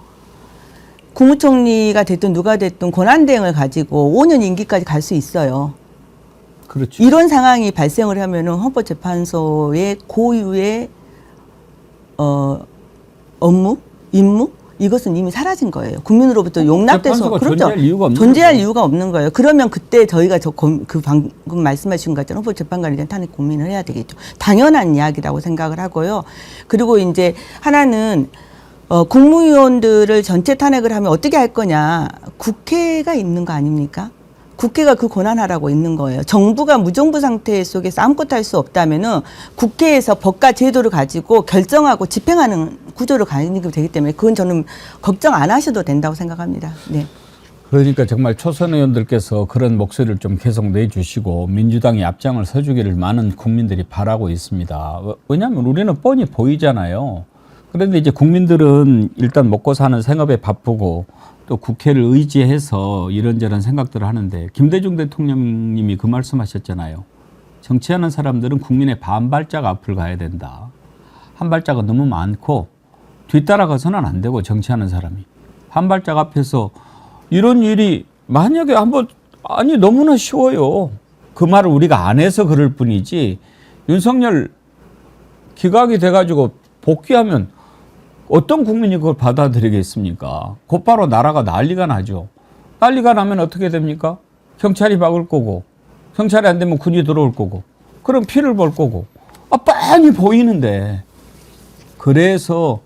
국무총리가 됐든 누가 됐든 권한대행을 가지고 5년 임기까지 갈 수 있어요. 그렇죠. 이런 상황이 발생을 하면은 헌법재판소의 고유의 업무, 임무 이것은 이미 사라진 거예요. 국민으로부터 용납돼서 재판소가 그렇죠. 존재할 이유가 없는 존재할 거죠. 이유가 없는 거예요. 그러면 그때 저희가 그 방금 말씀하신 것처럼 헌법재판관에 대한 탄핵 고민을 해야 되겠죠. 당연한 이야기라고 생각을 하고요. 그리고 이제 하나는 국무위원들을 전체 탄핵을 하면 어떻게 할 거냐. 국회가 있는 거 아닙니까? 국회가 그 권한하라고 있는 거예요. 정부가 무정부 상태 속에서 아무것도 할 수 없다면은 국회에서 법과 제도를 가지고 결정하고 집행하는 구조를 가지게 되기 때문에 그건 저는 걱정 안 하셔도 된다고 생각합니다. 네. 그러니까 정말 초선 의원들께서 그런 목소리를 좀 계속 내주시고 민주당이 앞장을 서주기를 많은 국민들이 바라고 있습니다. 왜냐하면 우리는 뻔히 보이잖아요. 그런데 이제 국민들은 일단 먹고 사는 생업에 바쁘고 또 국회를 의지해서 이런저런 생각들을 하는데 김대중 대통령님이 그 말씀하셨잖아요. 정치하는 사람들은 국민의 반발짝 앞을 가야 된다. 한 발짝은 너무 많고 뒤따라가서는 안 되고 정치하는 사람이. 한 발짝 앞에서 이런 일이 만약에 한번 아니 너무나 쉬워요. 그 말을 우리가 안 해서 그럴 뿐이지 윤석열 기각이 돼가지고 복귀하면 어떤 국민이 그걸 받아들이겠습니까? 곧바로 나라가 난리가 나죠. 난리가 나면 어떻게 됩니까? 경찰이 막을 거고 경찰이 안 되면 군이 들어올 거고 그럼 피를 볼 거고 뻔히 보이는데 그래서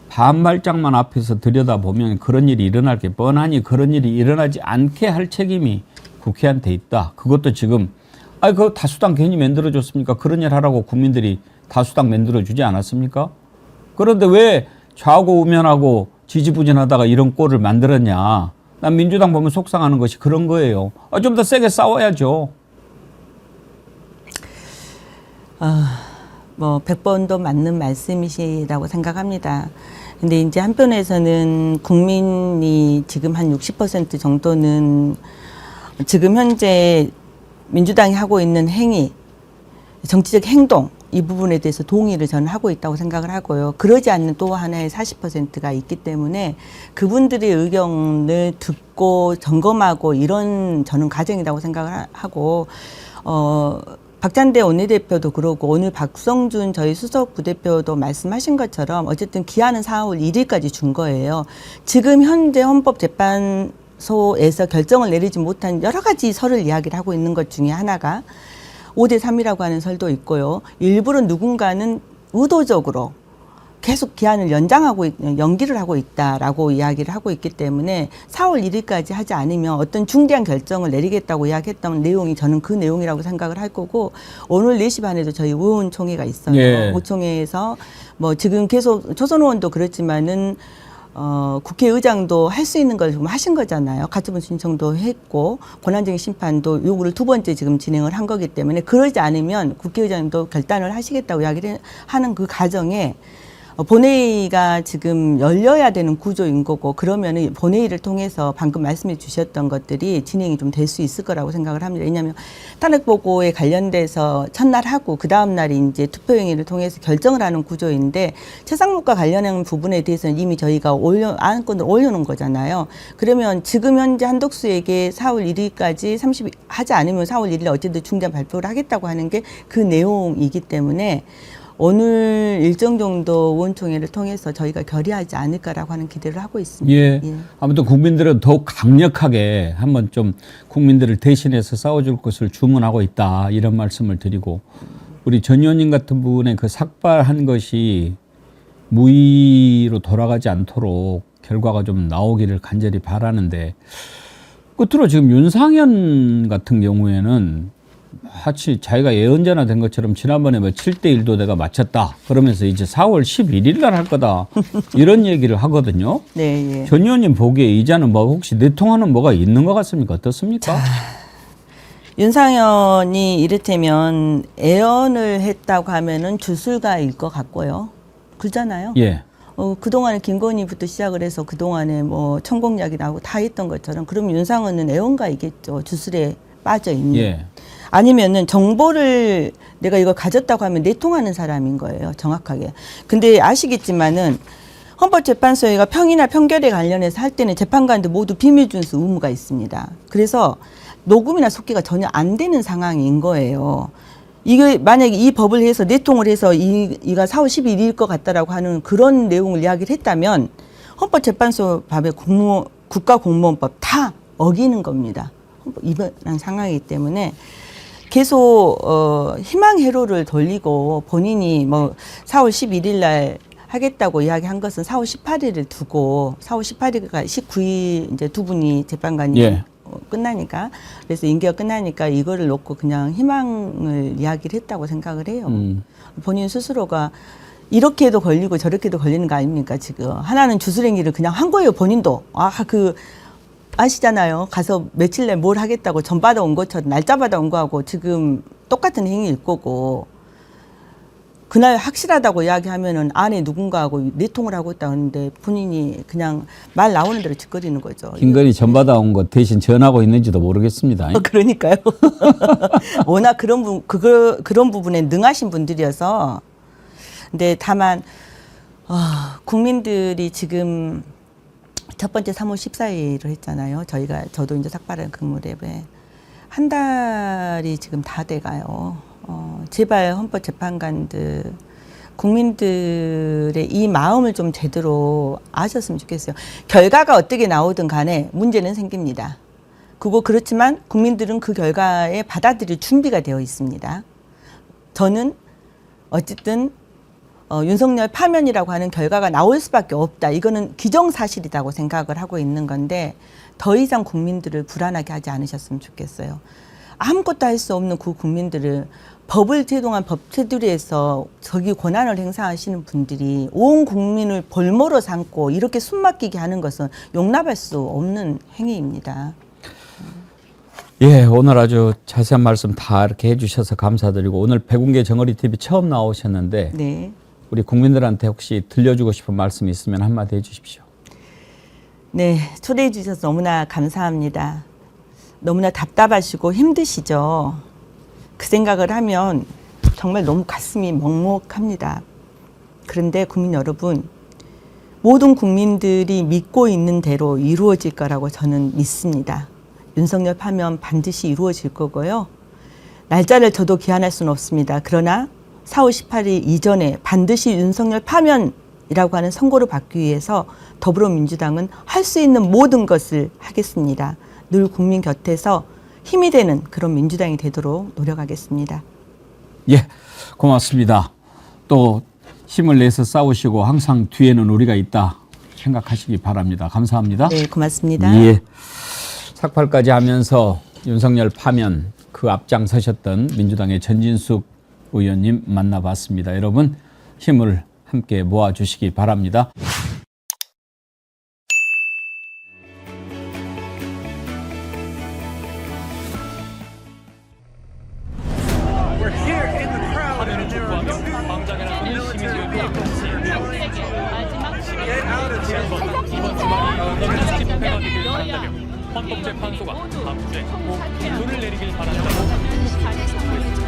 반발짝만 앞에서 들여다보면 그런 일이 일어날 게 뻔하니 그런 일이 일어나지 않게 할 책임이 국회한테 있다. 그것도 지금 그 다수당 괜히 만들어줬습니까? 그런 일 하라고 국민들이 다수당 만들어주지 않았습니까? 그런데 왜 좌고우면하고 지지부진하다가 이런 꼴을 만들었냐. 난 민주당 보면 속상하는 것이 그런 거예요. 좀 더 세게 싸워야죠. 뭐 100번도 맞는 말씀이시라고 생각합니다. 근데 이제 한편에서는 국민이 지금 한 60% 정도는 지금 현재 민주당이 하고 있는 행위, 정치적 행동 이 부분에 대해서 동의를 저는 하고 있다고 생각을 하고요. 그러지 않는 또 하나의 40%가 있기 때문에 그분들의 의견을 듣고 점검하고 이런 저는 과정이라고 생각을 하고 박찬대 원내대표도 그러고 오늘 박성준 저희 수석 부대표도 말씀하신 것처럼 어쨌든 기한은 4월 1일까지 준 거예요. 지금 현재 헌법재판소에서 결정을 내리지 못한 여러 가지 설을 이야기를 하고 있는 것 중에 하나가 5대3이라고 하는 설도 있고요. 일부러 누군가는 의도적으로 계속 기한을 연기를 하고 있다라고 이야기를 하고 있기 때문에 4월 1일까지 하지 않으면 어떤 중대한 결정을 내리겠다고 이야기했던 내용이 저는 그 내용이라고 생각을 할 거고 오늘 4시 반에도 저희 의원총회가 있어요. 예. 의총회에서 뭐 지금 계속 조선 의원도 그렇지만은 국회의장도 할 수 있는 걸 좀 하신 거잖아요. 가처분 신청도 했고 권한쟁의 심판도 요구를 2번째 지금 진행을 한 거기 때문에 그러지 않으면 국회의장도 결단을 하시겠다고 이야기를 하는 그 과정에 본회의가 지금 열려야 되는 구조인 거고 그러면은 본회의를 통해서 방금 말씀해 주셨던 것들이 진행이 좀 될 수 있을 거라고 생각을 합니다. 왜냐하면 탄핵 보고에 관련돼서 첫날 하고 그 다음 날이 이제 투표행위를 통해서 결정을 하는 구조인데 최상목과 관련한 부분에 대해서는 이미 저희가 안건을 올려놓은 거잖아요. 그러면 지금 현재 한덕수에게 4월 1일까지 하지 않으면 4월 1일에 어쨌든 중대한 발표를 하겠다고 하는 게 그 내용이기 때문에 오늘 일정 정도 의원총회를 통해서 저희가 결의하지 않을까라고 하는 기대를 하고 있습니다. 예. 아무튼 국민들은 더욱 강력하게 한번 좀 국민들을 대신해서 싸워줄 것을 주문하고 있다 이런 말씀을 드리고 우리 전 의원님 같은 분의 그 삭발한 것이 무의로 돌아가지 않도록 결과가 좀 나오기를 간절히 바라는데 끝으로 지금 윤상현 같은 경우에는 마치 자기가 예언자나 된 것처럼 지난번에 뭐 7대1도 내가 맞췄다 그러면서 이제 4월 11일 날 할 거다 이런 얘기를 하거든요. 네, 예. 전 의원님 보기에 이자는 뭐 혹시 내통하는 뭐가 있는 것 같습니까? 어떻습니까? 윤상현이 이를테면 애언을 했다고 하면은 주술가일 것 같고요. 그렇잖아요. 예. 그동안에 김건희부터 시작을 해서 그동안에 뭐 천공약이 나오고 다 했던 것처럼 그러면 윤상현은 애언가이겠죠. 주술에 빠져 있는. 예. 아니면은 정보를 내가 이걸 가졌다고 하면 내통하는 사람인 거예요. 정확하게. 근데 아시겠지만은 헌법재판소가 평이나 평결에 관련해서 할 때는 재판관들 모두 비밀준수 의무가 있습니다. 그래서 녹음이나 속기가 전혀 안 되는 상황인 거예요. 이게 만약에 이 법을 해서 내통을 해서 이가 4월 12일일 것 같다라고 하는 그런 내용을 이야기를 했다면 헌법재판소 법의 국가공무원법 다 어기는 겁니다. 이번한 상황이기 때문에 계속 희망 회로를 돌리고 본인이 뭐 4월 11일 날 하겠다고 이야기한 것은 4월 18일을 두고 4월 18일과 19일 이제 두 분이 재판관이 예. 끝나니까 그래서 임기가 끝나니까 이거를 놓고 그냥 희망을 이야기를 했다고 생각을 해요. 본인 스스로가 이렇게도 걸리고 저렇게도 걸리는 거 아닙니까 지금 하나는 주술행위를 그냥 한 거예요. 본인도 아시잖아요. 가서 며칠 내에 뭘 하겠다고 전 받아온 것처럼 날짜 받아온 거하고 지금 똑같은 행위일 거고 그날 확실하다고 이야기하면은 안에 누군가하고 내통을 하고 있다고 하는데 본인이 그냥 말 나오는 대로 짓거리는 거죠. 김건희 전 받아온 것 대신 전하고 있는지도 모르겠습니다. 그러니까요. 워낙 그런 부분에 능하신 분들이어서 근데 다만 국민들이 지금 첫 번째 3월 14일을 했잖아요. 저도 이제 삭발한 근무랩에 한 달이 지금 다 돼가요. 제발 헌법재판관들 국민들의 이 마음을 좀 제대로 아셨으면 좋겠어요. 결과가 어떻게 나오든 간에 문제는 생깁니다. 그렇지만 국민들은 그 결과에 받아들일 준비가 되어 있습니다. 저는 어쨌든 윤석열 파면이라고 하는 결과가 나올 수밖에 없다. 이거는 기정사실이라고 생각을 하고 있는 건데 더 이상 국민들을 불안하게 하지 않으셨으면 좋겠어요. 아무것도 할 수 없는 그 국민들을 법을 제동한 법 테두리에서 저기 권한을 행사하시는 분들이 온 국민을 볼모로 삼고 이렇게 숨막히게 하는 것은 용납할 수 없는 행위입니다. 예, 오늘 아주 자세한 말씀 다 이렇게 해주셔서 감사드리고 오늘 백운계 정어리 TV 처음 나오셨는데 네. 우리 국민들한테 혹시 들려주고 싶은 말씀 있으면 한마디 해주십시오. 네, 초대해 주셔서 너무나 감사합니다. 너무나 답답하시고 힘드시죠. 그 생각을 하면 정말 너무 가슴이 먹먹합니다. 그런데 국민 여러분, 모든 국민들이 믿고 있는 대로 이루어질 거라고 저는 믿습니다. 윤석열 파면 반드시 이루어질 거고요. 날짜를 저도 기한할 수는 없습니다. 그러나 4월 18일 이전에 반드시 윤석열 파면이라고 하는 선고를 받기 위해서 더불어민주당은 할 수 있는 모든 것을 하겠습니다. 늘 국민 곁에서 힘이 되는 그런 민주당이 되도록 노력하겠습니다. 예, 고맙습니다. 또 힘을 내서 싸우시고 항상 뒤에는 우리가 있다 생각하시기 바랍니다. 감사합니다. 네, 고맙습니다. 예, 삭발까지 하면서 윤석열 파면 그 앞장서셨던 민주당의 전진숙 의원님 만나봤습니다. 여러분 힘을 함께 모아주시기 바랍니다. 헌법재판소가 다음 주에 꼭 기소를 내리길 바란다고